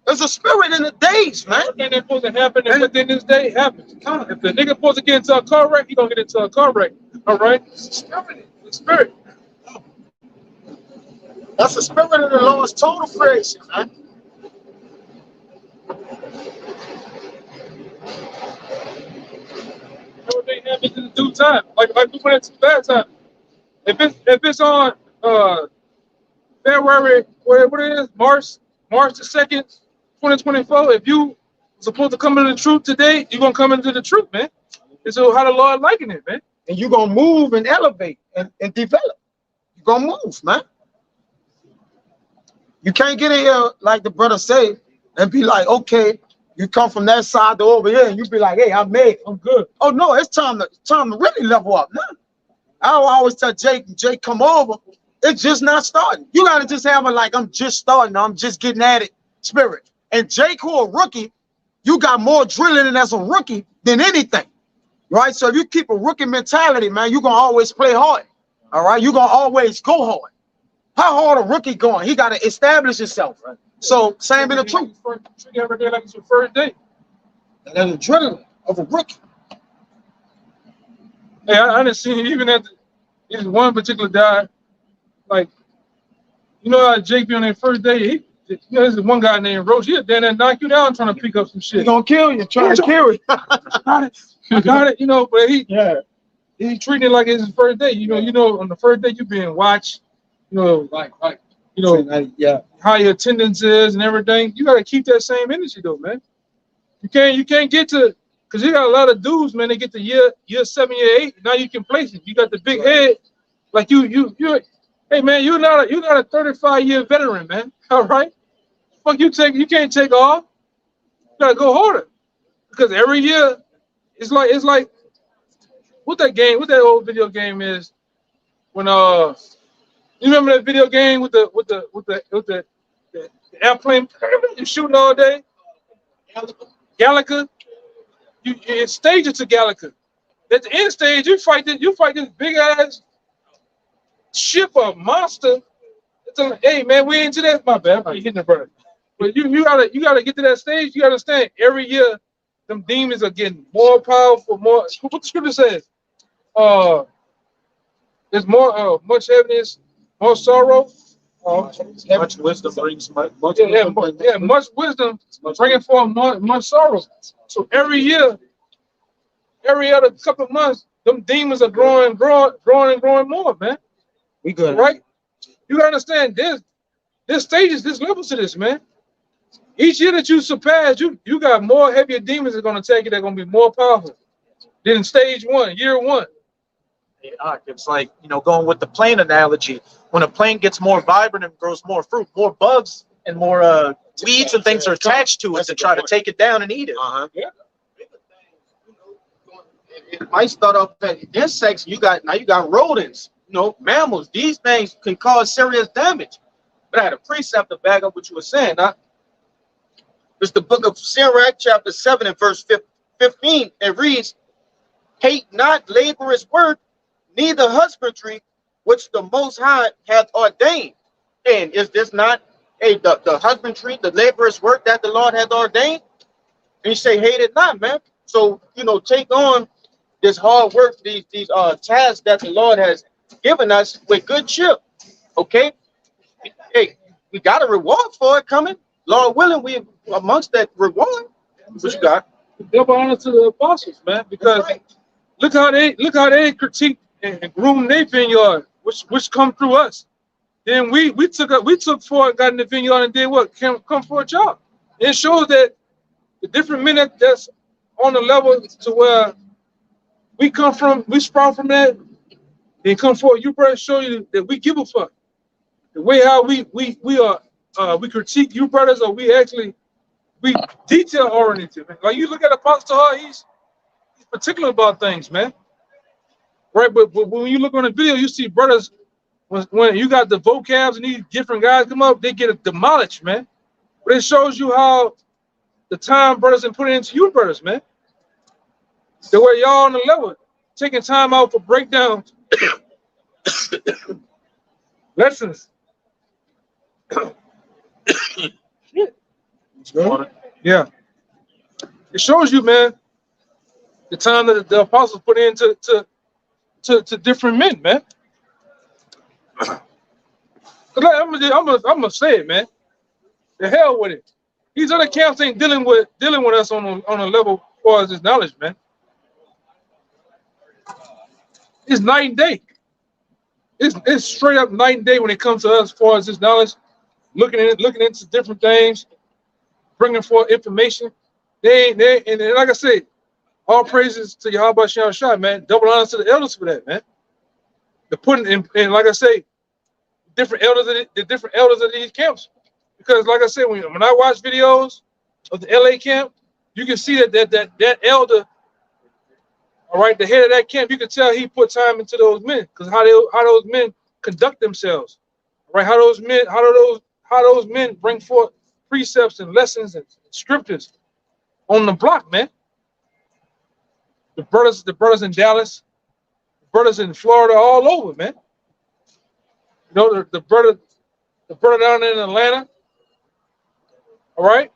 There's a spirit in the days, man. Everything that's supposed to happen and within this day happens. If the nigga supposed to get into a car wreck, he gonna get into a car wreck. All right? It's the spirit. The spirit. That's the spirit of the Lord's total creation, man. Everything happens in due time. Like we went into bad time. If it's on February, what it is, March the 2nd, 2024, if you supposed to come into the truth today, you're gonna come into the truth, man. And so how the Lord liking it, man. And you're gonna move and elevate and develop. You're gonna move, man. You can't get in here, like the brother said, and be like, okay, you come from that side to over here, and you be like, hey, I'm made, I'm good. Oh no, it's time to really level up now. I always tell Jake, come over. It's just not starting. You gotta just have a like, I'm just starting, I'm just getting at it spirit. And Jake, who a rookie, you got more drilling in as a rookie than anything, right? So if you keep a rookie mentality, man, you're gonna always play hard. All right, you're gonna always go hard. How hard a rookie going? He gotta establish himself. Right? So same in the truth. Treat every day like it's your first day. And then the drilling of a rookie. Hey, I didn't see even at this one particular guy, like, you know how Jake be on that first day, there's one guy named Roach, he'll down there knock you down trying to pick up some shit. He gonna kill you, trying to kill you. I got it, you know, but he treating it like it's his first day. You know, on the first day you being watched, you know, like you know, how your attendance is and everything. You gotta keep that same energy though, man. You can't get to, because you got a lot of dudes, man, they get to year 7, year 8, now you can place it. You got the big head, like you're hey man, you're not a 35-year veteran, man. All right? Fuck you can't take off. You gotta go harder. Because every year it's like what that old video game is when you remember that video game with the airplane you're shooting all day? Galaga. You stage it to Galaga. At the end stage, you fight this big ass ship or monster. Hey man, we into that. My bad, I'm hitting the bird. But you gotta get to that stage. You gotta understand every year them demons are getting more powerful, more what the scripture says. There's more much heaviness, more sorrow. Much wisdom brings much much wisdom bringing forth much sorrow. So every year, every other couple of months, them demons are growing more, man. We good, right? You gotta understand there's stages, there's levels to this, man. Each year that you surpass, you got more heavier demons that are gonna take you. They're gonna be more powerful than stage 1, year 1. It's like, you know, going with the plane analogy. When a plane gets more vibrant and grows more fruit, more bugs and more weeds and things are attached to it to try to take it down and eat it. Yeah. It might start off at insects. You got rodents, you know, mammals. These things can cause serious damage. But I had a precept to back up what you were saying. It's the book of Sirach, chapter 7 and verse 15. It reads, "Hate not laborer's work, neither husbandry, which the Most High hath ordained." And is this not the husbandry, the laborer's work that the Lord hath ordained? And you say, hate it not, man. So, you know, take on this hard work, these tasks that the Lord has given us with good cheer. Okay? Hey, we got a reward for it coming. Lord willing, we amongst that reward. What you got? Double honor to the apostles, man, because look how they critique and groom their vineyard, which come through us. Then we took for it, got in the vineyard and did what? Come for a job. It shows that the different men that's on the level to where we come from, we sprout from that, they come forward. You brothers show you that we give a fuck. The way how we critique you brothers, or we detail oriented. Like you look at Apostle Hall, he's particular about things, man. Right, but when you look on the video, you see brothers when you got the vocabs and these different guys come up, they get demolished, man. But it shows you how the time brothers and put it into you brothers, man. The way y'all on the level, taking time out for breakdowns Lessons. Yeah. It shows you, man, the time that the apostles put into to different men, man. I'm gonna say it, man. The hell with it. These other camps ain't dealing with us on a level as far as this knowledge, man. It's night and day. It's straight up night and day when it comes to us as far as this knowledge, looking into different things, bringing forth information. And like I said, all praises to Yahweh Shem Shah, man. Double honors to the elders for that, man. The putting in, like I say, the different elders of these camps. Because like I said, when I watch videos of the LA camp, you can see that elder, all right, the head of that camp, you can tell he put time into those men, because how those men conduct themselves, right? How those men bring forth precepts and lessons and scriptures on the block, man. The brothers in Dallas, the brothers in Florida, all over, man. You know, the brother down in Atlanta. All right,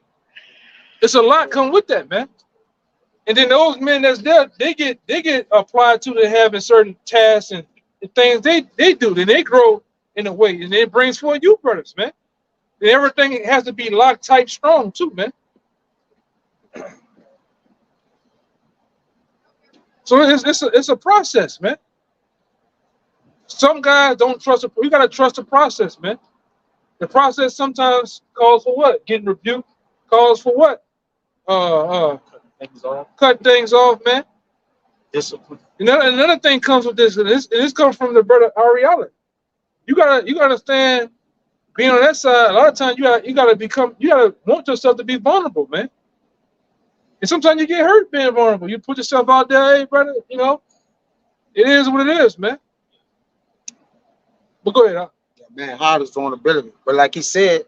it's a lot come with that, man. And then those men that's there, they get applied to having certain tasks and things they do. Then they grow in a way, and it brings forth you brothers, man. And everything has to be locked tight, strong too, man. So it's a process, man. Some guys don't trust it. We gotta trust the process, man. The process sometimes calls for what? Getting rebuked. Calls for what? Cut things off, man. Discipline. Another thing comes with this, and this comes from the brother Ariella. You gotta understand, being on that side. A lot of times you gotta want yourself to be vulnerable, man. And sometimes you get hurt being vulnerable. You put yourself out there, hey brother. You know, it is what it is, man. But go ahead. Man, hard is vulnerability. But like he said,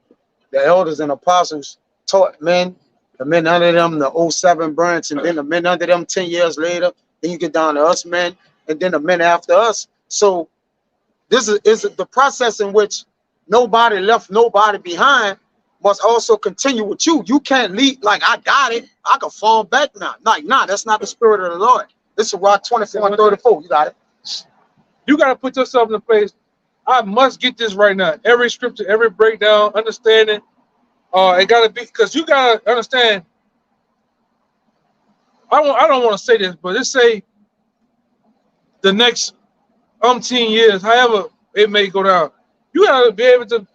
the elders and apostles taught men, the men under them, the 07 branch, and then the men under them 10 years later. Then you get down to us men, and then the men after us. So this is the process in which nobody left nobody behind must also continue with you. You can't lead like, I got it, I can fall back now. Like, nah, that's not the spirit of the Lord. This is Rock 24 and 34. You got it. You got to put yourself in a place. I must get this right now. Every scripture, every breakdown, understanding. It got to be, because you got to understand. I don't want to say this, but let's say the next umpteen years, however it may go down, you got to be able to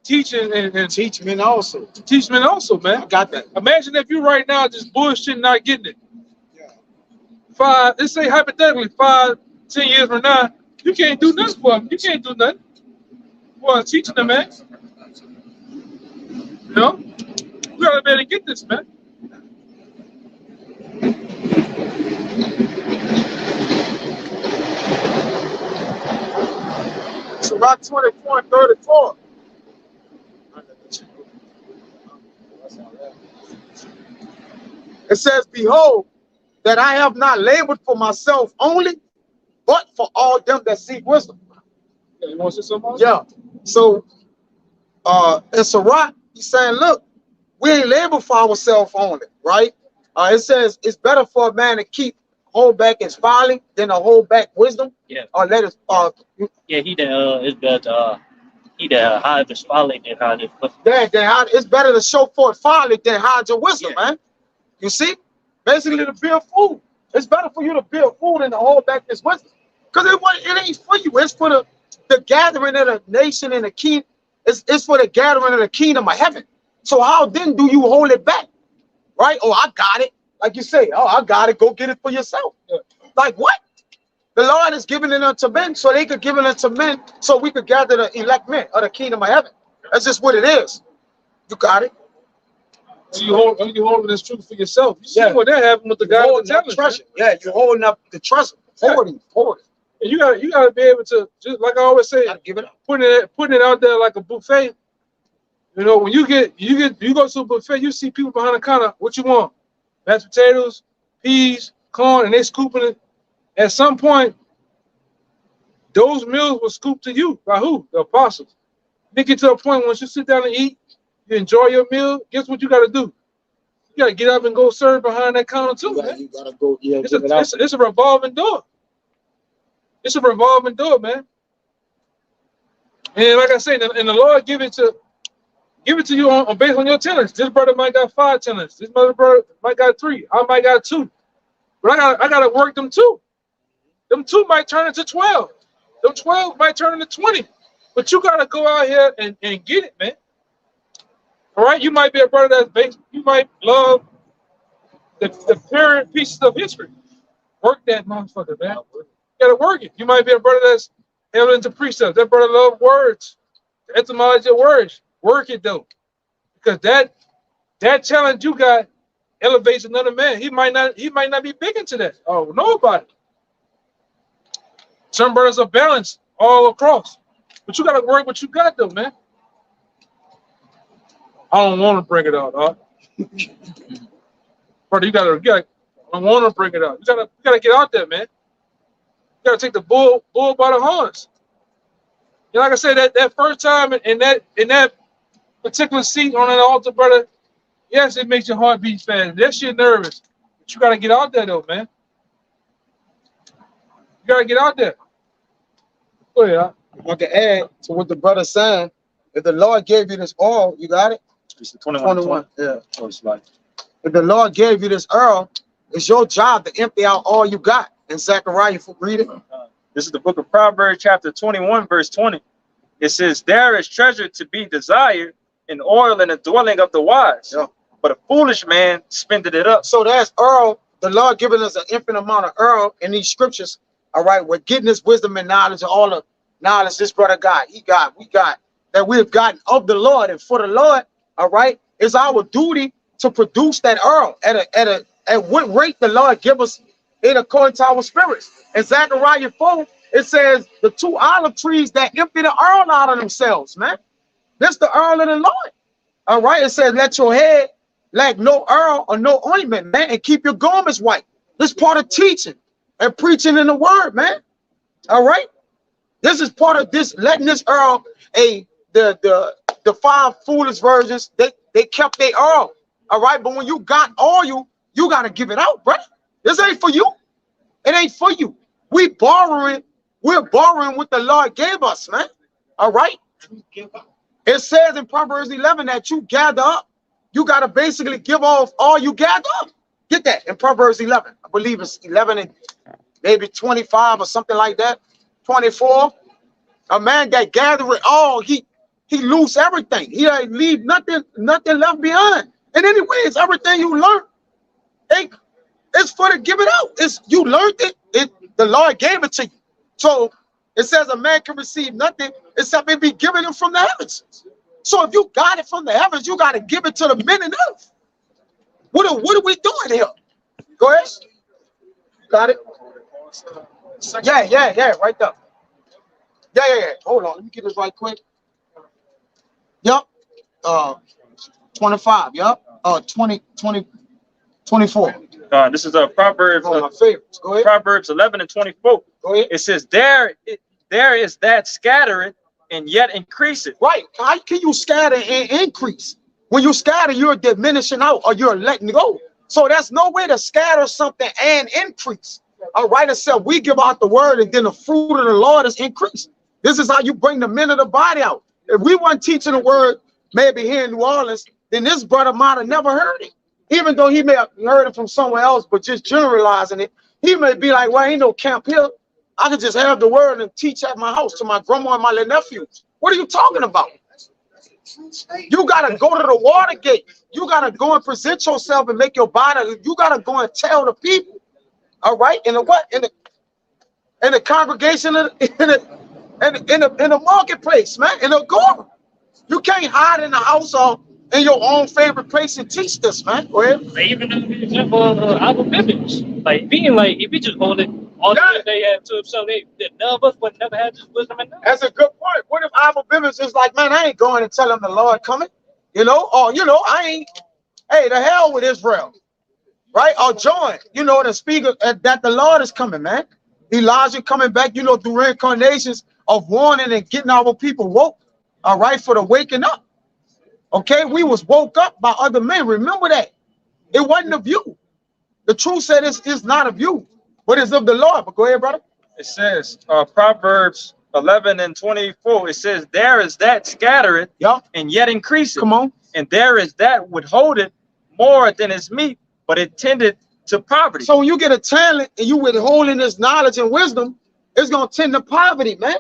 teach and teach men also. Teach men also, man. I got that. Imagine if you right now just bullshit, not getting it. Yeah. Let's say hypothetically, 5, 10 years from now, you can't do nothing for them. You can't do nothing. Well, teaching them, man. You know? We gotta be able to get this, man. So Rock 24 and 34. It says, behold, that I have not labored for myself only, but for all them that seek wisdom. Yeah, you want to say something else? Yeah. So in Sirach, he's saying, look, we ain't labor for ourselves only, right? It says it's better for a man to hold back his folly than to hold back wisdom. Yeah. Or let us yeah, he that is better he that hide his folly than hide his wisdom. It's better to show forth folly than hide your wisdom, man. You see? Basically to build food. It's better for you to build food than to hold back this wisdom. Because it ain't for you. It's for the gathering of the nation and the king. It's for the gathering of the kingdom of heaven. So how then do you hold it back? Right? Oh, I got it. Like you say, oh, I got it. Go get it for yourself. Yeah. Like what? The Lord is giving it unto men so they could give it unto men so we could gather the elect men of the kingdom of heaven. That's just what it is. You got it. So you holding this truth for yourself. You see what that happened with the guy with the treasure. Yeah, you're holding up the treasure. Hold it. And you gotta be able to, just like I always say, give it up. Putting it out there like a buffet. You know, when you go to a buffet, you see people behind the counter. What you want? Mashed potatoes, peas, corn, and they scooping it. At some point, those meals were scooped to you by who? The apostles. They get to a point once you sit down and eat, you enjoy your meal, guess what you got to do? You got to get up and go serve behind that counter too, man. You gotta go, yeah, It's a revolving door. It's a revolving door, man. And like I said, and the Lord give it to you on based on your talents. This brother might got 5 talents. This other brother might got 3. I might got 2. But I gotta work them 2. Them 2 might turn into 12. Them 12 might turn into 20. But you gotta go out here and get it, man. All right, you might be a brother that's based. You might love the pure pieces of history. Work that motherfucker, man. You gotta work it. You might be a brother that's held into precepts. That brother love words, the etymology of words. Work it though, because that challenge you got elevates another man. He might not be big into that. Oh, nobody. Some brothers are balanced all across, but you gotta work what you got though, man. I don't want to bring it out, dog. Brother, you gotta. I don't want to bring it out. You gotta get out there, man. You gotta take the bull by the horns. And like I said, that first time in that particular seat on that altar, brother, yes, it makes your heart beat fast. That shit nervous. But you gotta get out there though, man. You gotta get out there. Go ahead. If I can add to what the brother saying, if the Lord gave you this oil, you got it? It's the 21. Yeah. Oh, it's like, If the Lord gave you this oil, it's your job to empty out all you got. In Zechariah, read it. this is the book of Proverbs, chapter 21, verse 20. It says, there is treasure to be desired in oil in the dwelling of the wise. Yeah. But a foolish man spendeth it up. So that's oil. The Lord giving us an infinite amount of oil in these scriptures. All right, we're getting this wisdom and knowledge and all the knowledge this brother got. We got that we've gotten of the Lord and for the Lord. All right, it's our duty to produce that oil at what rate the Lord give us it according to our spirits. In Zechariah 4, it says the 2 olive trees that empty the oil out of themselves, man. This the oil of the Lord. All right, it says let your head lack no oil or no ointment, man, and keep your garments white. This part of teaching and preaching in the word, man. All right, this is part of this letting this oil. The 5 foolish virgins, they kept their oil. All right, but when you got oil, you got to give it out, bro. This ain't for you. It ain't for you. We're borrowing what the Lord gave us, man. All right. It says in Proverbs 11 that you gather up. You got to basically give off all you gather up. Get that in Proverbs 11. I believe it's 11 and maybe 25 or something like that. 24. A man that gather it all, he lose everything. He ain't leave nothing left behind. And anyway, it's everything you learn. It's for to give it out. It's you learned it. The Lord gave it to you. So it says a man can receive nothing except it be given him from the heavens. So if you got it from the heavens, you got to give it to the men and earth. What are we doing here? Go ahead. Got it? Yeah, right there. Yeah. Hold on. Let me get this right quick. Yep. 25. Yep. 24. This is Proverbs. My favorites. Go ahead. Proverbs 11 and 24. Go ahead. It says, there is that scattereth and yet increaseth. Right. How can you scatter and increase? When you scatter, you're diminishing out or you're letting go. So there's no way to scatter something and increase. All right, except we give out the word and then the fruit of the Lord is increased. This is how you bring the men of the body out. If we weren't teaching the word maybe here in New Orleans, then this brother might have never heard it. Even though he may have heard it from somewhere else, but just generalizing it, he may be like, well, ain't no camp here. I could just have the word and teach at my house to my grandma and my little nephews. What are you talking about? You got to go to the water gate. You got to go and present yourself and make your body. You got to go and tell the people. All right. In the what? In the congregation, in the marketplace, man. In the agora. You can't hide in the house or in your own favorite place and teach this, man. Go ahead. Even the example of our biblics, like being like, if you just hold it all the they had to himself, none of us would never have this wisdom and knowledge. That's a good point. What if our biblics is like, man, I ain't going to tell them the Lord coming, or I ain't. Hey, the hell with Israel, right? Or join, the speaker that the Lord is coming, man. Elijah coming back, you know, through reincarnations of warning and getting our people woke, all right, for the waking up. Okay, we was woke up by other men. Remember that. It wasn't of you. The truth said it's not of you, but it's of the Lord. But go ahead, brother. It says, Proverbs 11:24, it says, there is that scattereth and yet increaseth. Come on. And there is that withholdeth more than is meet, but it tended to poverty. So when you get a talent and you withholding this knowledge and wisdom, it's going to tend to poverty, man.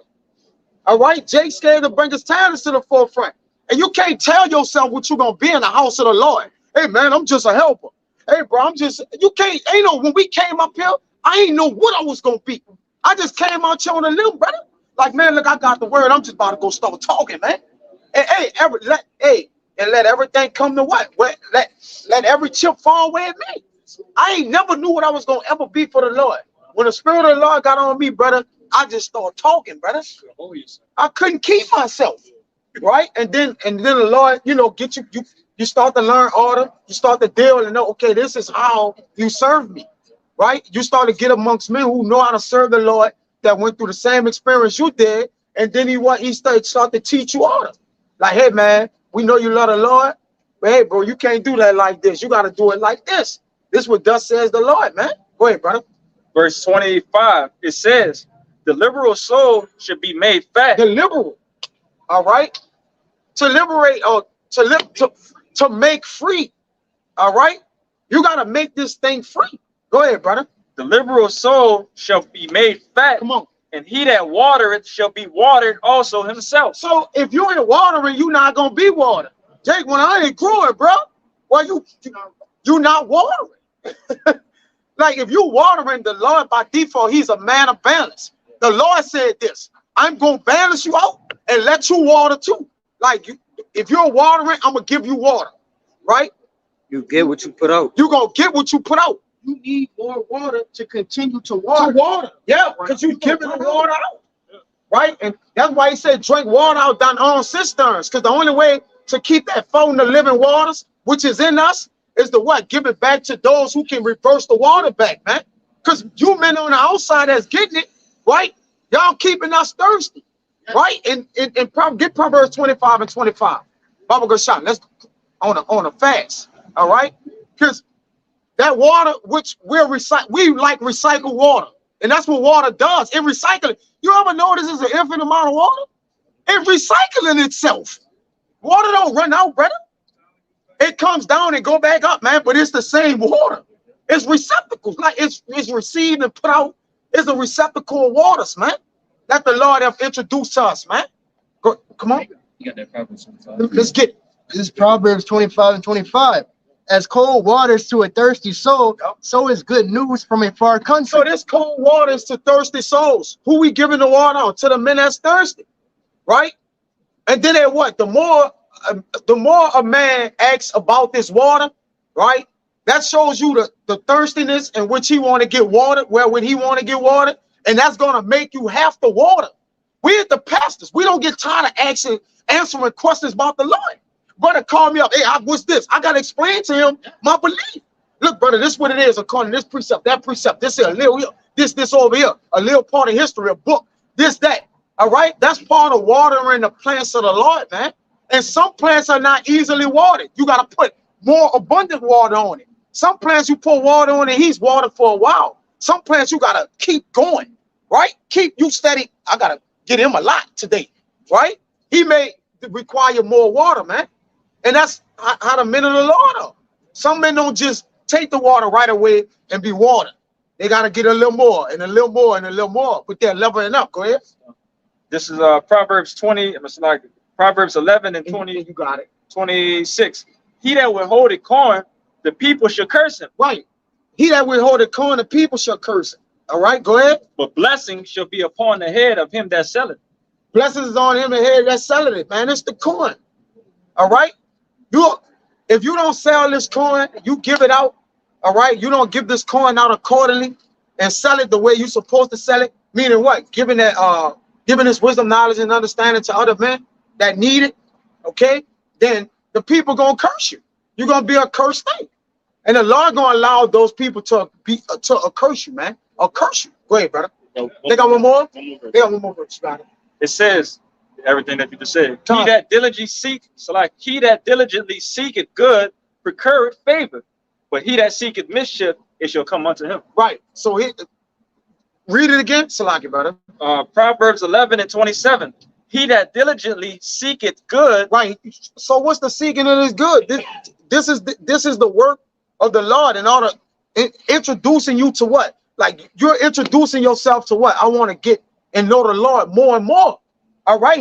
All right? Jake's scared to bring his talents to the forefront. And you can't tell yourself what you're going to be in the house of the Lord. Hey, man, I'm just a helper. Hey, bro, you can't, ain't no, when we came up here, I ain't know what I was going to be. I just came out here on a limb, brother. Like, man, look, I got the word. I'm just about to go start talking, man. And, let everything come to what? Let every chip fall where it may. I ain't never knew what I was going to ever be for the Lord. When the Spirit of the Lord got on me, brother, I just started talking, brother. I couldn't keep myself, right? And then the Lord, you know, get you start to learn order. You start to deal and know, okay, this is how you serve me, right? You start to get amongst men who know how to serve the Lord, that went through the same experience you did, and then he start to teach you order. Like, hey, man, we know you love the Lord, but hey, bro, you can't do that like this. You got to do it like this. This is what thus says the Lord, man. Go ahead, brother. Verse 25, it says, the liberal soul should be made fat. The liberal, all right? To liberate or to make free, all right? You got to make this thing free. Go ahead, brother. The liberal soul shall be made fat. Come on. And he that watereth shall be watered also himself. So if you ain't watering, you're not going to be watered. Jake, when I ain't growing, bro, well, you not watering. Like, if you watering the Lord by default, he's a man of balance. The Lord said this, I'm going to balance you out and let you water too. Like, if you're watering, I'm going to give you water, right? You get what you put out. You're going to get what you put out. You need more water to continue to water. Yeah, because you're giving the water out, right? And that's why he said drink water out down on cisterns, because the only way to keep that fountain of living waters, which is in us, is to what? Give it back to those who can reverse the water back, man. Because you men on the outside that's getting it, right? Y'all keeping us thirsty, right? And get Proverbs 25 and 25. Baba Gashon, let's on a fast, all right? Because that water, which we like recycled water. And that's what water does. It recycles. You ever notice there's an infinite amount of water? It recycling itself. Water don't run out, brother. It comes down and go back up, man, but it's the same water. It's receptacles, like it's received and put out. It's a receptacle of waters, man, that the Lord have introduced to us, man. Come on. You got that Proverbs 25. Let's get it. This is Proverbs 25 and 25. As cold waters to a thirsty soul, so is good news from a far country. So this cold water is to thirsty souls. Who we giving the water on? To the men that's thirsty, right? And then at what? The more a man asks about this water, right? That shows you the thirstiness in which he want to get watered, where would he want to get watered, and that's gonna make you have to water. We at the pastors, we don't get tired of answering questions about the Lord. Brother, call me up. Hey, what's this? I gotta explain to him my belief. Look, brother, this is what it is according to this precept, that precept. This is a little, this over here, a little part of history, a book, this, that. All right, that's part of watering the plants of the Lord, man. And some plants are not easily watered. You gotta put more abundant water on it. Some plants you pour water on and he's watered for a while. Some plants you gotta keep going, right? Keep you steady. I gotta get him a lot today, right? He may require more water, man. And that's how the men of the Lord are. Some men don't just take the water right away and be watered. They got to get a little more and a little more and a little more. But they're leveling up. Go ahead. This is Proverbs 20. It's like Proverbs 11 and 20. You got it. 26. He that withholdeth corn, the people shall curse him. Right. He that withholdeth corn, the people shall curse him. All right. Go ahead. But blessing shall be upon the head of him that selleth. Blessings is on him the head that's selling it, man. It's the corn. All right. If you don't sell this coin, you give it out, all right? You don't give this coin out accordingly and sell it the way you're supposed to sell it, meaning what? Giving this wisdom, knowledge, and understanding to other men that need it, okay? Then the people gonna curse you. You're gonna be a cursed thing. And the Lord gonna allow those people to curse you, man. Or curse you. Go ahead, brother. No, They got one more? One more verse. They got one more verse, right? It says everything that you just said. Come He on. that diligently seek, so like he that diligently seeketh good, procureth favor. But he that seeketh mischief, it shall come unto him. Right. So read it again, Salaki, brother. Proverbs 11:27. He that diligently seeketh good. Right. So what's the seeking of this good? This is the work of the Lord in order introducing you to what? Like you're introducing yourself to what? I want to get and know the Lord more and more. All right.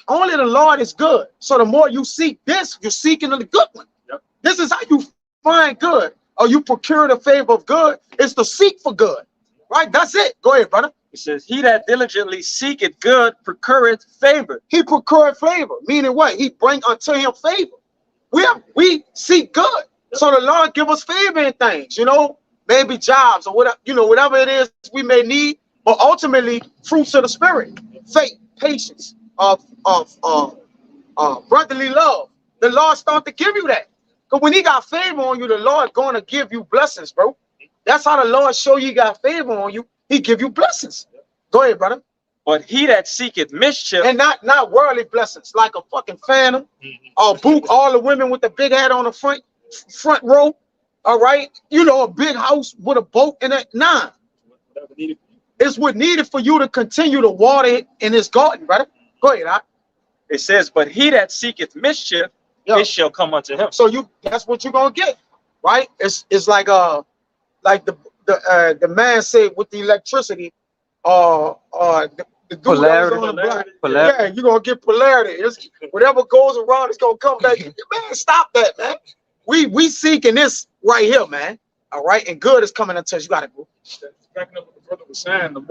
Only the Lord is good. So the more you seek this, you're seeking the good one. Yep. This is how you find good, or you procure the favor of good. It's to seek for good. Right. That's it. Go ahead, brother. It says, he that diligently seeketh good, procureth favor. He procured favor, meaning what? He bring unto him favor. We seek good. So the Lord give us favor in things, maybe jobs or whatever, whatever it is we may need, but ultimately fruits of the spirit, faith, patience, brotherly love. The Lord start to give you that. Because when he got favor on you, the Lord going to give you blessings, bro. That's how the Lord show you got favor on you. He give you blessings. Go ahead, brother. But he that seeketh mischief, and not worldly blessings, like a fucking phantom, or boot all the women with the big hat on the front row. All right, a big house with a boat in it. Nah, it's what needed for you to continue to water it in his garden, brother. Go ahead, huh? It says, but he that seeketh mischief, it shall come unto him. So that's what you're gonna get, right? It's like the man said with the electricity, the dude that was on the block. Yeah, you're gonna get polarity. Whatever goes around, it's gonna come back. Man, stop that, man. We seeking this right here, man. All right, and good is coming unto us. You gotta go. Backing up what the brother was saying, the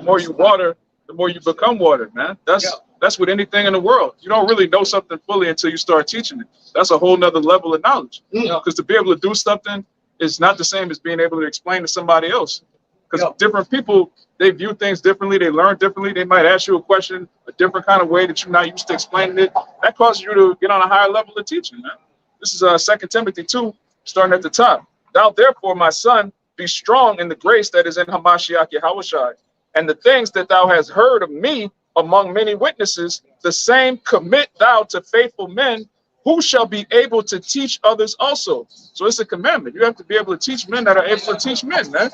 more you water, the more you become water, man. That's with anything in the world. You don't really know something fully until you start teaching it. That's a whole nother level of knowledge. Because to be able to do something is not the same as being able to explain to somebody else. Because different people, they view things differently, they learn differently. They might ask you a question a different kind of way that you're not used to explaining it. That causes you to get on a higher level of teaching, man. This is 2 Timothy 2, starting at the top. Thou therefore, my son, be strong in the grace that is in Hamashiach Yahushai, and the things that thou hast heard of me among many witnesses, the same commit thou to faithful men who shall be able to teach others also. So it's a commandment. You have to be able to teach men that are able to teach men, man.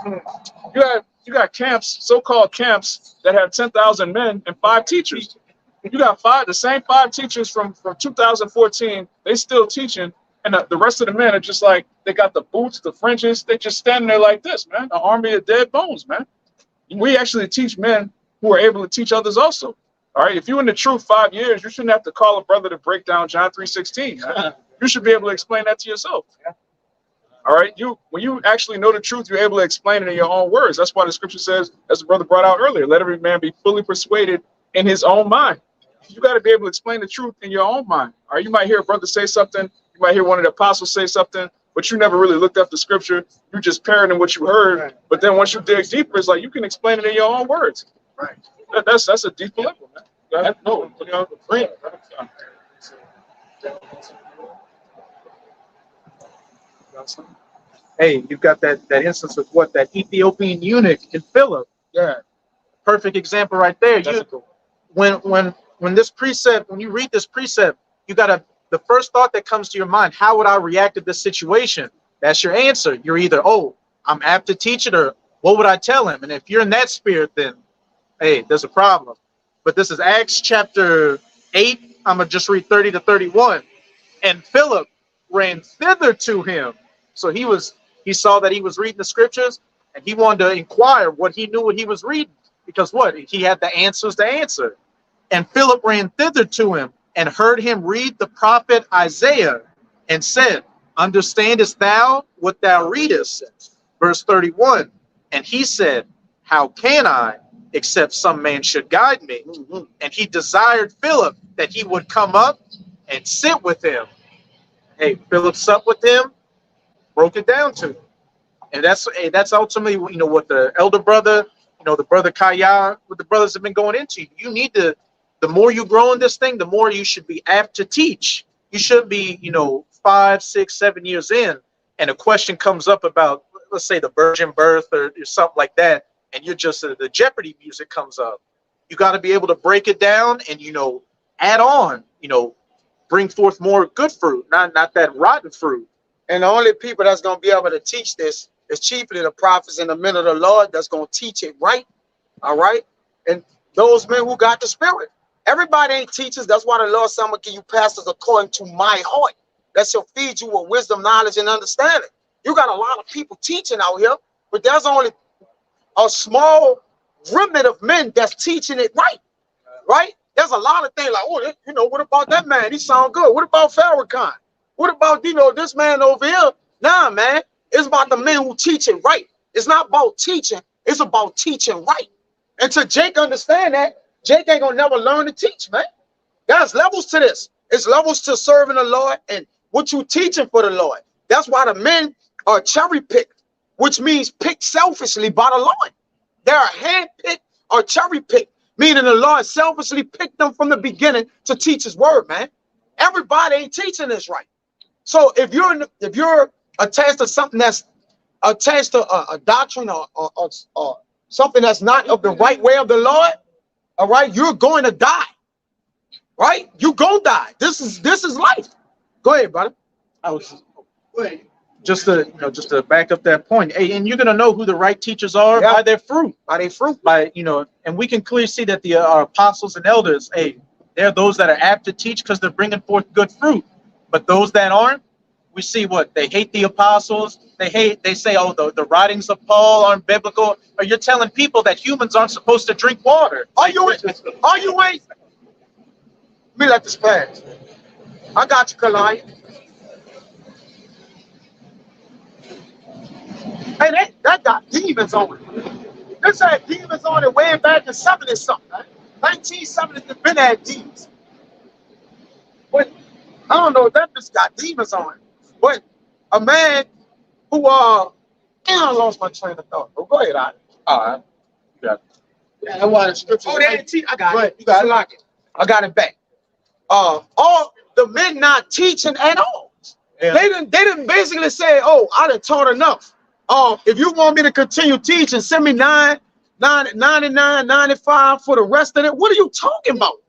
You got camps, so-called camps, that have 10,000 men and 5 teachers. You got the same 5 teachers from 2014, they still teaching, and the rest of the men are just like, they got the boots, the fringes, they just standing there like this, man. An army of dead bones, man. We actually teach men who are able to teach others also. All right, if you're in the truth 5 years, you shouldn't have to call a brother to break down John 3:16. You should be able to explain that to yourself. All right, when you actually know the truth, you're able to explain it in your own words. That's why the scripture says, as the brother brought out earlier, let every man be fully persuaded in his own mind. You got to be able to explain the truth in your own mind. All right, you might hear a brother say something, you might hear one of the apostles say something, but you never really looked up the scripture. You just parroting what you heard. But then once you dig deeper, it's like you can explain it in your own words. Right. That's a deeper level, man. No, Hey, you've got that instance of that Ethiopian eunuch in Philip. Yeah, perfect example right there. When this precept, when you read this precept, you gotta, the first thought that comes to your mind, how would I react to this situation? That's your answer. You're either, oh, I'm apt to teach it, or what would I tell him? And if you're in that spirit, then hey, there's a problem. But this is Acts chapter 8. I'm gonna just read 30 to 31. And Philip ran thither to him. So he saw that he was reading the scriptures, and he wanted to inquire what he knew what he was reading, because he had the answers to answer. And Philip ran thither to him and heard him read the prophet Isaiah, and said, understandest thou what thou readest? Verse 31. And he said, how can I, except some man should guide me? And he desired Philip that he would come up and sit with him. Hey, Philip supped with him, broke it down to him. And that's ultimately, what the elder brother, the brother Kaya, what the brothers have been going into. You need to, the more you grow in this thing, the more you should be apt to teach. You should be, 5, 6, 7 years in, and a question comes up about, let's say, the virgin birth or something like that, and you're just the Jeopardy music comes up. You got to be able to break it down and, you know, add on, you know, bring forth more good fruit, not that rotten fruit. And the only people that's going to be able to teach this is chiefly the prophets and the men of the Lord that's going to teach it right. All right. And those men who got the spirit. Everybody ain't teachers. That's why the Lord said, I'm going to give you pastors according to my heart. That shall feed you with wisdom, knowledge, and understanding. You got a lot of people teaching out here, but there's only a small remnant of men that's teaching it right. Right? There's a lot of things like, oh, you know, what about that man? He sound good. What about Farrakhan? What about, you know, this man over here? Nah, man. It's about the men who teach it right. It's not about teaching. It's about teaching right. Until Jake understand that, Jake ain't gonna never learn to teach, man. There's levels to this. It's levels to serving the Lord and what you teaching for the Lord. That's why the men are cherry picked, which means picked selfishly by the Lord. They are hand picked or cherry picked, meaning the Lord selfishly picked them from the beginning to teach His word, man. Everybody ain't teaching this right. So if you're attached to something that's attached to a doctrine or something that's not of the right way of the Lord, all right, you're going to die. Right? You gonna die. This is life. Go ahead, brother. I was just to back up that point. Hey, and you're gonna know who the right teachers are by their fruit. By their fruit. By, you know, and we can clearly see that the apostles and elders, hey, they're those that are apt to teach because they're bringing forth good fruit. But those that aren't, we see what they hate the apostles. They say, oh, the writings of Paul aren't biblical. Or you're telling people that humans aren't supposed to drink water. Are you ain't? Let me let this pass. I got you, Kalaya. Hey, that got demons on it. This had demons on it way back in 70 something, man. 1970, it's been had demons. But I don't know if that just got demons on it. But a man who I lost my train of thought. Oh, go ahead, All right. You got it. Yeah, that's why the scripture. Oh, they didn't teach. I got it. You got it. Lock it. I got it back. All the men not teaching at all. Yeah. They didn't basically say, oh, I done taught enough. If you want me to continue teaching, send me 99, 95 for the rest of it. What are you talking about?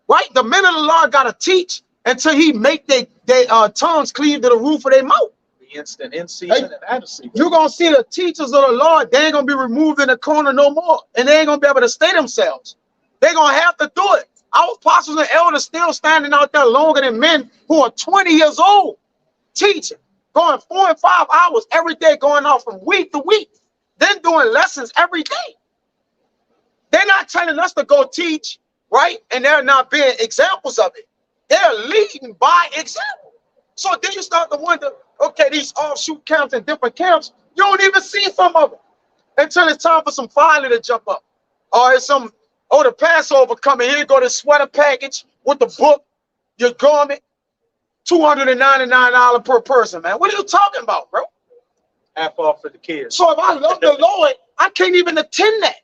Right? The men of the Lord gotta teach until He make their tongues cleave to the roof of their mouth. The instant in season and out of season. You're gonna see the teachers of the Lord, they ain't gonna be removed in the corner no more, and they ain't gonna be able to stay themselves. They're gonna have to do it. Our apostles and elders still standing out there longer than men who are 20 years old, teaching, going 4 and 5 hours every day, going off from week to week, then doing lessons every day. They're not telling us to go teach, right? And they're not being examples of it. They're leading by example. So then you start to wonder, okay, these offshoot camps and different camps, you don't even see some of them until it's time for some filing to jump up. Or it's some, oh, the Passover coming, here go the sweater package with the book, your garment, $299 per person, man. What are you talking about, bro? Half off for the kids. So if I love the Lord, I can't even attend that.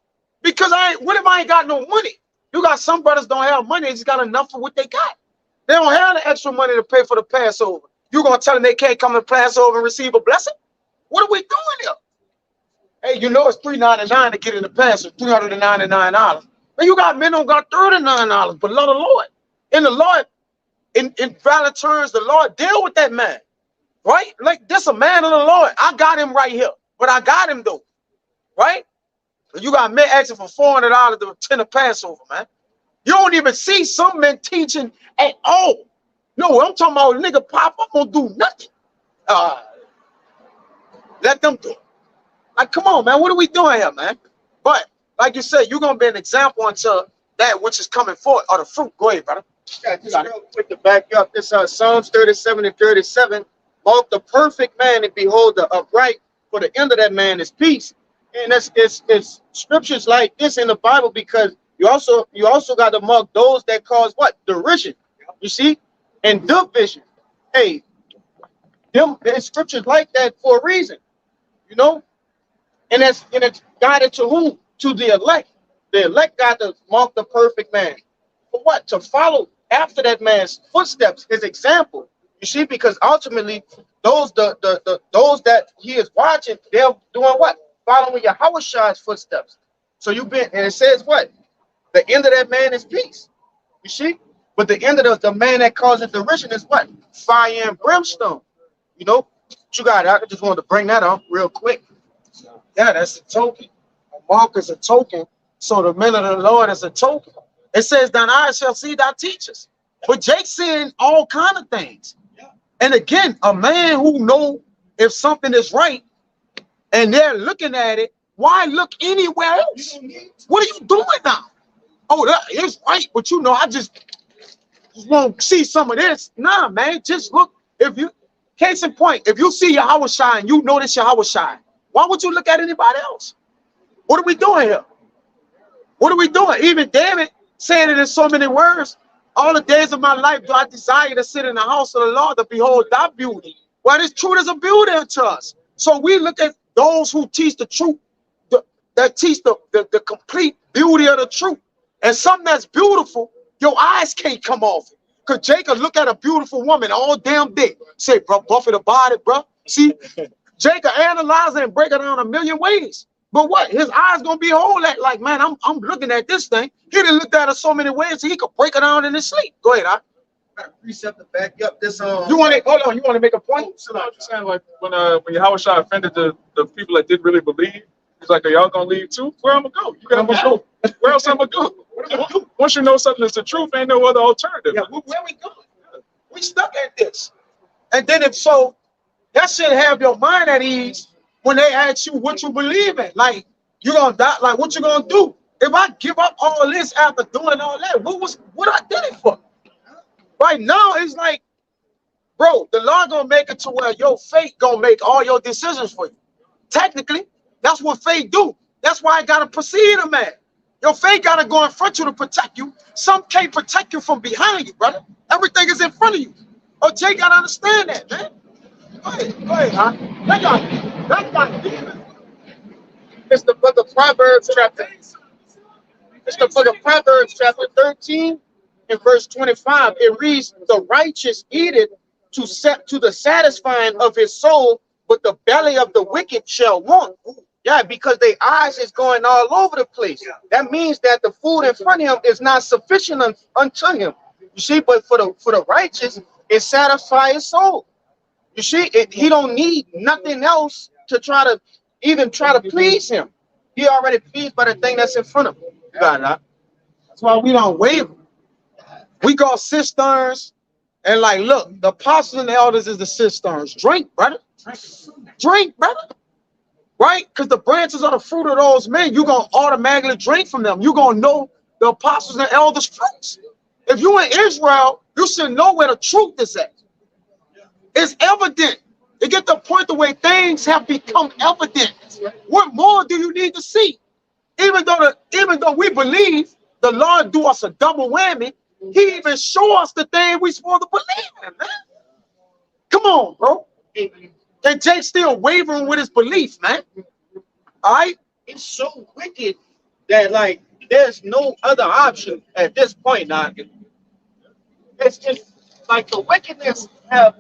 Because what if I ain't got no money? You got some brothers don't have money, they just got enough for what they got. They don't have the extra money to pay for the Passover. You gonna tell them they can't come to Passover and receive a blessing? What are we doing here? Hey, you know it's $399 to get in the Passover, $399. And you got men who got $39, but love the Lord. And the Lord, in valid terms, the Lord deal with that man. Right? Like this a man of the Lord. I got him right here. But I got him though. Right? You got men asking for $400 to attend a Passover, man. You don't even see some men teaching at all. No, I'm talking about nigga pop up won't do nothing. Let them do it. Like, come on, man. What are we doing here, man? But like you said, you're gonna be an example until that which is coming forth or the fruit. Go ahead, brother. Yeah, just real quick to back you up. This Psalms 37 and 37. Mark the perfect man and behold the upright, for the end of that man is peace. And it's scriptures like this in the Bible, because you also got to mark those that cause what? Derision. You see? And division. Hey, there's scriptures like that for a reason. You know? And it's guided to whom? To the elect. The elect got to mark the perfect man. For what? To follow after that man's footsteps, his example. You see, because ultimately those that he is watching, they're doing what? following Yahweh's footsteps. So you've been, and it says what? The end of that man is peace. You see? But the end of the man that causes derision is what? Fire and brimstone. You know? What you got? I just wanted to bring that up real quick. Yeah, that's a token. A mark is a token. So the men of the Lord is a token. It says, thine eyes shall see thy teachers. But Jake's seeing all kind of things. And again, a man who know if something is right and they're looking at it, why look anywhere else? What are you doing now? Oh, that is right, but you know, I just want to see some of this. Nah, man, just look. If you, case in point, if you see Yahweh shine, you notice Yahweh shine. Why would you look at anybody else? What are we doing here? What are we doing? Even David saying it in so many words. All the days of my life do I desire to sit in the house of the Lord to behold thy beauty. Well, this truth is a beauty unto us. So we look at those who teach the truth, that teach the complete beauty of the truth. And something that's beautiful, your eyes can't come off it. Because Jacob look at a beautiful woman all damn day. Say, bro, buffet the body, bro. See, Jacob analyze it and break it down a million ways. But what? His eyes gonna be whole at like, man, I'm looking at this thing. He done looked at it so many ways so he could break it down in his sleep. Go ahead, I Precept to back up this. You want to hold on? You want to make a point? So I'm just saying, like when Yahweh Shah offended the people that didn't really believe, he's like, "Are y'all gonna leave too? Where I'm gonna go? You gotta go. Where else I'm gonna go? Once you know something is the truth, ain't no other alternative." Yeah, where we going? We stuck at this. And then if so, that should have your mind at ease when they ask you what you believe in. Like, you gonna die? Like, what you gonna do? If I give up all this after doing all that, what I did it for? Right now, it's like, bro, the Lord gonna make it to where your faith gonna make all your decisions for you. Technically, that's what faith do. That's why I gotta precede a man. Your faith gotta go in front of you to protect you. Some can't protect you from behind you, brother. Everything is in front of you. Oh, Jay gotta understand that, man. Go ahead, huh? That got It's the book of Proverbs chapter. It's the book of Proverbs chapter 13 and verse 25. It reads, "The righteous eateth to the satisfying of his soul, but the belly of the wicked shall want." Yeah, because their eyes is going all over the place. That means that the food in front of him is not sufficient unto him. You see, but for the righteous, it satisfies his soul. You see, he don't need nothing else to try to please him. He already pleased by the thing that's in front of him. You got it. That's why we don't waver. We go cisterns and like, look, the apostles and the elders is the cisterns. Drink, brother. Drink, brother. Right? Because the branches are the fruit of those men. You're going to automatically drink from them. You're going to know the apostles and elders' fruits. If you're in Israel, you should know where the truth is at. It's evident. It get to the point the way things have become evident. What more do you need to see? Even though we believe the Lord do us a double whammy, he even show us the thing we supposed to believe in, man. Come on, bro. And Jake's still wavering with his belief, man. All right? It's so wicked that like there's no other option at this point now. It's just like the wickedness have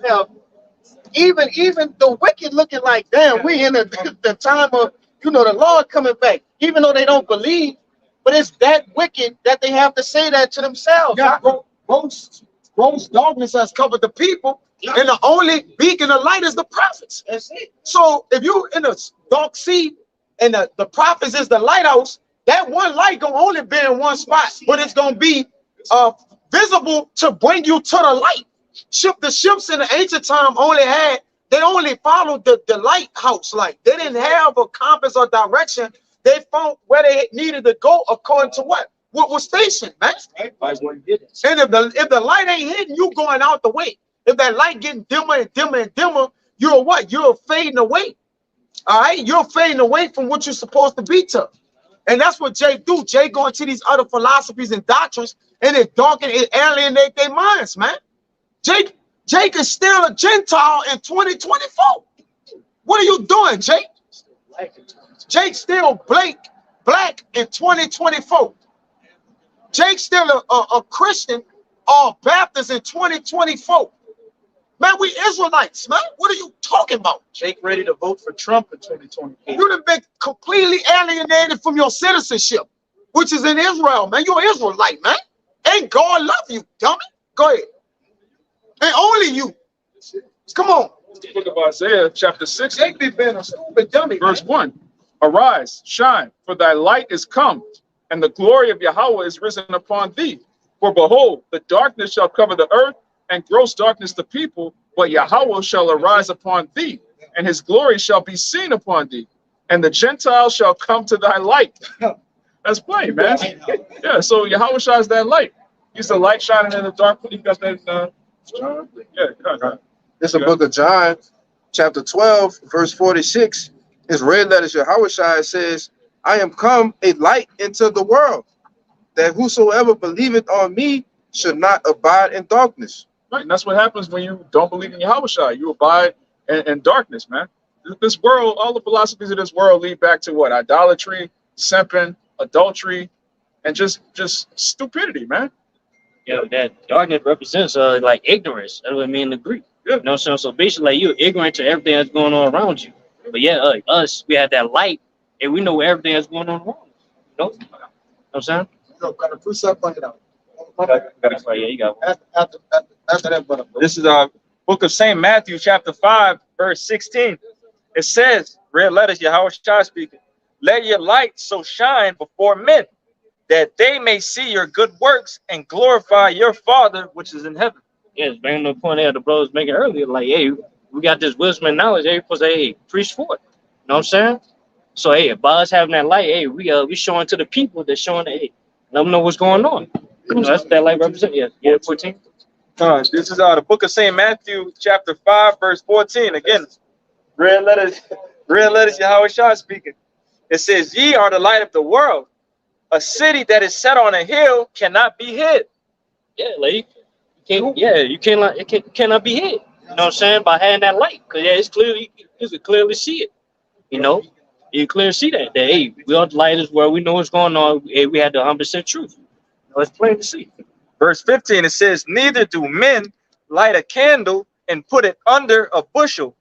even the wicked looking like, damn, we in the time of, you know, the Lord coming back, even though they don't believe, but it's that wicked that they have to say that to themselves. Yeah, gross darkness has covered the people, and the only beacon of light is the prophets. That's it. So if you in a dark sea and the prophets is the lighthouse, that one light gonna only be in one spot, but it's gonna be visible to bring you to the light. The ships in the ancient time they only followed the lighthouse light. They didn't have a compass or direction. They found where they needed to go according to what was stationed, man. And if the light ain't hitting you going out the way, if that light getting dimmer and dimmer and dimmer, you're what? You're fading away. All right, you're fading away from what you're supposed to be to. And that's what Jay do. Jay going to these other philosophies and doctrines, and it darken, it alienate their minds, man. Jake is still a Gentile in 2024. What are you doing, Jake? Jake's still black in 2024. Jake's still a Christian or Baptist in 2024. Man, we Israelites, man. What are you talking about? Jake ready to vote for Trump in 2024. You done been completely alienated from your citizenship, which is in Israel, man. You're an Israelite, man. Ain't God love you, dummy? Go ahead. And only you. Come on. The book of Isaiah, chapter 60, Jake be being a stupid dummy, verse man. 1. Arise, shine, for thy light is come, and the glory of Yahweh is risen upon thee. For behold, the darkness shall cover the earth, and gross darkness the people, but Yahweh shall arise upon thee, and his glory shall be seen upon thee, and the Gentiles shall come to thy light. That's plain, man. Yeah, so Yahweh shines that light. He's the light shining in the dark. You got that? Yeah. It's the book of John, chapter 12, verse 46. His red letters, Yahweh Shai says, I am come a light into the world, that whosoever believeth on me should not abide in darkness. Right, and that's what happens when you don't believe in Yahweh Shai. You abide in darkness, man. This world, all the philosophies of this world lead back to what? Idolatry, simping, adultery, and just stupidity, man. Yeah, that darkness represents like ignorance. That's what I mean in the Greek. Yeah. You know what I'm saying? So basically, like, you're ignorant to everything that's going on around you. But yeah, like us, we have that light, and we know everything that's going on around us. You know what I'm saying? Got a precept on it out. That's right, yeah, you got one. After that, brother. This is book of St. Matthew, chapter 5, verse 16. It says, red letters, Yahweh Shai speaking, let your light so shine before men, that they may see your good works and glorify your Father which is in heaven. Yeah, it's bringing the point there the brothers making earlier, like, hey, we got this wisdom and knowledge, hey, supposed to, hey, preach for it. You know what I'm saying? So hey, by us having that light, hey, we showing to the people that showing that, hey, let them know what's going on. You know, that's what that light represents. Yeah, 14. This is the book of St. Matthew, chapter 5, verse 14. Again, red letters, Yahweh Shai speaking. It says, ye are the light of the world. A city that is set on a hill cannot be hid. Yeah, like you cannot be hid. You know what I'm saying? By having that light. Because yeah, it's clearly, you can clearly see it. You know? You can clearly see that hey, we are the light is where we know what's going on. Hey, we had the 100% truth. You know, it's plain to see. Verse 15, it says, neither do men light a candle and put it under a bushel,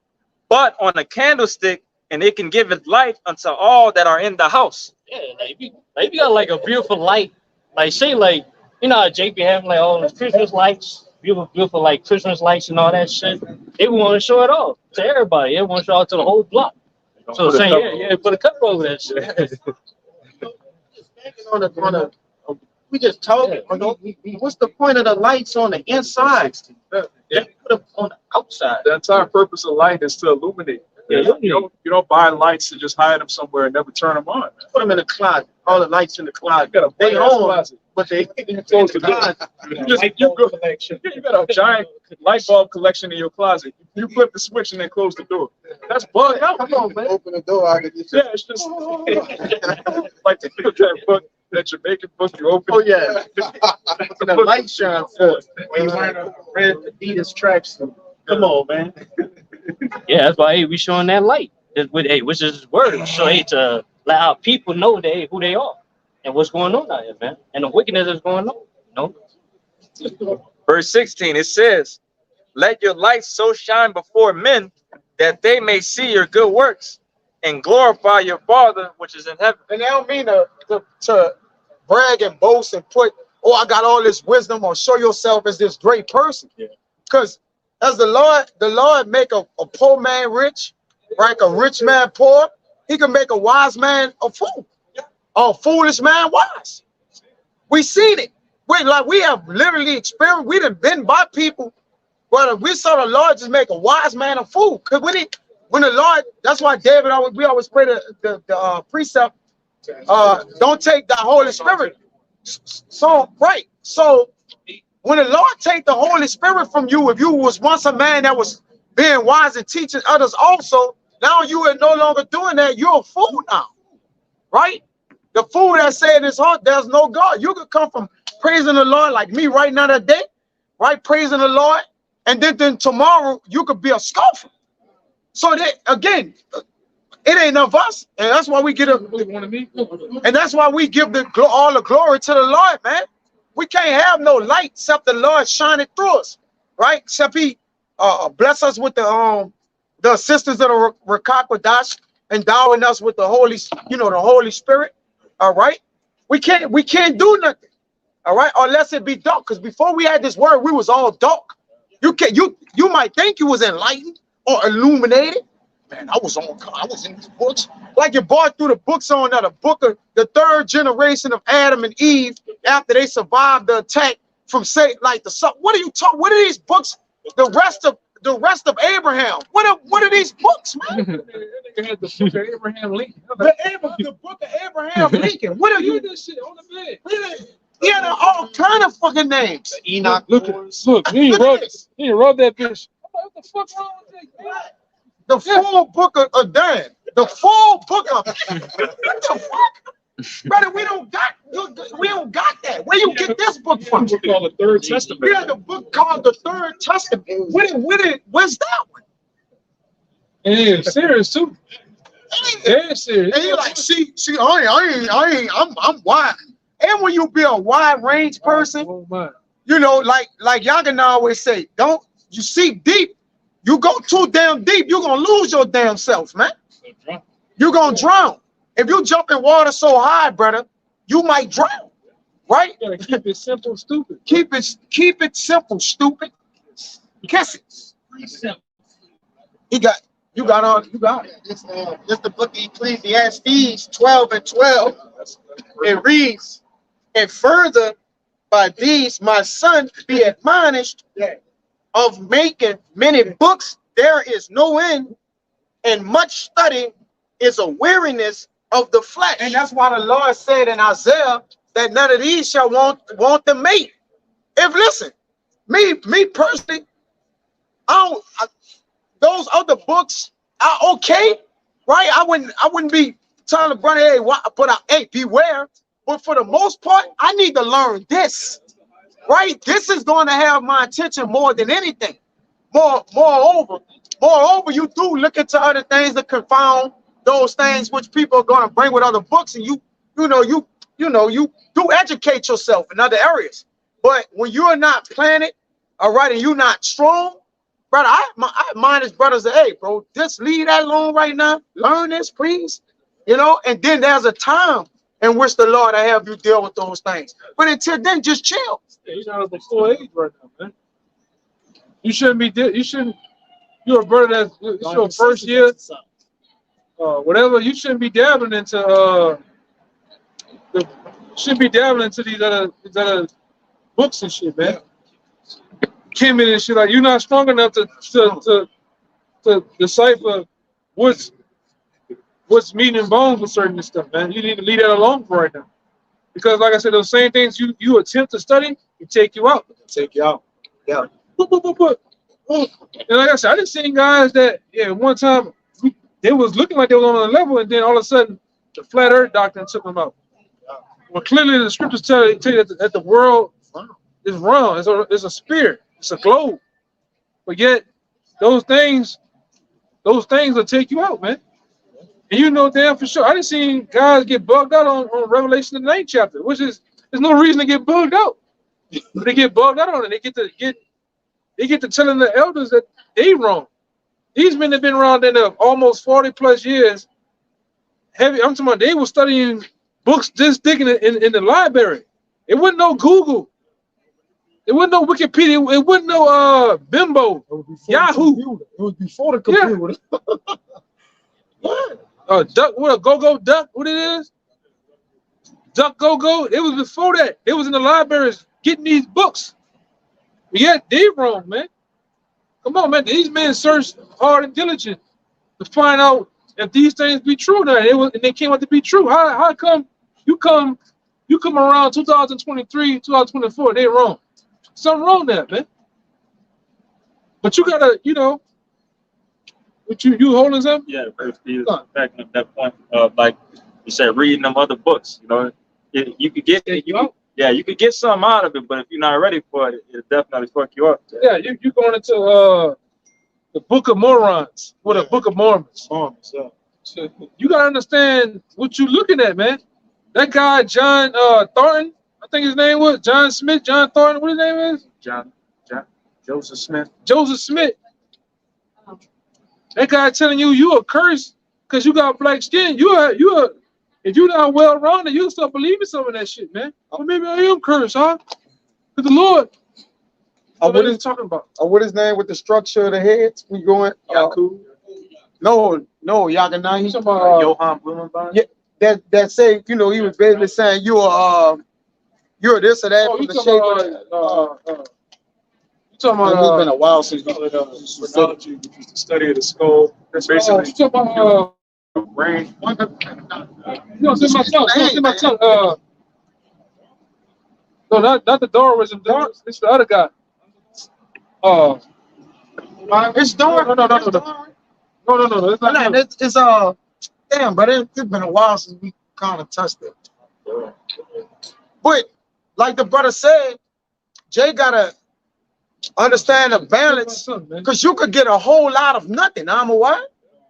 but on a candlestick, and it can give it light unto all that are in the house. Yeah, like if you got like a beautiful light, like say like, you know how Jake be having like all those Christmas lights, beautiful like Christmas lights and all that shit. They want to show it off to everybody. They want to show it to the whole block. So saying, put a cover over that shit. We just talking. What's the point of the lights on the inside? Yeah. Put them on the outside. The entire purpose of light is to illuminate. Yeah, You don't buy lights to just hide them somewhere and never turn them on, man. Put them in the closet. All the lights in the closet. You got a They big-ass on, closet. but they Close the door. You got a giant light bulb collection in your closet. You flip the switch and then close the door. That's bugged out. Come on, man. Open the door, I can get you. Yeah, it's just like that book, that Jamaican book you open. Oh yeah. And the light shines forth. When you wearing a red Adidas tracksuit. Come on, man. Yeah, that's why hey, we showing that light. Which is his word. So hey, to let our people know that hey, who they are and what's going on out here, man. And the wickedness that's going on. You know? Verse 16, it says, let your light so shine before men that they may see your good works and glorify your Father which is in heaven. And they don't mean to brag and boast and put, oh, I got all this wisdom, or show yourself as this great person. Because as the Lord make a poor man rich, right? A rich man poor, he can make a wise man a fool. A foolish man wise. We seen it. We have literally experienced, we done been by people, but we saw the Lord just make a wise man a fool. Because when the Lord, that's why David, we always pray the precept, don't take the Holy Spirit. So, right. So when the Lord take the Holy Spirit from you, if you was once a man that was being wise and teaching others also, now you are no longer doing that. You're a fool now, right? The fool that said in his heart, there's no God. You could come from praising the Lord like me right now today, right? Praising the Lord. And then tomorrow you could be a scoffer. So that, again, it ain't of us. And that's why we get and that's why we give all the glory to the Lord, man. We can't have no light except the Lord shining through us, right? Except he bless us with the assistance of the Rakakwadash, endowing us with the Holy, the Holy Spirit. All right, we can't do nothing. All right, unless it be dark. Because before we had this word, we was all dark. You might think you was enlightened or illuminated. Man, I was in these books. Like you bought through the books on the book of the third generation of Adam and Eve after they survived the attack from Satan. Like what are you talking? What are these books? The rest of Abraham. What are these books, man? They had the book of Abraham Lincoln. The book of Abraham Lincoln. What are you? This shit on the bed. Yeah, they're all kind of fucking names. Enoch. Look, you rub that bitch. What the fuck wrong with that? The full book of Dan. The full book of what the fuck? Brother, we don't got that. Where you get this book from? Book called the Third Testament. Yeah, the book called the Third Testament. Where's that one? Yeah, serious too. Yeah, serious. And you like, see, I'm wide. And when you be a wide range person, like Yagan always say, don't you seek deep. You go too damn deep, you're gonna lose your damn self, man. You're gonna drown. If you jump in water so high, brother, you might drown. Right? You gotta keep it simple, stupid. Keep it simple, stupid. Kiss it. You got it. This the book of Ecclesiastes 12:12. It reads, and further by these my son be admonished of making many books there is no end, and much study is a weariness of the flesh. And that's why the Lord said in Isaiah that none of these shall want the mate. If listen, me personally, those other books are okay, right? I wouldn't be telling the brother, hey, beware. But for the most part, I need to learn this, right? This is going to have my attention more than anything. Moreover, you do look into other things that confound those things which people are going to bring with other books, and you do educate yourself in other areas. But when you're not planted, all right, and you're not strong, brother, I mind his brothers say, hey, bro, just leave that alone right now. Learn this, please. And then there's a time in which the Lord will have you deal with those things. But until then, just chill. Yeah, you're not at the full age right now, man. You shouldn't be. You're a brother it's your first year. Whatever. You shouldn't be dabbling into these other books and shit, man. Kimmy and shit, like you're not strong enough to decipher what's meat and bones with certain stuff, man. You need to leave that alone for right now. Because like I said, those same things you attempt to study, it take you out. Yeah. And like I said, I just seen guys that, one time they was looking like they was on a level, and then all of a sudden the flat earth doctrine took them out. Well, clearly the scriptures tell you that the world is round. It's a sphere. It's a globe. But yet those things will take you out, man. And you know damn for sure. I just seen guys get bugged out on Revelation the 9th chapter, which is there's no reason to get bugged out. But they get bugged out on it. They get to telling the elders that they wrong. These men have been around in almost 40 plus years. I'm talking about they were studying books just digging in the library. It wasn't no Google. It wasn't no Wikipedia. It wasn't no Bimbo, Yahoo. It was before the computer. Yeah. Duck, what a go-go duck? What it is? Duck go-go. It was before that. It was in the libraries getting these books. But yet they wrong, man. Come on, man. These men searched hard and diligent to find out if these things be true now. And they came out to be true. How come you come around 2023, 2024, they wrong? Something wrong there, man. But you gotta, what you holding something? Yeah, First Peter backing up that point of like you said, reading them other books. You could get you could get something out of it, but if you're not ready for it, it'll definitely fuck you up. Yeah, you going into the Book of Mormons or the Book of Mormons. You gotta understand what you're looking at, man. That guy John Thornton, I think his name was John Smith, John Thornton. What his name is? Joseph Smith. Joseph Smith. That guy telling you a curse because you got black skin. If you're not well rounded, you'll start believing some of that shit, man. Well, maybe I am cursed, huh? To the Lord. What are you talking about? What is his name with the structure of the heads? We going? Yaku, No, Yakanahi. Johann Blumenbach. Yeah, that say, he was basically saying you're this or that Oh, from you the talking shape. you talking about It's been a while since we Phrenology, which is the study of the skull. That's basically you talking about brain. you know, it's in my tongue. It's in my tongue. No, not the Darwinism. It's the other guy. It's Darwin. No. It's not him. It's damn, but it's been a while since we kind of touched it. But like the brother said, Jay gotta understand the balance, because you could get a whole lot of nothing. I'm aware.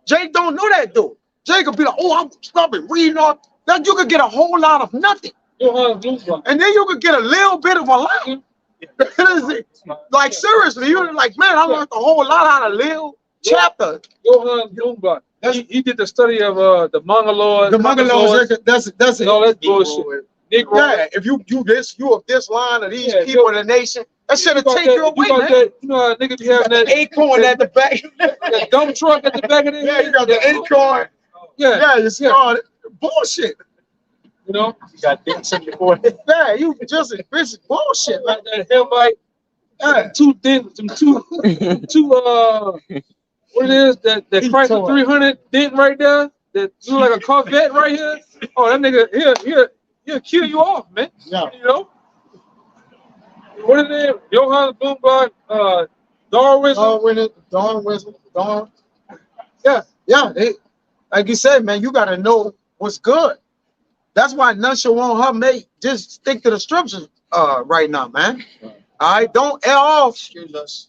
Jay don't know that though. Jay could be like, oh, I've been reading all that. You could get a whole lot of nothing, and then you could get a little bit of a lot. Like seriously, you're like, man, I learned a whole lot out of little chapter. Johann Blumenbach. He did the study of the Mongoloids. The Mongoloids, that's it. All that bullshit. Negro. Yeah, if you of this line of these people in the nation, that should have got taken you away, man. You know how niggas be having that acorn at the back. that dump truck at the back of their Yeah, head? you got the acorn. Yeah, You started bullshit. you know, You got dents in your forehead. Yeah, you just this bullshit, man. like that Hellite, Yeah. two what it is that Chrysler 300 dent right there that look like a Corvette right here. Oh, that nigga he'll kill you off, man. Yeah. You know. What is it? Johann Blumenbach, Darwinism. Darwinism. Yeah. Yeah, like you said, man, you gotta know what's good. That's why none shall want her mate. Just stick to the scriptures right now, man. All right, don't err off.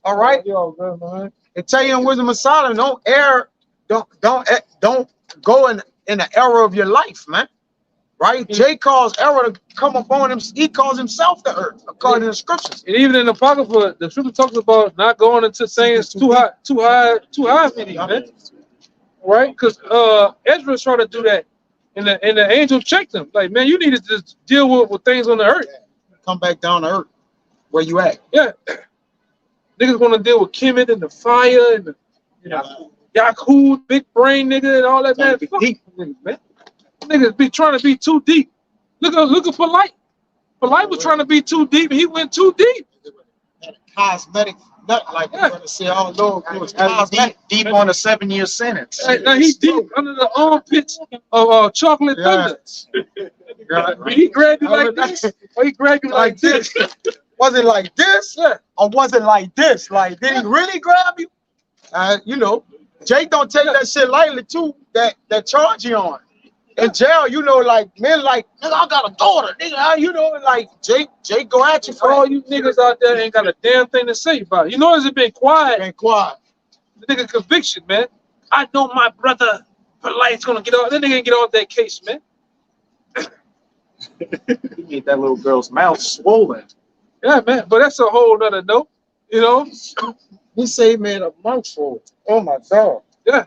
All right. And tell you in Wisdom of Solomon, don't err, don't go in the error of your life, man. Right? Jay calls error to come upon him. He calls himself the earth, according to the scriptures. And even in the Apocrypha, the scripture talks about not going into things too high for you, man. Right? Because Ezra tried to do that, and the angel checked him. Like, man, you need to just deal with things on the earth. Come back down to earth, where you at? Yeah. Niggas want to deal with Kemet and the fire and the Yaku, big brain nigga and all that, man. Fuck them niggas, man. Niggas be trying to be too deep. Look at Polite. Polite was trying to be too deep, and he went too deep. Cosmetic, not like you want to say, oh no, it was cosmetic. Deep on a 7-year sentence. Now he deep under the armpits of Chocolate Thunder. He grabbed you like this, or he grabbed you like this. Was it like this? Yeah. Or was it like this? Like, did he really grab you? Jay don't take that shit lightly too, that charge you on. In jail, like men like, nigga, I got a daughter, nigga, like Jay go at you for all you niggas out there ain't got a damn thing to say about it. You notice it been quiet. Been quiet. The nigga conviction, man. I know my brother Polite's gonna get off. That nigga ain't get off that case, man. He made that little girl's mouth swollen. Yeah, man. But that's a whole nother note, He say he made a mouthful. Oh my God. Yeah.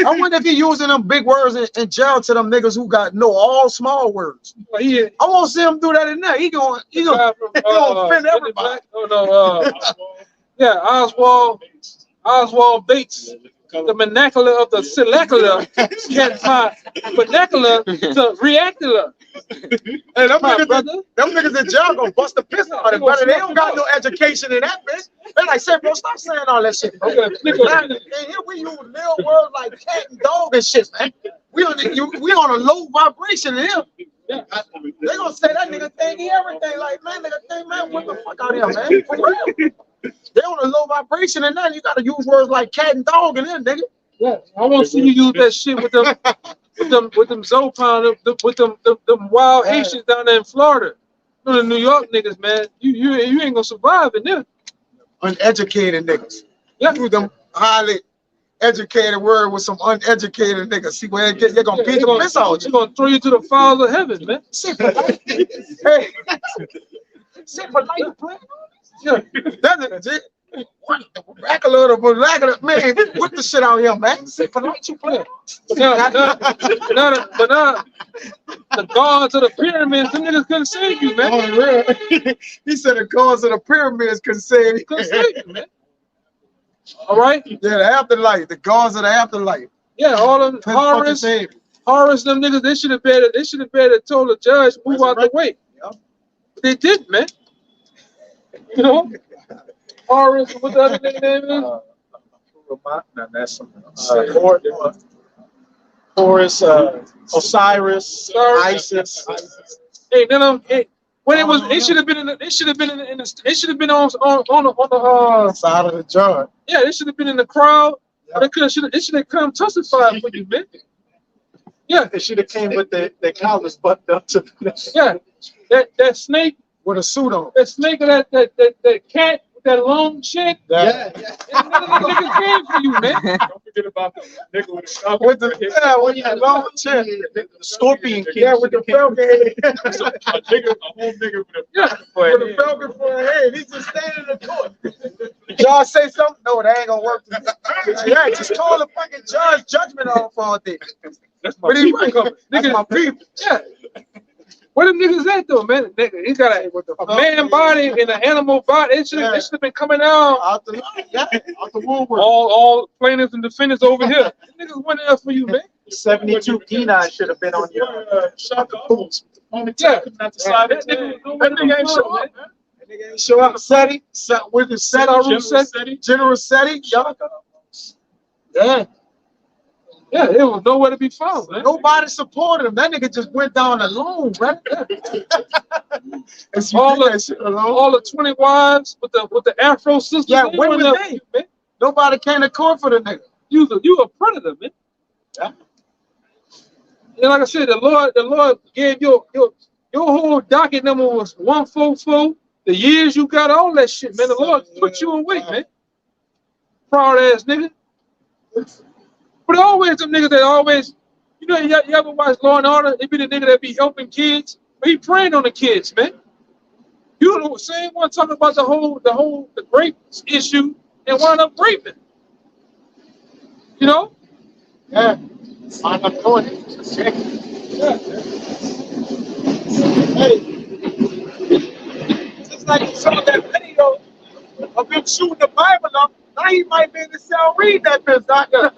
I wonder if he using them big words in jail to them niggas who got all small words. I won't see him do that in there. He gonna offend everybody. Yeah, Oswald Bates, the vernacular of the syllacular can't find vernacular to reacular. Hey, them niggas in jail gonna bust the piss out of it, brother. They don't got no education in that bitch. They're like, say, bro, stop saying all that shit, bro. And here we use little words like cat and dog and shit, man. We on a low vibration in here. They gonna say that nigga think everything. Like, man, nigga think, man, what the fuck out here, man? For real. They on a low vibration and then you gotta use words like cat and dog in there, nigga. Yeah, I want to see you use that shit with them Zopan, with them wild Haitians down there in Florida. The New York niggas, man, you ain't gonna survive in there. Uneducated niggas. Yeah. Use them highly educated word with some uneducated niggas. See where they're gonna beat the piss out. They're gonna throw you to the fires of heaven, man. Sit for life. Hey. Sit for life, bro. Yeah. What the vernacular, man? What the shit out here, man? Say for light you playing. But now, the gods of the pyramids, them niggas couldn't save you, man. Oh, real. He said the gods of the pyramids couldn't save you. Couldn't save you, man. All right? Yeah, the afterlife, the gods of the afterlife. Yeah, all them Horus, them niggas, they should have better told the judge, move out the way. Yep. But they didn't, man. You know? Horus, what the other nigga name is? Horus, Osiris, Isis. Hey, when it was, it should have been in the, it should have been in the, it should have been on the side of the judge. Yeah, it should have been in the crowd. Or it should have come testify for you, man. Yeah, It should have came with the collars buttoned up to yeah. That snake With a suit on. that snake or that cat with that long shit. Yeah. None of them niggas came for you, man. Don't forget about the nigga with the stop. With the with the long chin. the scorpion king. Yeah, with the falcon head. a whole nigga with a Yeah. With the falcon for a head. He's just standing in the court. Y'all say something? No, that ain't gonna work. Yeah, just call the fucking judge judgment on for all this. That's my But he people right. coming. That's my people. Yeah. Where them niggas at though, man? Nigga, he got a man body and an animal body. It should have been coming out. Out the womb. All plaintiffs and defendants over here. Niggas went there for you, man. 72 P9 should have been on your Shut up. Only Yeah. time not to slide That it. nigga ain't show up, man. That nigga ain't show up. Seti, with the Seti, General Seti. Y'all yeah. Yeah, it was nowhere to be found, man. Nobody supported him. That nigga just went down alone, right? All the 20 wives with the Afro sisters. Yeah, they when went was up they? for you, man. Nobody came to court for the nigga. You a predator, man. Yeah. And like I said, the Lord gave your whole docket number was 144. The years you got, all that shit, man. The Lord put you away, man. Proud ass nigga. But always them niggas that always, you know, you ever watch Law and Order? They be the nigga that be helping kids, but he praying on the kids, man. You know, same one talking about the rape issue and wound up raping. You know? Yeah. I'm not doing it. Yeah. Hey. Just like you saw that video of him shooting the Bible up, now he might be in the cell reading that bitch, doctor.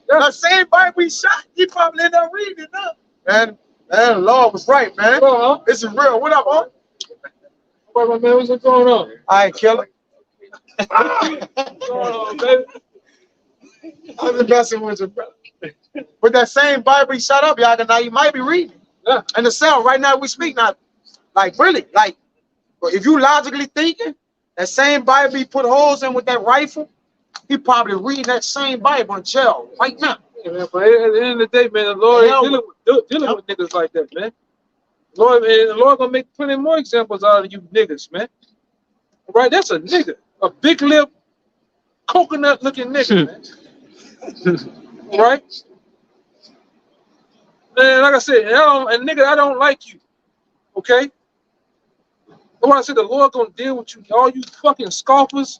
The same Bible he shot, he probably ended up reading it up. And the Lord was right, man. This is real. What up, huh? What, my man, what's going on? I ain't killing. What's going on, baby? I'm the best with you, brother. With that same Bible he shot up, y'all, now you might be reading. Yeah. In the cell, right now we speak, not like really, like if you logically thinking, that same Bible he put holes in with that rifle, he probably reading that same Bible in jail right now. Yeah, man, but at the end of the day, man, the Lord ain't dealing with niggas like that, man. The Lord gonna make plenty more examples out of you niggas, man. All right, that's a nigga, a big lip, coconut looking nigga, man. All right? Man, like I said, I don't like you. Okay? That's why I said the Lord gonna deal with you, all you fucking scoffers.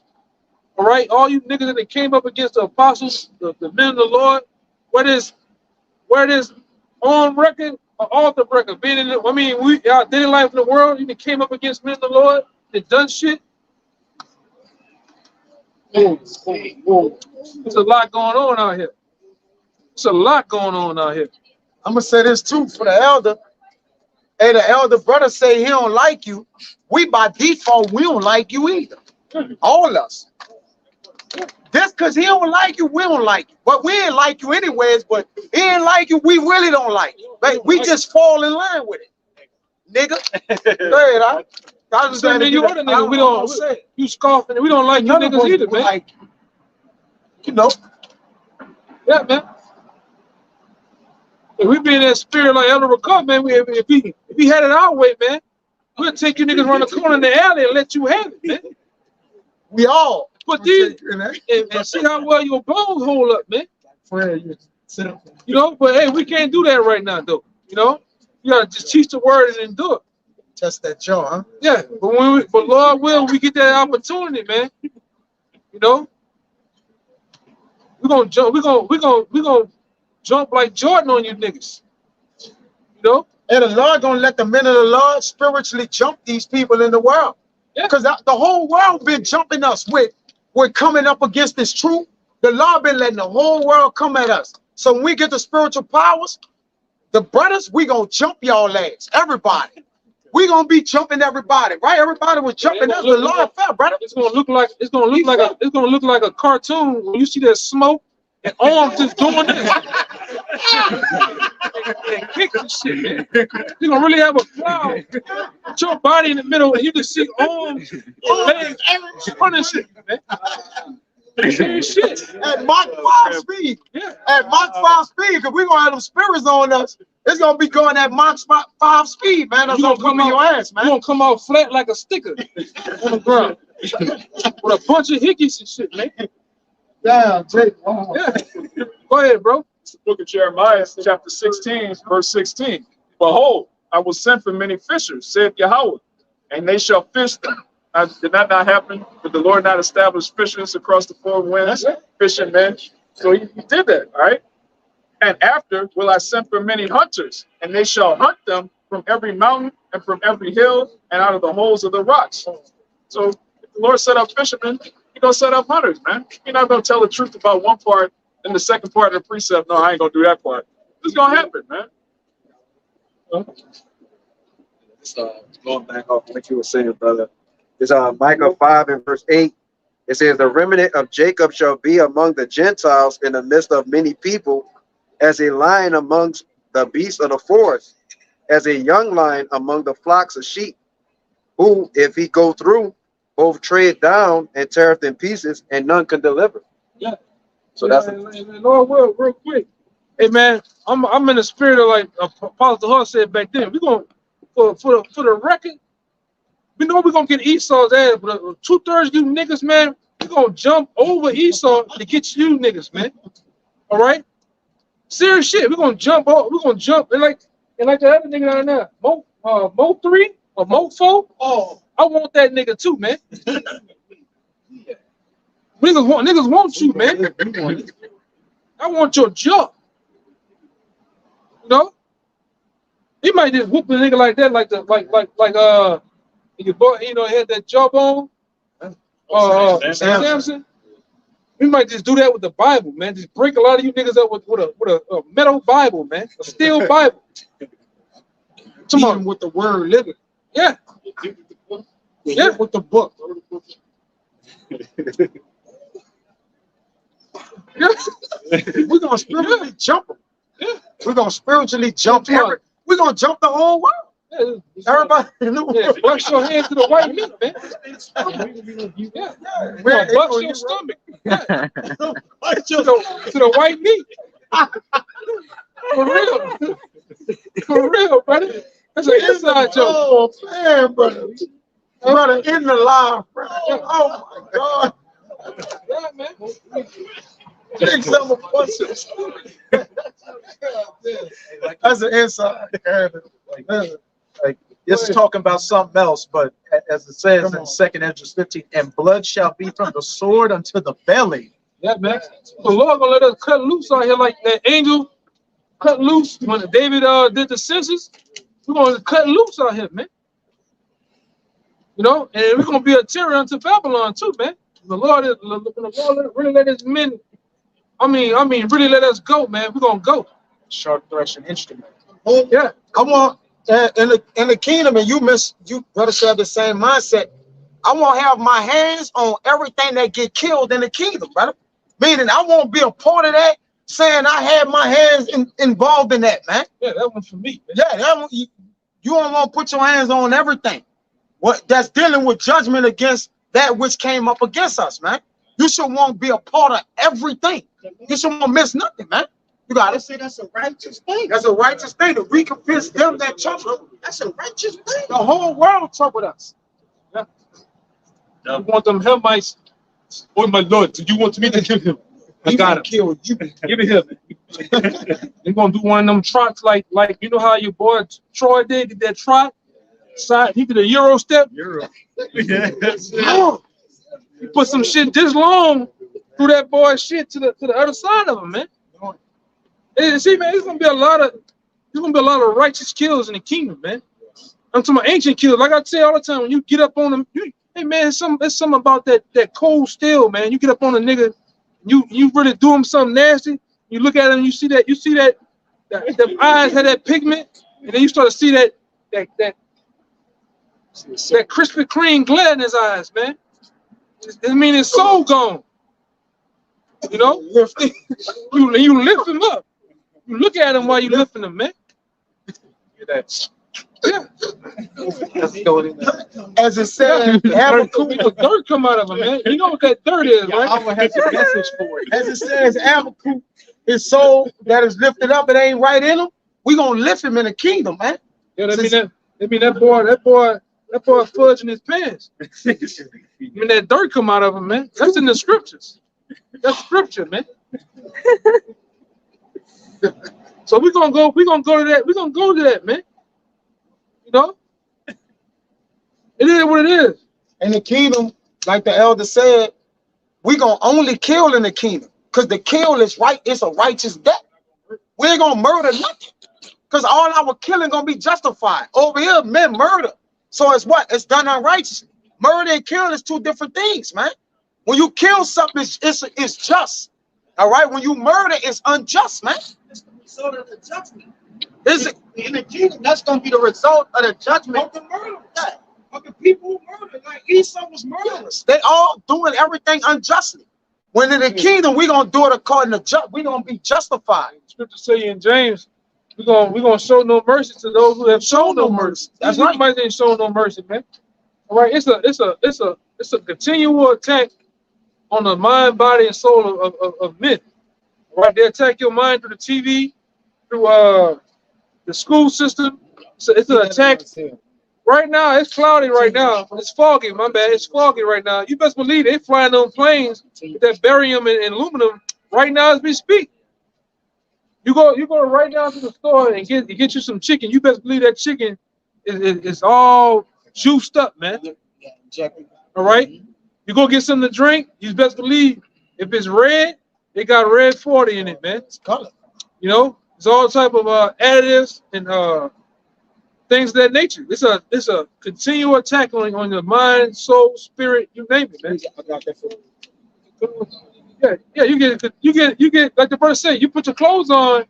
All right, all you niggas that came up against the apostles, the men of the Lord, where it is on record or off the record, being in our daily life in the world, you came up against men of the Lord that done shit. There's a lot going on out here. There's a lot going on out here. I'm gonna say this too for the elder. Hey, the elder brother say he don't like you. We by default, we don't like you either. All of us. Just because he don't like you, we don't like you. But we ain't like you anyways, but he ain't like you, we really don't like you. Like, we just fall in line with it. Nigga. Go ahead, I just So, man, you other niggas, we don't say you scoffing, we don't like you niggas either, man. Like, you know. Yeah, man. If we be in that spirit like Elder Recover, man, if he had it our way, man, we'll take you niggas around the corner in the alley and let you have it, man. We all. But these, and see how well your bones hold up, man. You know, but hey, we can't do that right now, though. You know, you gotta just teach the word and endure. Test that jaw, huh? Yeah, but Lord will, we get that opportunity, man. You know, we're gonna jump. We're gonna jump like Jordan on you niggas. You know. And the Lord gonna let the men of the Lord spiritually jump these people in the world. Yeah. Because the whole world been jumping us with coming up against this truth. The Lord been letting the whole world come at us. So when we get the spiritual powers, the brothers, we gonna jump y'all ass. Everybody. We gonna be jumping everybody, right? Everybody was jumping us. The Lord fell, brother. It's gonna look like a cartoon when you see that smoke and arms just doing this. And kick this shit, man. You're gonna really have a cloud. Put your body in the middle and you just see arms and legs running shit, man. Shit. At Mach 5 speed. Yeah. At Mach 5 speed, because we're gonna have them spirits on us. It's gonna be going at Mach 5 speed, man. That's gonna come in your ass, man. You're gonna come out flat like a sticker on the ground. With a bunch of hickeys and shit, man. Yeah, Jake. Yeah. Go ahead, bro. The book of Jeremiah, chapter 16, verse 16. Behold, I will send for many fishers, saith Yahweh, and they shall fish them. Did that not happen? Did the Lord not establish fishers across the four winds, fishing men? So he did that, all right? And after will I send for many hunters, and they shall hunt them from every mountain and from every hill and out of the holes of the rocks. So if the Lord set up fishermen, he's going to set up hunters, man. You're not going to tell the truth about one part and the second part of the precept. No, I ain't going to do that part. It's going to happen, man. Going back off what you were saying, brother. It's Micah 5 and verse 8. It says, the remnant of Jacob shall be among the Gentiles in the midst of many people, as a lion amongst the beasts of the forest, as a young lion among the flocks of sheep, who, if he go through, both tread down and teareth in pieces, and none can deliver. Yeah. So that's Lord, real quick. Hey man, I'm in the spirit of like Apostle Hart said back then. We're gonna for the record, we know we're gonna get Esau's ass, but 2/3 of you niggas, man, we're gonna jump over Esau to get you niggas, man. All right? Serious shit. We're gonna jump and like the other nigga down there, Mo 3 or Mo 4. Oh, I want that nigga too, man. Niggas want you, man. I want your jaw. You know? He might just whoop a nigga like that, like your boy, you know, had that jawbone. Samson. We might just do that with the Bible, man. Just break a lot of you niggas up with a metal Bible, man. A steel Bible. Even with the word living. Yeah. Yeah, with the book. Yeah. We're gonna spiritually jump them. Yeah. We're gonna spiritually jump we're gonna jump the whole world. Yeah. Everybody in the world. Bust your hand to the white meat, man. Yeah. Bust your stomach. Yeah. To the white meat. For real. For real, brother. That's an inside joke. Oh man, brother. Brother in the live, brother. Oh my God. Yeah, man. Take some of us. That's an inside. Like this is talking about something else, but as it says in 2nd Ezra 15, and blood shall be from the sword unto the belly. Yeah, man. The Lord gonna let us cut loose out here like that angel cut loose when David did the census. We're gonna cut loose out here, man. You know, and we're gonna be a terror unto Babylon too, man. The Lord really let his men. I mean, really let us go, man. We're gonna go. Sharp threshing instrument. Yeah. I want in the kingdom, and you better have the same mindset. I won't have my hands on everything that get killed in the kingdom, brother. Meaning I won't be a part of that, saying I had my hands involved in that, man. Yeah, that one's for me. Man. Yeah, that one, you don't want to put your hands on everything. What that's dealing with judgment against that which came up against us, man. You should want to be a part of everything. You should want to miss nothing, man. You got to say that's a righteous thing. That's a righteous thing to recompense them that trouble. That's a righteous thing. The whole world troubled us. Yeah. You want them Hamites? Oh my Lord, do you want me to kill him? I got him. Kill you. Give it him. They're gonna do one of them trots like you know how your boy Troy did that trot. He did a Euro step. Euro. Yeah. You put some shit this long through that boy's shit to the other side of him, man. And see, man, there's gonna be a lot of righteous kills in the kingdom, man. I'm talking about ancient kills. Like I say all the time, when you get up on them, hey man, it's something about that cold steel, man. You get up on a nigga, you really do him something nasty. You look at him, you see that the eyes had that pigment, and then you start to see that Krispy Kreme glare in his eyes, man. I mean, his soul gone. You know, you lift him up. You look at him while you lifting him, man. Yeah. As it said, dirt come out of him, man. You know what that dirt is, right? I would have a message for it. As it says, Habakkuk, his soul that is lifted up, it ain't right in him. We gonna lift him in the kingdom, man. Yeah, that boy fudging his pants. I mean, that dirt come out of him, man. That's in the scriptures. That's scripture, man. So we're gonna go to that. We're gonna go to that, man. You know? It is what it is. In the kingdom, like the elder said, we gonna only kill in the kingdom. Because the kill is right, it's a righteous death. We ain't gonna murder nothing. Because all our killing gonna be justified. Over here, men murder. So it's what? It's done unrighteously. Murder and killing is two different things, man. When you kill something, it's just. All right? When you murder, it's unjust, man. It's the result of the judgment. Is it? In the kingdom, that's going to be the result of the judgment. Of the murder. Yeah. Of the people who murdered. Like Esau was murderers. They all doing everything unjustly. When in the kingdom, we're going to do it according to just. We're going to be justified. Scripture say in James, we're gonna show no mercy to those who have shown no mercy. That's right. Somebody ain't show no mercy, man. All right, it's a continual attack on the mind, body, and soul of men. All right, they attack your mind through the TV, through the school system. So it's an attack. Right now, it's cloudy right now. It's foggy, my bad. It's foggy right now. You best believe they flying on planes with that barium and aluminum right now as we speak. You go right down to the store and get you some chicken. You best believe that chicken is all juiced up, man. All right? You go get something to drink, you best believe if it's red, it got red 40 in it, man. It's color. You know, it's all type of additives and things of that nature. It's a continual attack on your mind, soul, spirit, you name it, man. I got that for you. Yeah, you get like the verse say, you put your clothes on,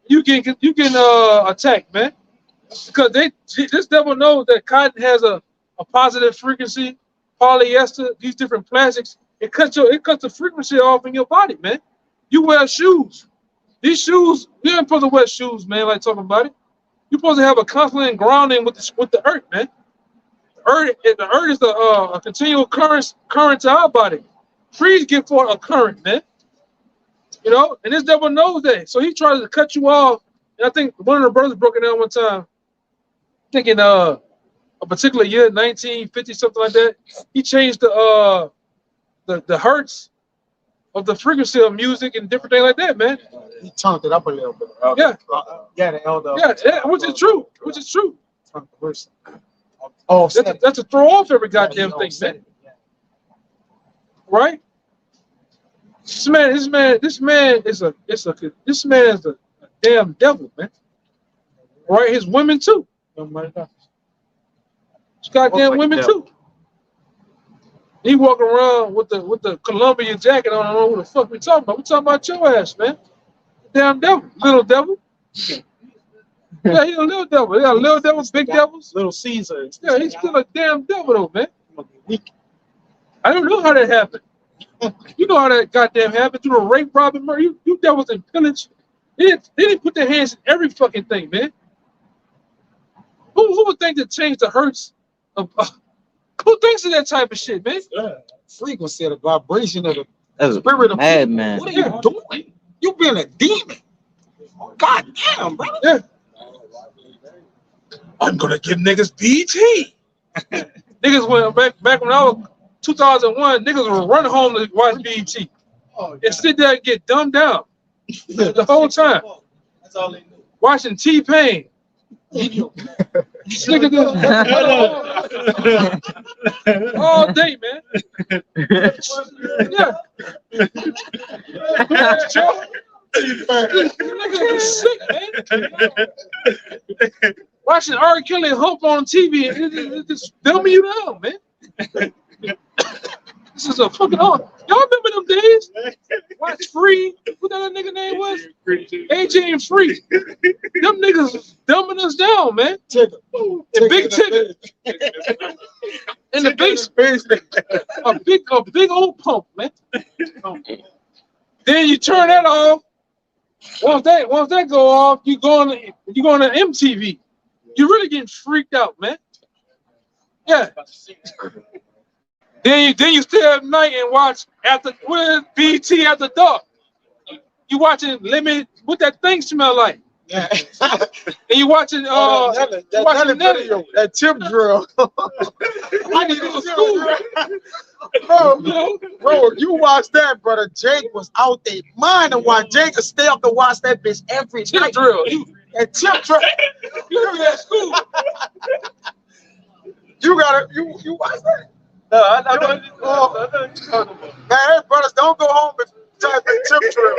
you get attacked, man. Because this devil knows that cotton has a positive frequency, polyester, these different plastics. It cuts the frequency off in your body, man. You wear shoes. These shoes, you ain't supposed to wear shoes, man, like talking about it. You're supposed to have a constant grounding with the earth, man. The earth is a continual current to our body. Trees give forth a current, man. You know, and this devil knows that. So he tries to cut you off. And I think one of the brothers broke it down one time, thinking a particular year, 1950, something like that. He changed the hertz of the frequency of music and different things like that, man. He turned it up a little bit. Yeah. Yeah, the elder. Yeah, which is true. Which is true. Oh, that's to throw off every goddamn thing, man. Right? This man is a damn devil, man. Right? His women too. His goddamn women too. He walk around with the Columbia jacket on. I don't know what the fuck we talking about. We talking about your ass, man. Damn devil, little devil. Yeah, he's a little devil. They got little devils, big devils. Little Caesar. Yeah, he's still a damn devil though, man. I don't know how that happened. You know how that goddamn happened through a rape, robbery, murder. You devils and pillage. They didn't put their hands in every fucking thing, man. Who would think to change the hertz of? Who thinks of that type of shit, man? Frequency of the vibration of That's the spirit of madman. What are you doing? You being a demon. God damn, brother. Yeah. I'm gonna give niggas BT. Niggas went back when I was 2001. Niggas would run home to watch BT and sit there and get dumbed down the whole time. That's all they knew. Watching T-Pain, This nigga all day, man. Yeah. Nigga is sick, man. Watching R. Kelly and Hope on TV, it just dumbing you down, man. This is a fucking hard. Y'all remember them days? Watch Free. What that nigga name was? AJ and Free. Them niggas was dumbing us down, man. And Big Tigger. In the basement. A big old pump, man. Then you turn that off. Once that go off, you going to MTV. You're really getting freaked out, man. Yeah. Then you stay up at night and watch BT after dark. You watching Limit. What that thing smell like? Yeah. And you watching that tip drill. I need to go to school. Bro, you watch that, brother. Jake was out there mind to watch. Jake could stay up to watch that bitch every tip night. Drill. That tip drill. You were at school. You watch that? No, I know what you're talking about. Man, brothers, don't go home and type that tip drill.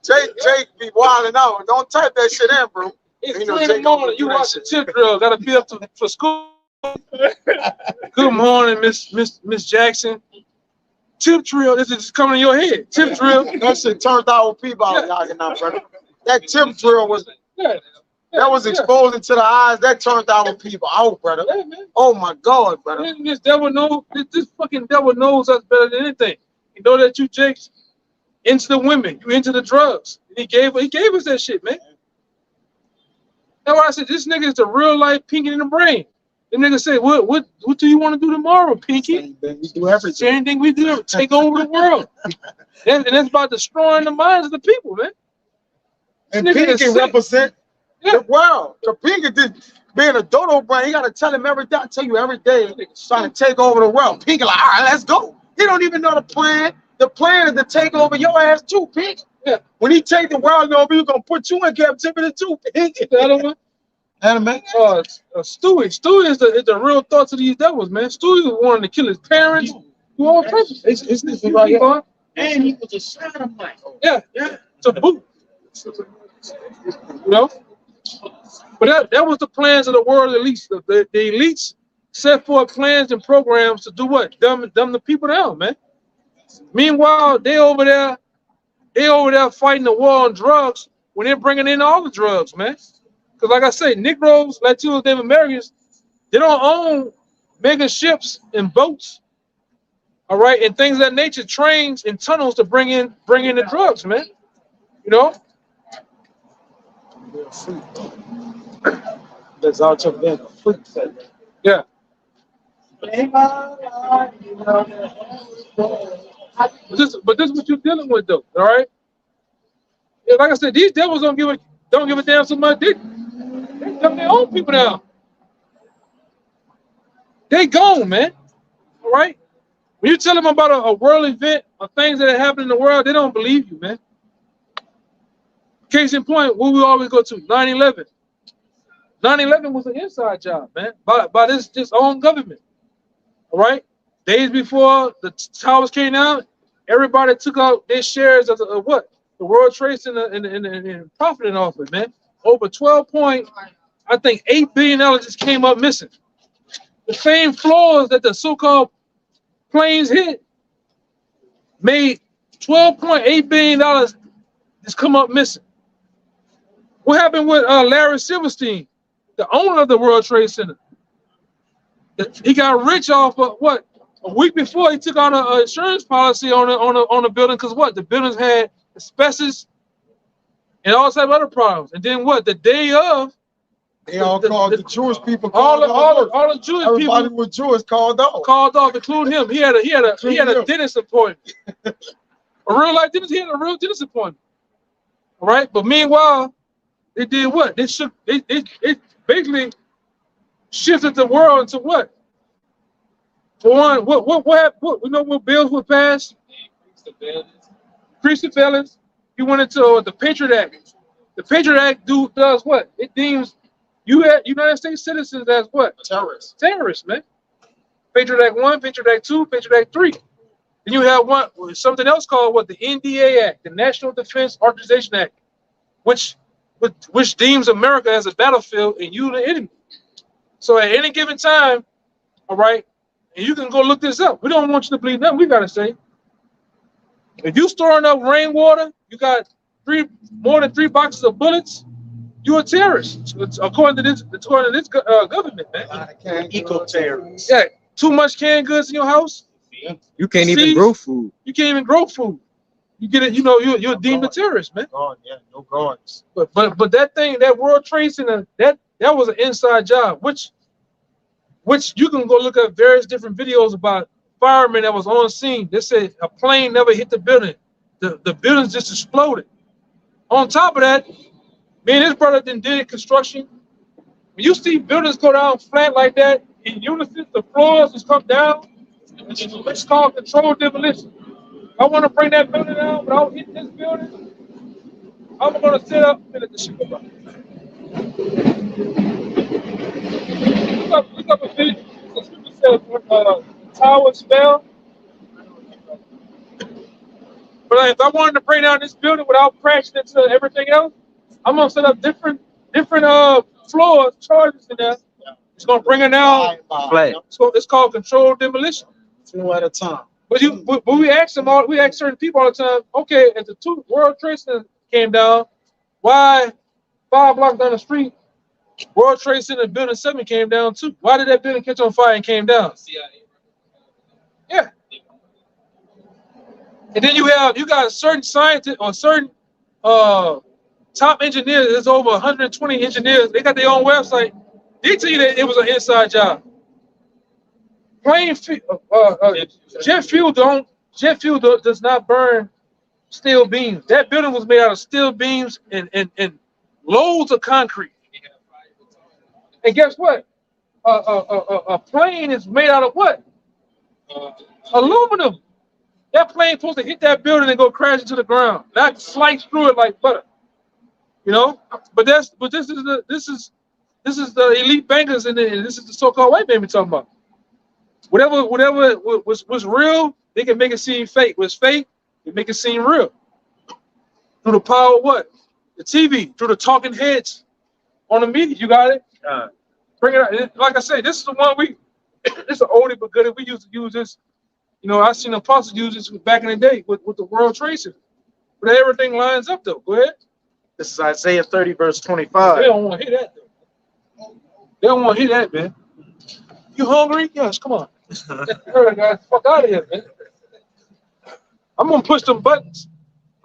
Jake be wilding out. Don't type that shit in, bro. It's 3 in the morning. You watch the tip drill. Gotta be up for school. Good morning, Miss Jackson. Tip drill. This is just coming in your head. Tip drill. That shit turned out with people out now, brother. That tip drill was that was exposing to the eyes. That turned out with people out, brother. Yeah, man. Oh my God, brother. This devil knows. This fucking devil knows us better than anything. You know that you, Jake, into the women, you into the drugs. He gave us that shit, man. That's why I said this nigga is the real life Pinky in the brain. The nigga said, what do you want to do tomorrow, Pinky? We do everything. Same thing we do, take over the world. And that's about destroying the minds of the people, man. And Pinky represent the world. The Pinky being a dodo brain, he gotta tell him every day. I tell you every day, trying to take over the world. Pinky like, all right, let's go. He don't even know the plan. The plan is to take over your ass too, Pinky. Yeah. When he take the world over, he's gonna put you in captivity too, Pinky. Stewie is the real thoughts of these devils, man. Stewie wanted to kill his parents. Do all purpose. It's right here. And he was a sodomite. Yeah. To boot. You know? But that was the plans of the world elites. The elites set forth plans and programs to do what? Dumb the people down, man. Meanwhile, they over there fighting the war on drugs when they're bringing in all the drugs, man. Because like I say, Negroes, Latinos, Native Americans, they don't own mega ships and boats, all right, and things of that nature, trains and tunnels to bring in the drugs, man. You know? That's all took them. Yeah. But this is what you're dealing with, though. All right. Yeah, like I said, these devils don't give a damn so much. They dumb their own people down. They gone, man. All right. When you tell them about a world event or things that happen in the world, they don't believe you, man. Case in point, where we always go to 9/11. 9/11 was an inside job, man, by this own government. All right. Days before the towers came down, everybody took out their shares of what? The World Trade Center and profiting off it, man. Over 8 billion dollars just came up missing. The same floors that the so-called planes hit made $12.8 billion just come up missing. What happened with Larry Silverstein, the owner of the World Trade Center? He got rich off of what? A week before he took out an insurance policy on a building because what? The buildings had asbestos and all type of other problems. And then what? The day of, they all called the Jewish people. All the Jewish people. Everybody was Jewish called off. Called off, including him. He had a dentist appointment. A real life dentist. He had a real dentist appointment. All right. But meanwhile, they did what? They basically shifted the world into what? For one, what happened? You know what bills were passed? Increase the balance. He went into the Patriot Act. The Patriot Act does what? It deems You had United States citizens as what? Terrorists. Terrorists, man. Patriot Act 1, Patriot Act 2, Patriot Act 3. Then you have something else called what? The NDA Act, the National Defense Authorization Act, which deems America as a battlefield and you the enemy. So at any given time, all right, and you can go look this up. We don't want you to believe nothing we gotta say. If you storing up rainwater, you got more than 3 boxes of bullets, you're a terrorist. It's according to this government, man. Eco-terrorists. Yeah, too much canned goods in your house. You can't even grow food. You can't even grow food. You get it. You know you're deemed a terrorist, man. God, yeah, no guards. But that thing, that World Trade Center, that was an inside job, which you can go look at various different videos about firemen that was on scene. They said a plane never hit the building. The buildings just exploded. On top of that, me and his brother did construction. When you see buildings go down flat like that in unison, the floors just come down. It's called controlled demolition. I want to bring that building down, but I don't hit this building. I'm going to set up and let the shit go. Look up a video. The scripture says towers fell. But if I wanted to bring down this building without crashing into everything else, I'm gonna set up different floors, charges in there. It's gonna bring it down flat. So it's called controlled demolition. 2 at a time. But we ask certain people all the time. Okay, if the 2 World Trade Center came down, why 5 blocks down the street, World Trade Center building 7 came down too? Why did that building catch on fire and came down? Yeah. And then you got certain scientists or certain top engineers. There's over 120 engineers. They got their own website. They tell you that it was an inside job. Jet fuel does not burn steel beams. That building was made out of steel beams and loads of concrete. And guess what? A plane is made out of what? Aluminum. That plane supposed to hit that building and go crash into the ground, not slice through it like butter. You know, but this is the elite bankers and this is the so-called white man we're talking about. Whatever was real, they can make it seem fake. What's fake, they make it seem real. Through the power of what? The TV, through the talking heads on the media. You got it? Bring it out. Like I say, this is the one this is an oldie but goodie. We used to use this. You know, I seen apostles use this back in the day with the World Trade Center. But everything lines up though. Go ahead. This is Isaiah 30, verse 25. They don't want to hear that though. They don't want to hear that, man. You hungry? Yes, come on. Guys, fuck out of here, man. I'm gonna push them buttons.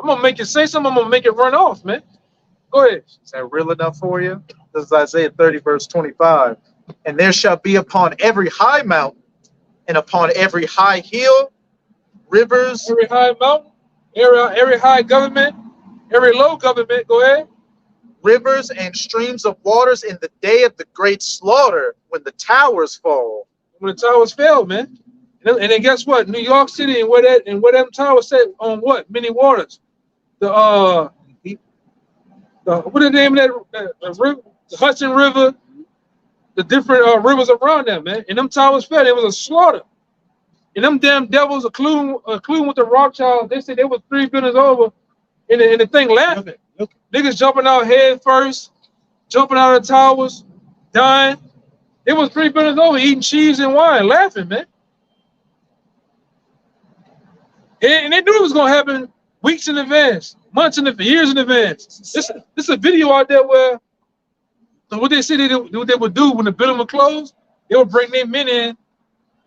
I'm gonna make it say something. I'm gonna make it run off, man. Go ahead. Is that real enough for you? This is Isaiah 30, verse 25. And there shall be upon every high mountain and upon every high hill, rivers. Every high mountain, every high government, every low government. Go ahead. Rivers and streams of waters in the day of the great slaughter, when the towers fall. When the towers fell, man. And then guess what? New York City and where them towers set on what? Many waters. What is the name of that river? The Hudson River. The different rivers around them, man. And them towers fell. It was a slaughter. And them damn devils, including with the Rothschilds, they said they were 3 buildings over, and the thing laughing. Niggas jumping out head first, jumping out of the towers, dying. It was 3 buildings over, eating cheese and wine, laughing, man. And they knew it was gonna happen weeks in advance, months in advance, years in advance. This is a video out there where what they said what they would do when the building would close, they would bring their men in, and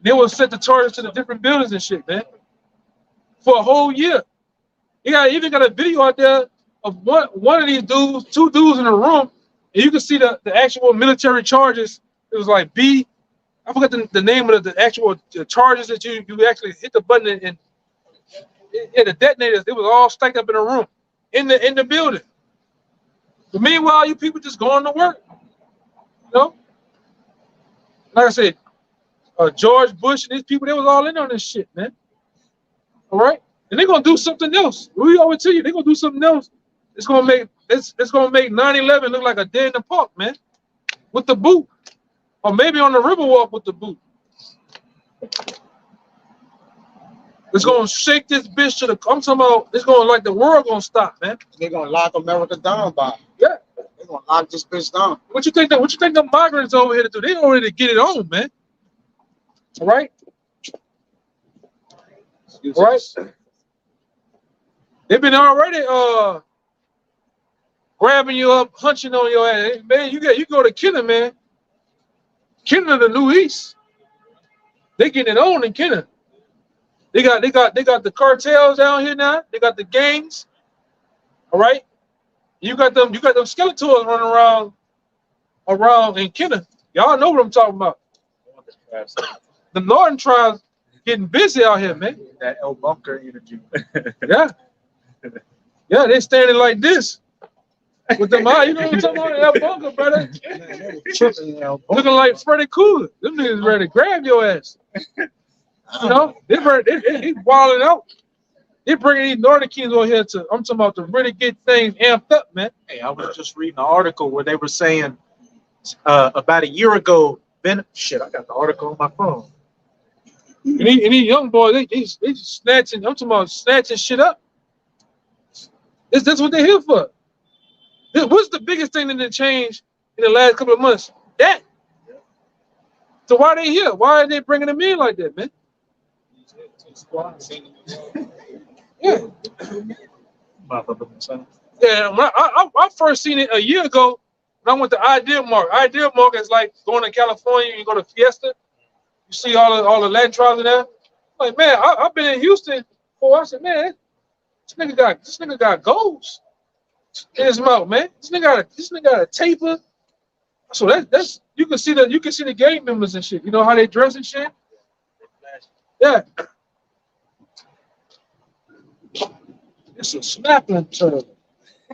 they would set the charges to the different buildings and shit, man. For a whole year. You even got a video out there of one of these dudes, 2 dudes in a room, and you can see the actual military charges. It was like I forgot the name of the actual charges that you actually hit the button and the detonators. It was all stacked up in a room in the building. But meanwhile, you people just going to work. You know, like I said, George Bush and these people, they was all in on this shit, man. All right, and they're gonna do something else. We always tell you they're gonna do something else. It's gonna make 9/11 look like a day in the park, man. with the boot, or maybe on the Riverwalk with the boot. It's gonna shake this bitch to the. I'm talking about. It's gonna like the world gonna stop, man. They're gonna lock America down, Bob. Yeah. They're gonna lock this bitch down. What you think the migrants over here to do? They already get it on, man. All right. All right. They've been already grabbing you up, hunching on your ass. Hey, man, you go to Kenner, man. Kenner, the New East. They getting it on in Kenner. They got the cartels down here now. They got the gangs. All right. You got them Skeletors running around in Kenner. Y'all know what I'm talking about. The Northern tribes getting busy out here, man. That El Bunker energy. Yeah. Yeah, they standing like this. With them eye, you know what I'm talking about? El Bunker, brother. Looking like Freddy Krueger. Them niggas ready to grab your ass. You know, they wilding out. They bringing these Northern Kings over here I'm talking about to really get things amped up, man. Hey, I was just reading an article where they were saying about a year ago, I got the article on my phone. And these young boys, they just snatching, I'm talking about snatching shit up. That's what they're here for. What's the biggest thing that changed in the last couple of months? That. So why are they here? Why are they bringing them in like that, man? Yeah. Yeah, when I first seen it a year ago when I went to Ideal Mark. Ideal Mark is like going to California, you go to Fiesta, you see all the Latin tribes in there. Like, man, I've been in Houston before. I said, man, this nigga got goals in his mouth, man. This nigga got a taper. So that's you can see the gang members and shit. You know how they dress and shit? Yeah. It's a snapping turtle.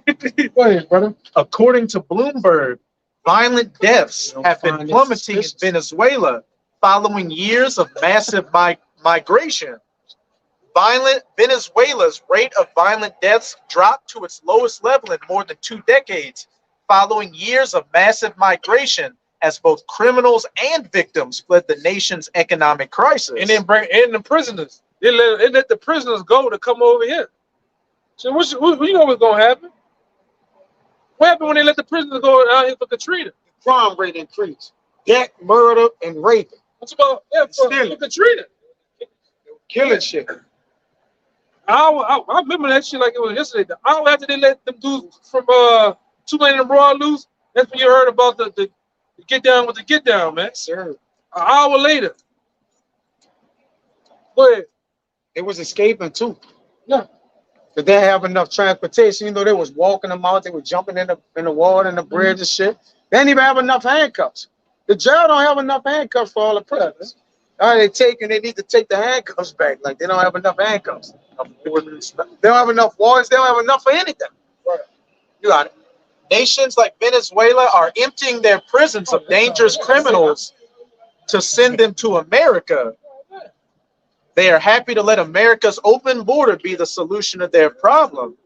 Go ahead, brother. According to Bloomberg, violent deaths have been plummeting in Venezuela following years of massive migration. Venezuela's rate of violent deaths dropped to its lowest level in more than 2 decades, following years of massive migration as both criminals and victims fled the nation's economic crisis. And then bring in the prisoners. They let the prisoners go to come over here. So what you know what's gonna happen? What happened when they let the prisoners go out here for Katrina? The crime rate increased. Death, murder, and rape. What's about for Katrina? Killing shit. I remember that shit like it was yesterday. The hour after they let them dudes from Tulane and Broad loose, that's when you heard about the get down with the get down, man. Sir. An hour later. Go ahead. It was escaping too. Yeah. But they didn't have enough transportation. You know, they was walking them out. They were jumping in the water and the bridge and shit. They didn't even have enough handcuffs. The jail don't have enough handcuffs for all the prisoners. All right, they need to take the handcuffs back. Like, they don't have enough handcuffs. They don't have enough warrants. They don't have enough for anything. Right. You got it. Nations like Venezuela are emptying their prisons of dangerous criminals to send them to America. They are happy to let America's open border be the solution to their problem.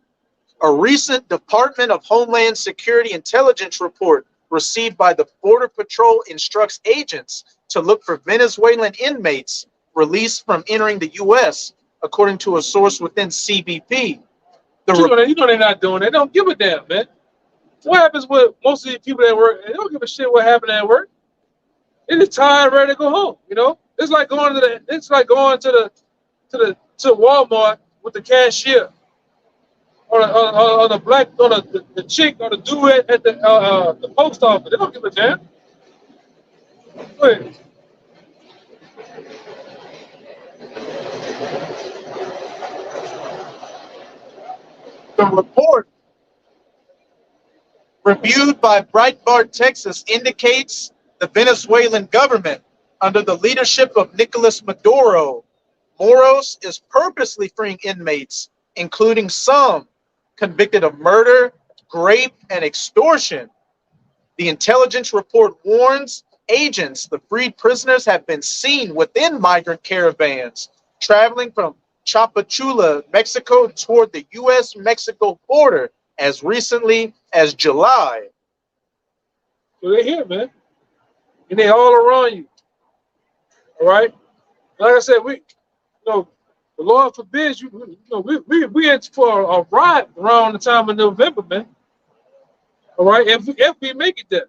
A recent Department of Homeland Security intelligence report received by the Border Patrol instructs agents to look for Venezuelan inmates released from entering the U.S., according to a source within CBP. You know they're not doing that. They don't give a damn, man. What happens with most of these people that work? They don't give a shit what happened at work. They're just tired, ready to go home. You know, it's like going to Walmart with the cashier, or the chick or the dude at the post office. They don't give a damn. Go ahead. The report, reviewed by Breitbart, Texas, indicates the Venezuelan government, under the leadership of Nicolas Maduro, Moros is purposely freeing inmates, including some convicted of murder, rape, and extortion. The intelligence report warns agents the freed prisoners have been seen within migrant caravans traveling from Chapachula, Mexico, toward the U.S.-Mexico border as recently as July. So they're here, man. and they all around you. All right. Like I said, we, the Lord forbids you. We in for a ride around the time of November, man. All right, if we make it there,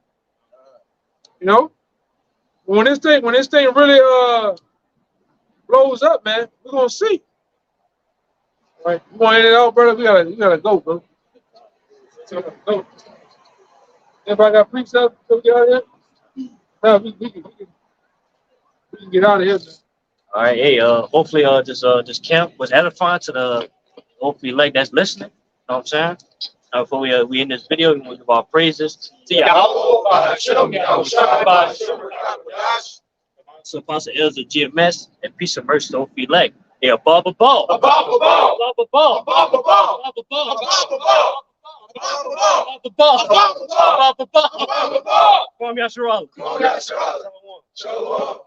when this thing really blows up, man, we're gonna see. All right, you want it out, brother? We gotta go, bro. Go. Everybody got precepts to get out of here? No, we can get out of here, man. All right, hey, hopefully, this camp was edifying to the hopefully like that's listening. You know what I'm saying? Before we end this video, we give our praises to Yahweh. So Apostle Elder GMS and peace and mercy don't be like. Hey, above a ball. Above a ball. Above a ball. Above a ball. Above a ball. Above a ball. Above a ball. Above a ball. Above a ball. Come on, Yasharal. Come on, Yasharal. Shalom.